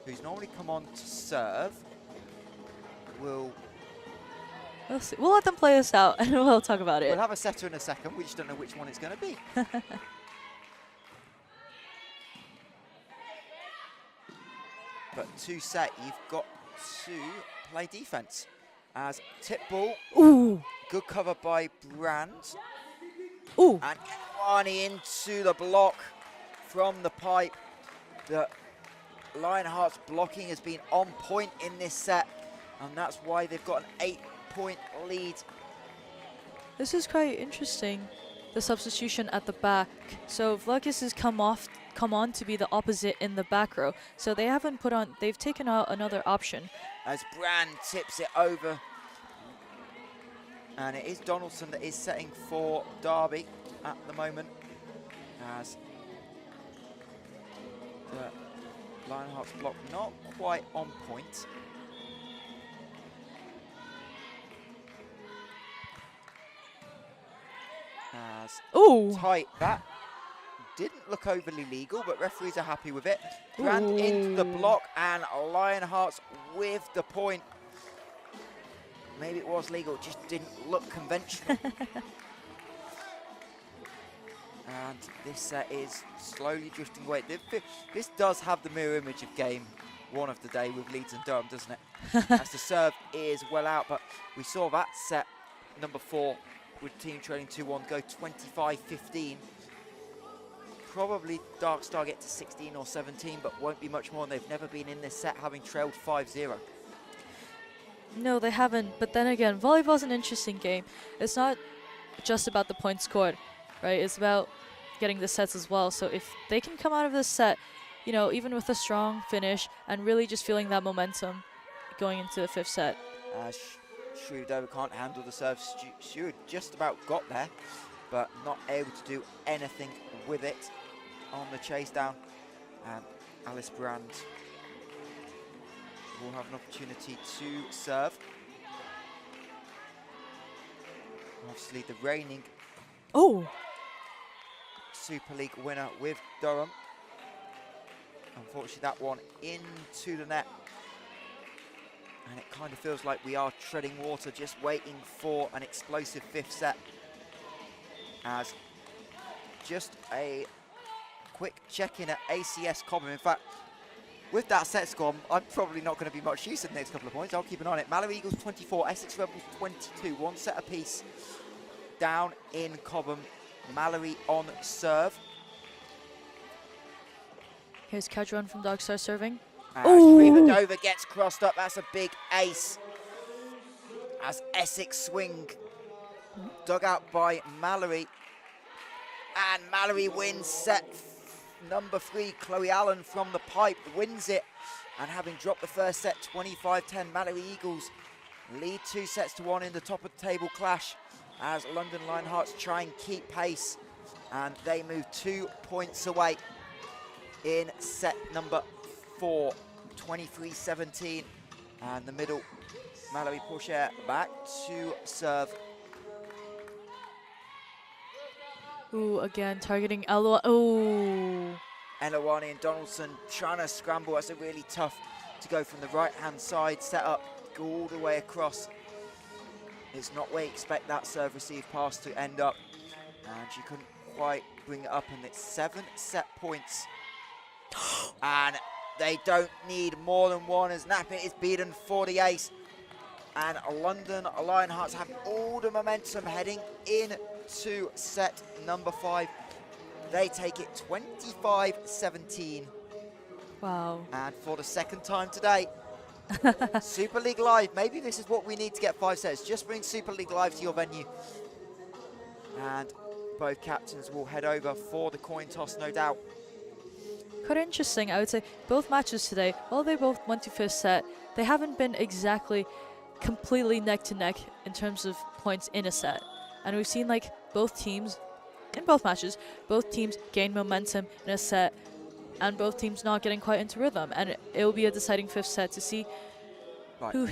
S1: who's normally come on to serve. We'll
S2: see. We'll let them play us out and we'll talk about it.
S1: We'll have a setter in a second. We just don't know which one it's going to be. But to set, you've got to play defense. As tip ball, good cover by Brand. And Iwani into the block from the pipe. The Lionhearts blocking has been on point in this set, and that's why they've got an 8-point lead.
S2: This is quite interesting, the substitution at the back. So Vlugis has come on to be the opposite in the back row. So they haven't put on, they've taken out another option.
S1: As Brand tips it over. And it is Donaldson that is setting for Derby at the moment. as the Lionhearts block not quite on point. As tight, that didn't look overly legal, but referees are happy with it. Grand into the block, and Lionhearts with the point. Maybe it was legal, it just didn't look conventional. And this set is slowly drifting away. This does have the mirror image of game one of the day with Leeds and Durham, doesn't it? As the serve is well out, but we saw that set number 4 with team trailing 2-1 go 25-15. Probably Darkstar get to 16 or 17, but won't be much more. And they've never been in this set having trailed 5-0.
S2: No, they haven't. But then again, volleyball's an interesting game. It's not just about the points scored, right? It's about getting the sets as well. So if they can come out of this set, you know, even with a strong finish and really just feeling that momentum going into the 5th set.
S1: Shrew can't handle the serve. Shrew just about got there, but not able to do anything with it on the chase down. And Alice Brand will have an opportunity to serve. Obviously the reigning Super League winner with Durham. Unfortunately that one into the net. And it kind of feels like we are treading water, just waiting for an explosive 5th set. As just a quick check-in at ACS Cobham. In fact, with that set score, I'm probably not going to be much use in the next couple of points. I'll keep an eye on it. Mallory Eagles 24, Essex Rebels 22. 1 set apiece down in Cobham. Mallory on serve.
S2: Here's Kadron from Darkstar serving.
S1: Shrevedova gets crossed up. That's a big ace. As Essex swing dug out by Mallory. And Mallory wins set number 3. Chloe Allen from the pipe wins it. And having dropped the first set 25-10, Mallory Eagles lead 2-1 in the top of the table clash as London Lionhearts try and keep pace. And they move 2 points away in set number 4, 23-17. And the middle, Mallory Pourchaire back to serve.
S2: Again, targeting Elwani.
S1: Elwani and Donaldson trying to scramble. That's a really tough to go from the right-hand side, set up, go all the way across. It's not where you expect that serve receive pass to end up. And she couldn't quite bring it up, and it's 7 set points. And they don't need more than one as Nappet is beaten for the ace. And London Lionhearts have all the momentum heading into set number 5. They take it 25-17.
S2: Wow.
S1: And for the second time today, Super League Live, maybe this is what we need to get 5 sets. Just bring Super League Live to your venue. And both captains will head over for the coin toss, no doubt.
S2: Quite interesting, I would say. Both matches today, while they both went to 5th set, they haven't been exactly completely neck to neck in terms of points in a set. And we've seen like both teams, in both matches, both teams gain momentum in a set and both teams not getting quite into rhythm. And it will be a deciding 5th set to see who...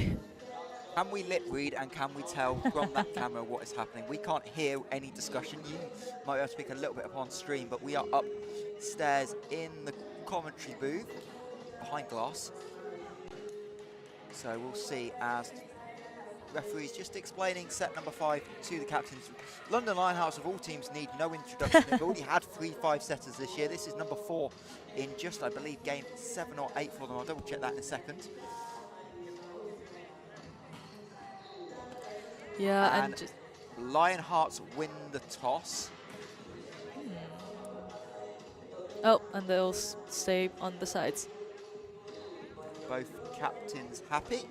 S1: Can we lip read and can we tell from that camera what is happening? We can't hear any discussion. You might have to speak a little bit upon stream, but we are upstairs in the commentary booth behind glass. So we'll see as referees just explaining set number 5 to the captains. London Lionhearts of all teams need no introduction. They've already had 3 5-setters this year. This is number 4 in just, I believe, game 7 or 8 for them. I'll double check that in a second.
S2: Yeah,
S1: and Lionhearts win the toss.
S2: Oh, and they'll stay on the sides.
S1: Both captains happy.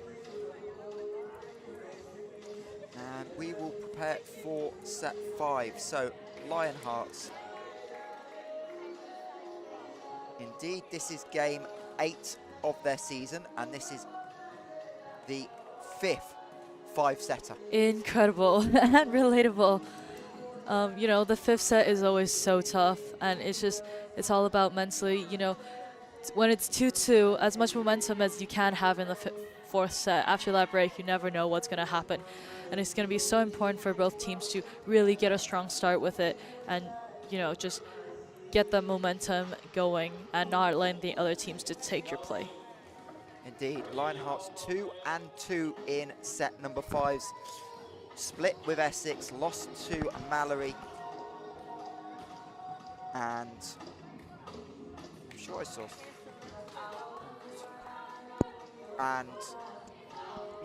S1: And we will prepare for set 5. So, Lionhearts. Indeed, this is game 8 of their season, and this is the 5th 5-setter.
S2: Incredible and relatable. You know, the fifth set is always so tough, and it's all about mentally, you know, when it's 2-2, as much momentum as you can have in the fourth set, after that break, you never know what's going to happen. And it's going to be so important for both teams to really get a strong start with it and, you know, just get the momentum going and not letting the other teams to take your play.
S1: Indeed, Lionhearts 2-2 in set number 5. Split with Essex, lost to Mallory. And I'm sure I saw. And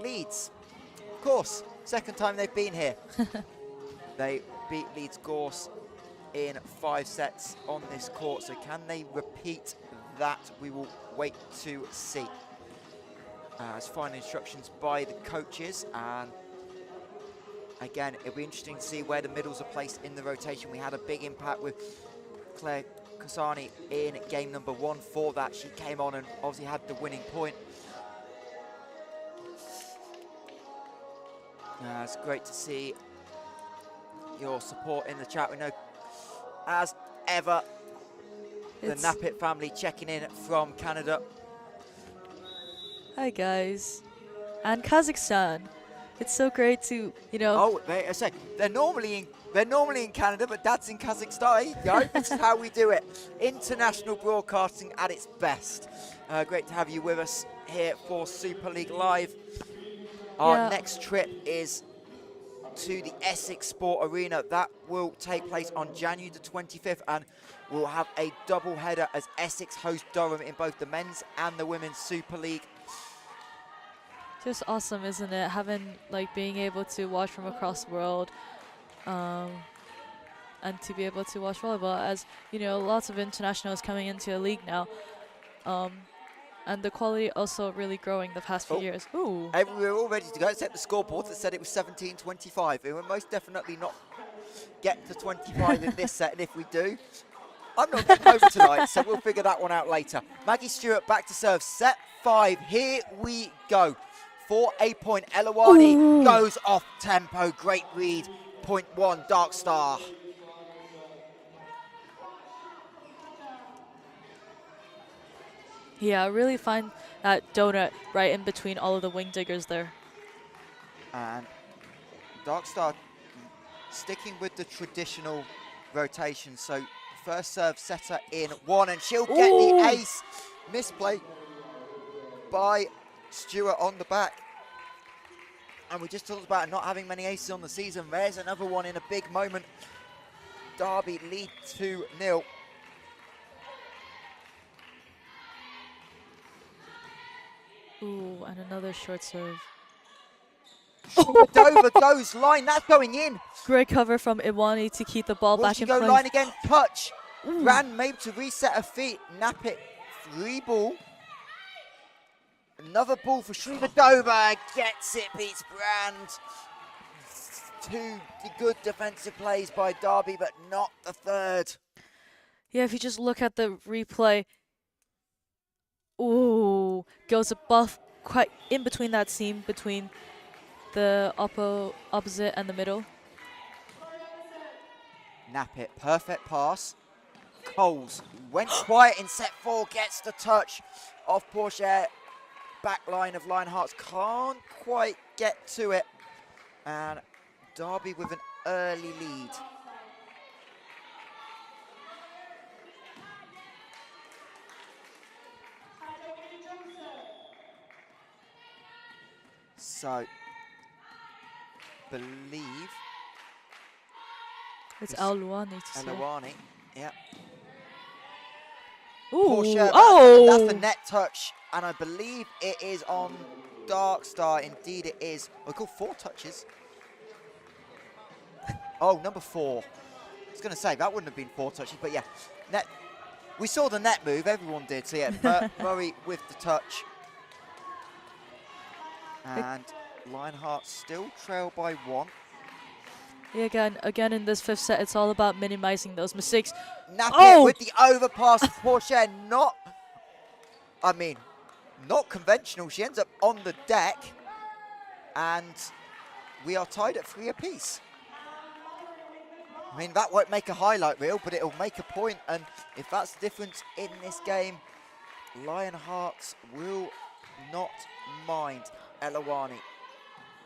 S1: Leeds, of course, second time they've been here. They beat Leeds Gorse in 5 sets on this court, so can they repeat that? We will wait to see. As final instructions by the coaches, and again, it'll be interesting to see where the middles are placed in the rotation. We had a big impact with Claire Kasani in game number 1 for that. She came on and obviously had the winning point. It's great to see your support in the chat. We know, as ever, the Nappit family checking in from Canada.
S2: Hi guys, and Kazakhstan. It's so great to, you know.
S1: Oh, they're normally in Canada, but Dad's in Kazakhstan. You know, this is how we do it. International broadcasting at its best. Great to have you with us here for Super League Live. Our next trip is to the Essex Sport Arena. That will take place on January the 25th, and we'll have a double header as Essex host Durham in both the men's and the women's Super League.
S2: Just awesome, isn't it? Having, like, being able to watch from across the world, and to be able to watch volleyball, as you know, lots of internationals coming into a league now, and the quality also really growing the past few years. Ooh.
S1: We're all ready to go, except the scoreboard that said it was 17-25. It will most definitely not get to 25 in this set, and if we do, I'm not getting over tonight, so we'll figure that one out later. Maggie Stewart back to serve, set 5. Here we go. For a point, Elawani goes off tempo. Great read. Point 1, Darkstar.
S2: Yeah, I really find that donut right in between all of the wing diggers there.
S1: And Darkstar sticking with the traditional rotation. So first serve setter in 1, and she'll get the ace. Misplay by Stewart on the back. And we just talked about not having many aces on the season. There's another one in a big moment. Derby lead 2-0.
S2: Ooh, and another short serve.
S1: Dover goes line, that's going in.
S2: Great cover from Iwani to keep the ball back in place.
S1: Will she go line again? Touch. Brand maybe to reset her feet. Nappit, 3 ball. Another ball for Shrivadova, gets it, beats Brand. 2 good defensive plays by Derby, but not the third.
S2: Yeah, if you just look at the replay, ooh, goes above, quite in between that seam, between the opposite and the middle.
S1: Nappit, perfect pass. Coles went quiet in set 4, gets the touch off Porsche. Back line of Lionhearts can't quite get to it, and Derby with an early lead. So, believe
S2: it's Al-Luani to say.
S1: Al-Luani, yeah.
S2: Ooh,
S1: Porsche, that's the net touch, and I believe it is on Darkstar. Indeed it is. We call 4 touches. Oh, number 4. I was going to say, that wouldn't have been 4 touches, but yeah. Net. We saw the net move, everyone did, so yeah, Murray with the touch. And Lionhearts still trail by 1.
S2: Yeah, again in this 5th set, it's all about minimizing those mistakes.
S1: Nappit with the overpass. Porsche not conventional. She ends up on the deck, and we are tied at 3 apiece. I mean, that won't make a highlight reel, but it'll make a point, and if that's the difference in this game, Lionhearts will not mind. Elawani,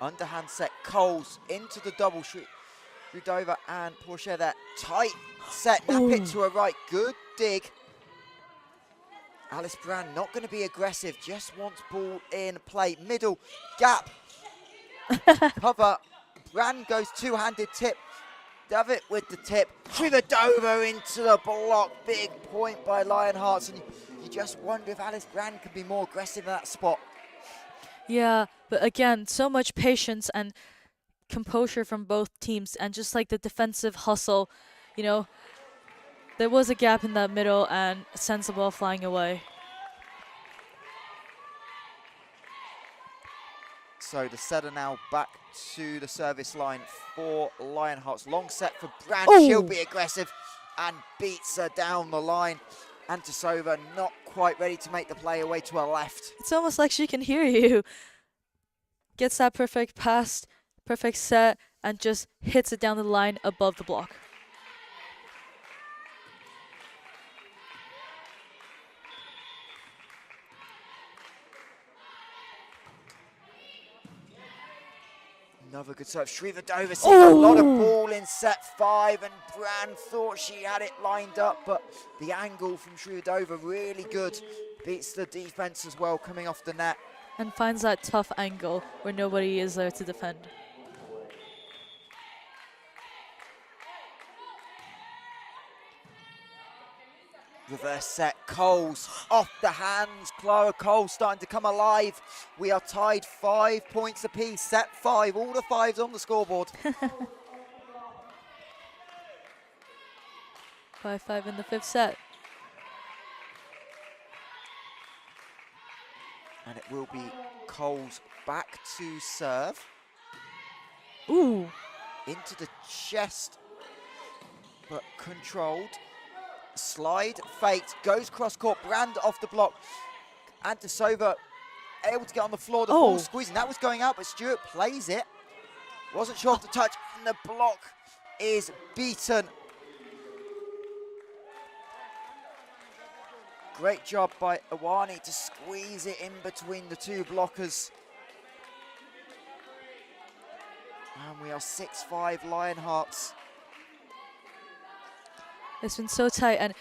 S1: underhand set, Coles into the double, Shrudova and Porsche there, tight set, nap it to a right, good dig. Alice Brand not going to be aggressive, just wants ball in play, middle, gap, cover, Brand goes two-handed tip, Davitt with the tip, Shrudova into the block, big point by Lionhearts, and you just wonder if Alice Brand could be more aggressive in that spot.
S2: Yeah, but again, so much patience and composure from both teams, and just like the defensive hustle, you know, there was a gap in that middle and sends the ball flying away.
S1: So the setter now back to the service line for Lionhearts. Long set for Brand, she'll be aggressive and beats her down the line. Antisova not quite ready to make the play away to her left.
S2: It's almost like she can hear you. Gets that perfect pass, perfect set, and just hits it down the line above the block.
S1: Another good serve. Shrudova seeing a lot of ball in set 5, and Brand thought she had it lined up, but the angle from Shrudova really good. Beats the defense as well, coming off the net.
S2: And finds that tough angle where nobody is there to defend.
S1: Reverse set, Coles off the hands. Clara Coles starting to come alive. We are tied 5 points apiece. Set 5, all the 5s on the scoreboard.
S2: 5-5 in the 5th set.
S1: And it will be Coles back to serve.
S2: Ooh.
S1: Into the chest, but controlled. Slide, faked, goes cross court, Brand off the block. Antisova able to get on the floor, the ball squeezing. That was going out, but Stewart plays it. Wasn't sure of the touch, and the block is beaten. Great job by Awani to squeeze it in between the two blockers. And we are 6-5 Lionhearts.
S2: It's been so tight, and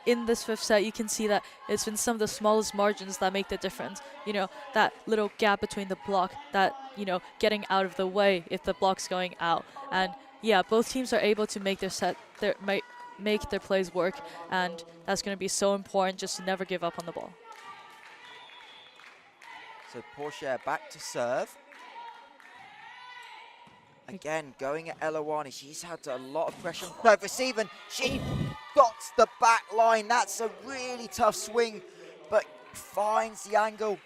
S2: in this 5th set you can see that it's been some of the smallest margins that make the difference. You know, that little gap between the block, that, you know, getting out of the way if the block's going out. And yeah, both teams are able to make make their plays work, and that's going to be so important, just to never give up on the ball.
S1: So Porsche back to serve. Again, going at Elawani. She's had a lot of pressure. No, receiving. She dots the back line. That's a really tough swing, but finds the angle.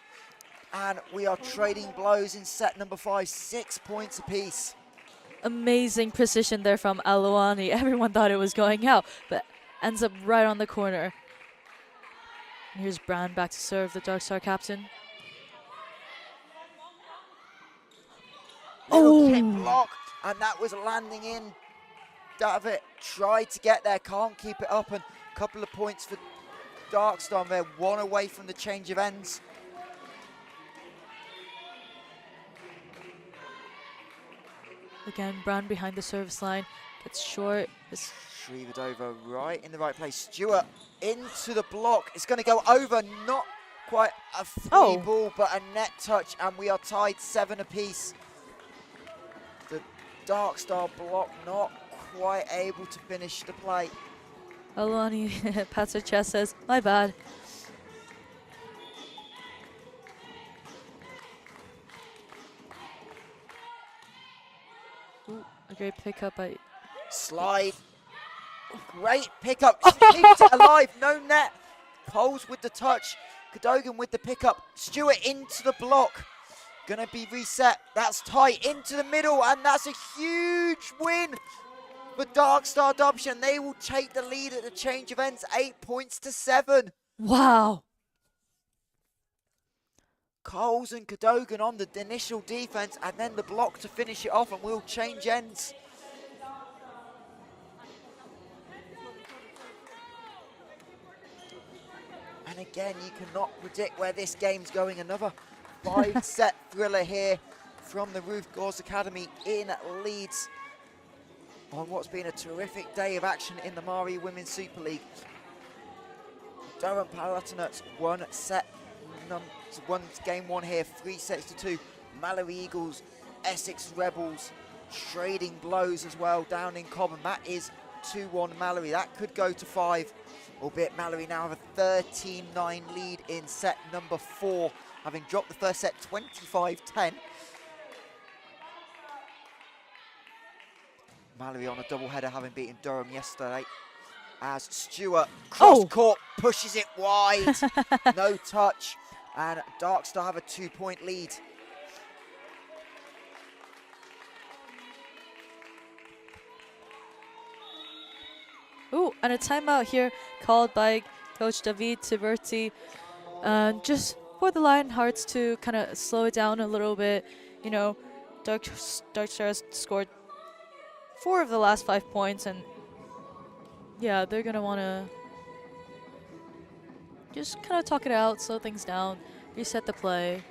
S1: And we are trading blows in set number 5. 6 points apiece.
S2: Amazing precision there from Elawani. Everyone thought it was going out, but ends up right on the corner. And here's Brand back to serve, the Darkstar captain.
S1: Little kick block, and that was landing in. Davitt tried to get there, can't keep it up, and a couple of points for Darkstar there, 1 away from the change of ends.
S2: Again, Brand behind the service line, gets short.
S1: Shrudova right in the right place. Stewart into the block. It's going to go over, not quite a free ball, but a net touch, and we are tied 7 apiece. The Darkstar block not quite able to finish the play.
S2: Elawani pats her chest, says, "My bad." Ooh, a great pickup by...
S1: Slide. Great pickup. Keeps it alive. No net. Coles with the touch. Cadogan with the pickup. Stewart into the block. Going to be reset. That's tight into the middle, and that's a huge win for Darkstar Derbyshire. And they will take the lead at the change of ends, 8 points to 7.
S2: Wow.
S1: Coles and Cadogan on the initial defense, and then the block to finish it off, and we'll change ends. And again, you cannot predict where this game's going. Another 5-set thriller here from the Ruth Gors Academy in Leeds on what's been a terrific day of action in the Mari Women's Super League. Durham Palatinate won game one here, 3-2. Mallory Eagles, Essex Rebels trading blows as well down in Cobham. That is 2-1 Mallory. That could go to 5, albeit Mallory now have a 13-9 lead in set number 4, having dropped the first set 25-10. Mallory on a doubleheader, having beaten Durham yesterday. As Stewart cross-court pushes it wide, no touch, and Darkstar have a 2-point lead.
S2: Ooh, and a timeout here called by Coach David Tiberti, just for the Lionhearts to kind of slow it down a little bit. You know, Darkstar has scored 4 of the last 5 points, and yeah, they're gonna want to just kind of talk it out, slow things down, reset the play.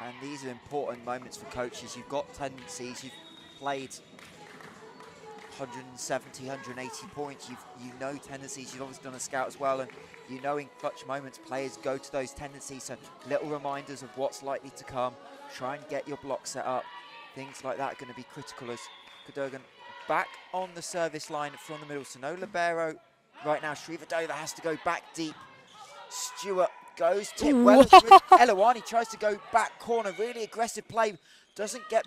S1: And these are important moments for coaches. You've got tendencies, you've played 170, 180 points, you know tendencies, you've obviously done a scout as well, and you know in clutch moments players go to those tendencies, so little reminders of what's likely to come. Try and get your block set up. Things like that are going to be critical as Cadogan back on the service line from the middle. So no libero right now. Shriva Dover has to go back deep. Stewart goes tip well. Elawani tries to go back corner. Really aggressive play. Doesn't get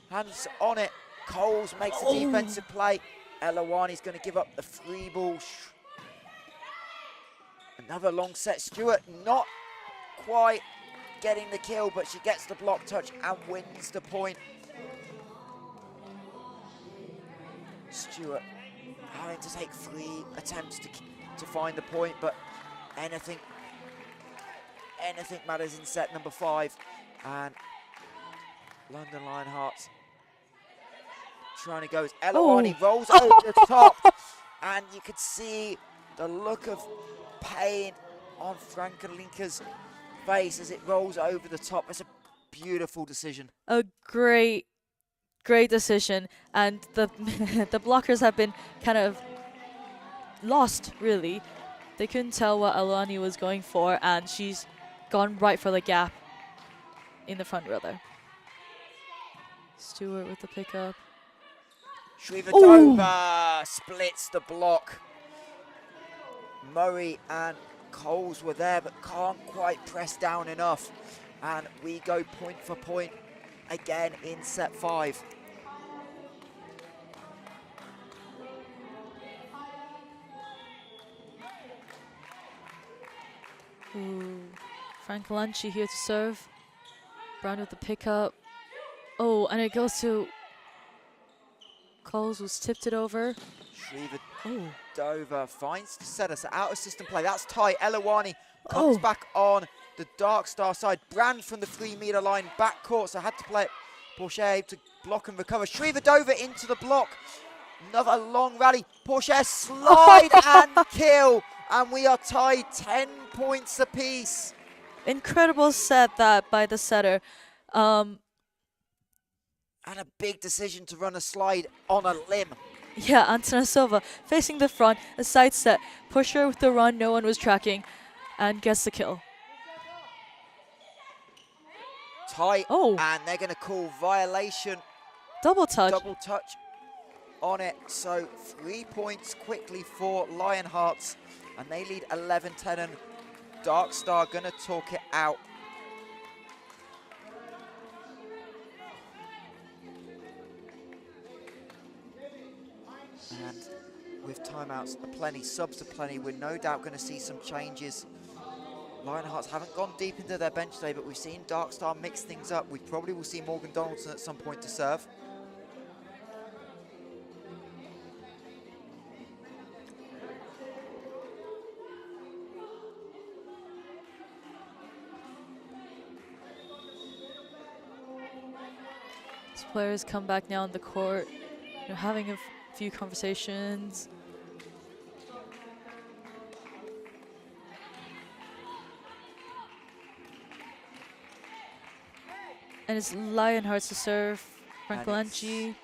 S1: hands on it. Coles makes a defensive play. Elawani's going to give up the free ball. Another long set. Stewart not quite getting the kill, but she gets the block touch and wins the point. Stewart having to take 3 attempts to find the point, but anything matters in set number 5. And London Lionhearts trying to go as Elawani rolls over the top, and you could see the look of pain on Frankalinka's face as it rolls over the top. It's a beautiful decision.
S2: A great decision, and the the blockers have been kind of lost, really. They couldn't tell what Alani was going for, and she's gone right for the gap in the front row there. Stewart with the pickup.
S1: Shrivadova splits the block. Murray and Coles were there, but can't quite press down enough. And we go point for point again in set 5.
S2: Ooh, Frank Lanchi here to serve. Brown with the pickup. Oh, and it goes to Coles, who's tipped it over.
S1: Shrivadova finds to set us out of system play. That's tight. Elawani comes back on the Darkstar side. Brand from the 3-meter line, backcourt, so had to play it. Porsche to block and recover. Shrivadova into the block. Another long rally. Porsche slide and kill. And we are tied 10 points apiece.
S2: Incredible set that by the setter.
S1: And a big decision to run a slide on a limb.
S2: Yeah, Antonasova facing the front, a side set. Pusher with the run, no one was tracking, and gets the kill.
S1: Tight, and they're going to call violation.
S2: Double touch
S1: on it. So 3 points quickly for Lionhearts, and they lead 11-10, and Darkstar going to talk it out. And with timeouts aplenty, subs aplenty, we're no doubt going to see some changes. Lionhearts haven't gone deep into their bench today, but we've seen Darkstar mix things up. We probably will see Morgan Donaldson at some point to serve.
S2: These players come back now on the court. They're having few conversations. And it's Lionhearts to serve. Frankolanchi.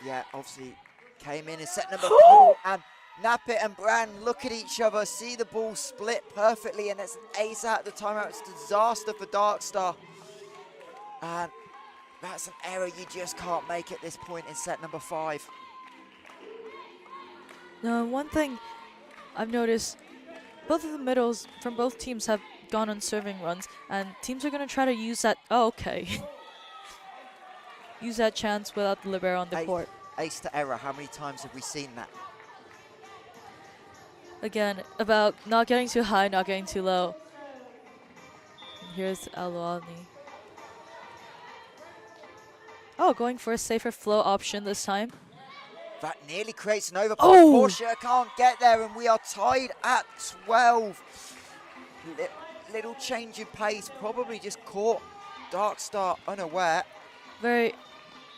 S1: Yeah, obviously came in set number 4, and Nappet and Brand look at each other, see the ball split perfectly, and it's an ace out at the timeout. It's a disaster for Darkstar. And that's an error you just can't make at this point in set number 5.
S2: Now, one thing I've noticed, both of the middles from both teams have gone on serving runs, and teams are going to try to use that. Oh, okay. Use that chance without the libero on the court.
S1: Ace to error, how many times have we seen that?
S2: Again, about not getting too high, not getting too low. And here's Aluani. Oh, going for a safer flow option this time.
S1: That nearly creates an overpass.
S2: Oh!
S1: Porsche can't get there, and we are tied at 12. Little change in pace, probably just caught Darkstar unaware.
S2: Very,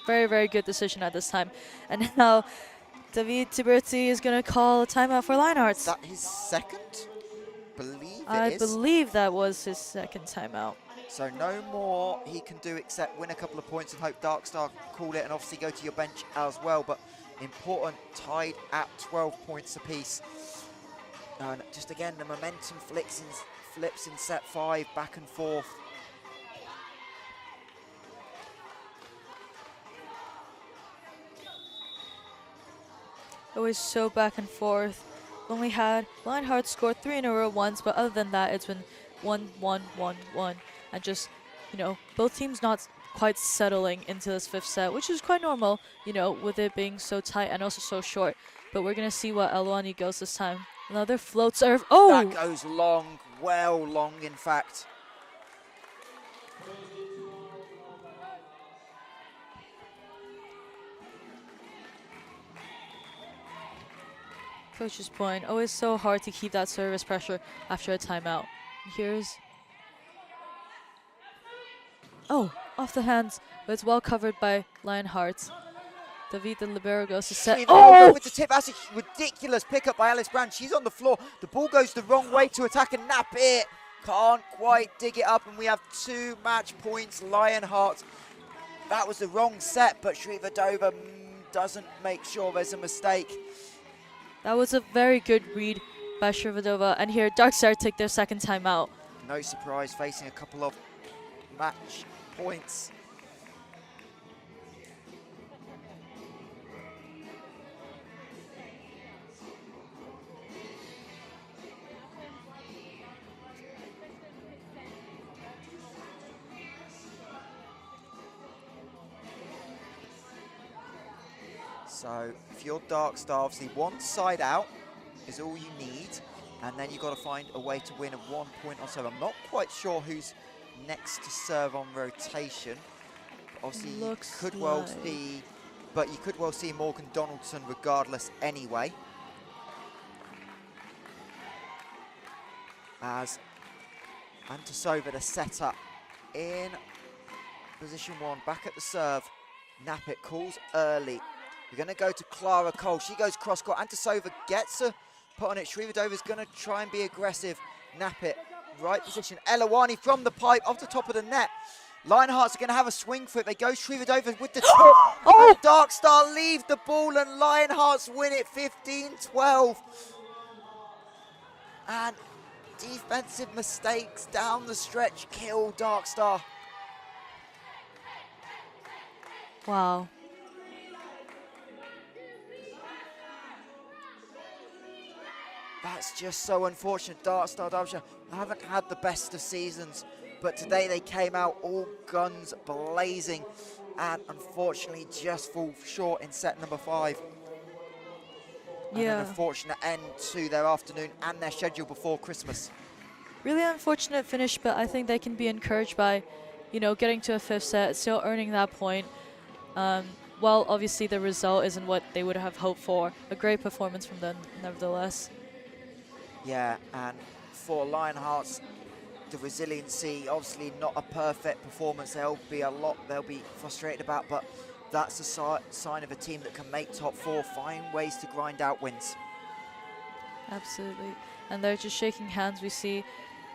S2: very, very good decision at this time. And now David Tiberti is going to call a timeout for Lionhearts.
S1: Is that his second?
S2: I believe that was his second timeout.
S1: So no more he can do except win a couple of points and hope Darkstar call it, and obviously go to your bench as well. But important, tied at 12 points apiece. And just again, the momentum flips in set 5, back and forth.
S2: Always so back and forth. Only had Lionhearts scored 3 in a row once, but other than that, it's been 1-1-1-1. And just, you know, both teams not quite settling into this 5th set, which is quite normal, you know, with it being so tight and also so short. But we're going to see what Aluani goes this time. Another float serve. Oh!
S1: That goes long, well long, in fact.
S2: Coach's point. Always so hard to keep that service pressure after a timeout. Here's... Oh, off the hands, but it's well covered by Lionhearts. David the libero goes to set.
S1: Oh! With the tip, that's a ridiculous pickup by Alice Brand. She's on the floor. The ball goes the wrong way to attack, and Nappet can't quite dig it up, and we have 2 match points, Lionhearts. That was the wrong set, but Shrivadova doesn't make sure there's a mistake.
S2: That was a very good read by Shrivadova, and here Darkstar take their second timeout.
S1: No surprise, facing a couple of match points. So if you're Darkstar, obviously one side out is all you need, and then you've got to find a way to win a 1 point or so. I'm not quite sure who's next to serve on rotation. But obviously you could well see, but you could well see Morgan Donaldson regardless anyway. As Antasova, the setup in position 1, back at the serve. Nappet calls early. We're going to go to Clara Cole. She goes cross-court. Antasova gets her put on it. Shrivadova's going to try and be aggressive. Nappet, right position. Elawani from the pipe, off the top of the net. Lionhearts are going to have a swing for it. They go Shrivadova with the tip. Oh! Darkstar leave the ball, and Lionhearts win it 15-12. And defensive mistakes down the stretch kill Darkstar.
S2: Wow.
S1: That's just so unfortunate. Darkstar Derbyshire haven't had the best of seasons, but today they came out all guns blazing and unfortunately just fall short in set number 5.
S2: Yeah.
S1: And an unfortunate end to their afternoon and their schedule before Christmas.
S2: Really unfortunate finish, but I think they can be encouraged by, you know, getting to a 5th set, still earning that point. Well, obviously the result isn't what they would have hoped for. A great performance from them, nevertheless.
S1: Yeah, and for Lionhearts, the resiliency, obviously not a perfect performance. There'll be a lot they'll be frustrated about, but that's a sign of a team that can make top 4, find ways to grind out wins.
S2: Absolutely. And they're just shaking hands. We see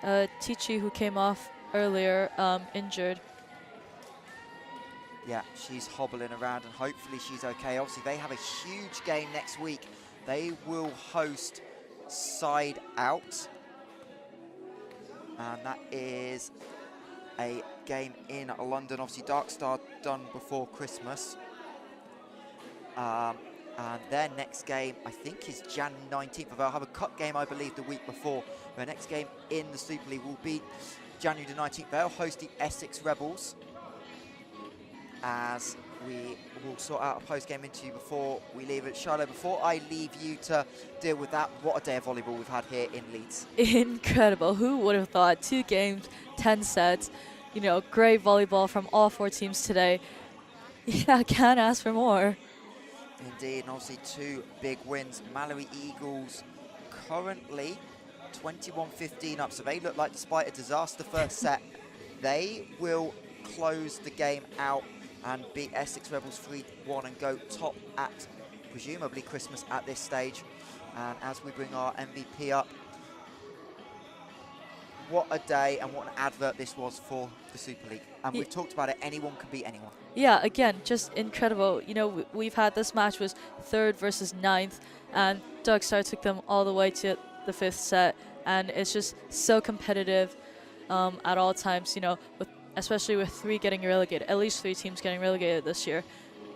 S2: Tichi, who came off earlier, injured.
S1: Yeah, she's hobbling around and hopefully she's okay. Obviously, they have a huge game next week. They will host Side Out. And that is a game in London. Obviously, Darkstar done before Christmas. And their next game, I think, is January 19th. They'll have a cup game, I believe, the week before. Their next game in the Super League will be January the 19th. They'll host the Essex Rebels, as we will sort out a post-game interview before we leave it. Shiloh, before I leave you to deal with that, what a day of volleyball we've had here in Leeds.
S2: Incredible. Who would have thought? 2 games, 10 sets. You know, great volleyball from all 4 teams today. Yeah, I can't ask for more.
S1: Indeed, and obviously 2 big wins. Mallory Eagles currently 21-15 up, so they look like, despite a disaster first set, they will close the game out and beat Essex Rebels 3-1 and go top at presumably Christmas at this stage. And as we bring our MVP up, what a day and what an advert this was for the Super League. And we've talked about it, anyone can beat anyone.
S2: Yeah, again, just incredible. You know, we've had this match was 3rd versus 9th, and Darkstar took them all the way to the 5th set, and it's just so competitive at all times, you know, especially with 3 getting relegated, at least 3 teams getting relegated this year.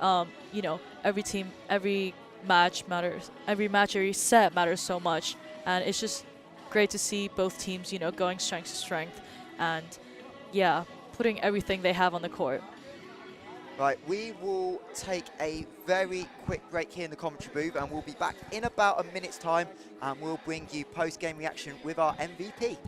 S2: You know, every team, every match matters, every set matters so much, and it's just great to see both teams, you know, going strength to strength and, yeah, putting everything they have on the court.
S1: Right, we will take a very quick break here in the commentary booth, and we'll be back in about a minute's time, and we'll bring you post-game reaction with our MVP.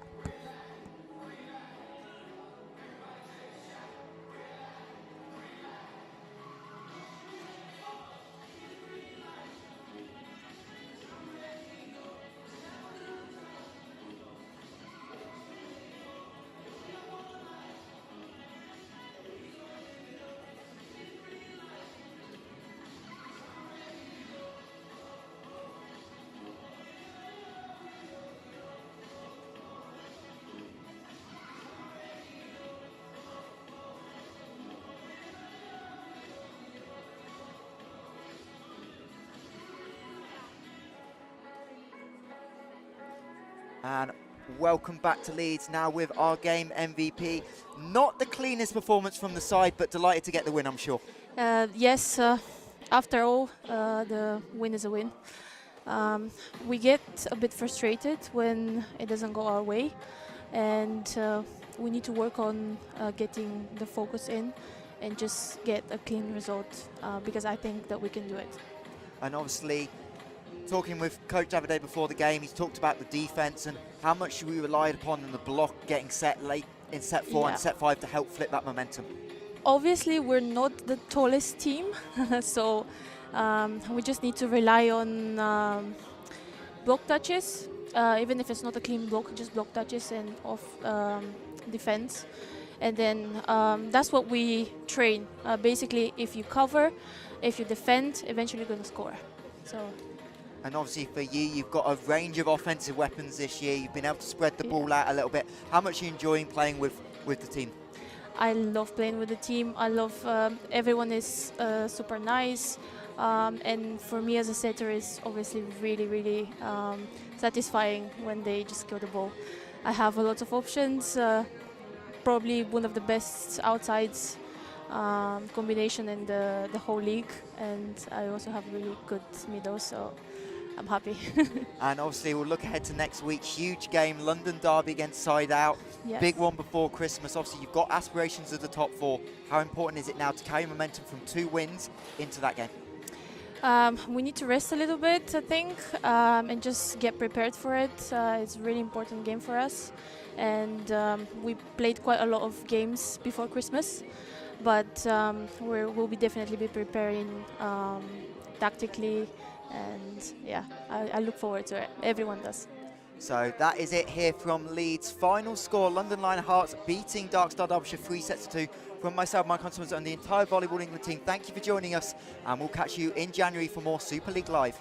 S1: And welcome back to Leeds now with our game MVP. Not the cleanest performance from the side, but delighted to get the win, I'm sure.
S3: Yes, after all, the win is a win. We get a bit frustrated when it doesn't go our way, and we need to work on getting the focus in and just get a clean result, because I think that we can do it.
S1: And obviously, talking with Coach Davide before the game, he's talked about the defense and how much we relied upon in the block getting set late in set 4 and set 5 to help flip that momentum.
S3: Obviously, we're not the tallest team, so we just need to rely on block touches, even if it's not a clean block, just block touches and off defense. And then that's what we train. Basically, if you cover, if you defend, eventually you're going to score. So.
S1: And obviously for you, you've got a range of offensive weapons this year. You've been able to spread the ball out a little bit. How much are you enjoying playing with the team?
S3: I love playing with the team. I love everyone is super nice. And for me as a setter, it's obviously really, really satisfying when they just kill the ball. I have a lot of options. Probably one of the best outsides combination in the whole league. And I also have really good middle, so I'm happy.
S1: And obviously we'll look ahead to next week. Huge game, London Derby against Side Out.
S3: Yes.
S1: Big one before Christmas. Obviously you've got aspirations of the top 4. How important is it now to carry momentum from 2 wins into that game?
S3: We need to rest a little bit, I think, and just get prepared for it. It's a really important game for us. And we played quite a lot of games before Christmas, but we'll definitely be preparing tactically. And yeah, I look forward to it. Everyone does.
S1: So that is it here from Leeds. Final score, London Lionhearts beating Darkstar Derbyshire 3-2. From myself, Mike Constance, and the entire Volleyball England team, thank you for joining us, and we'll catch you in January for more Super League Live.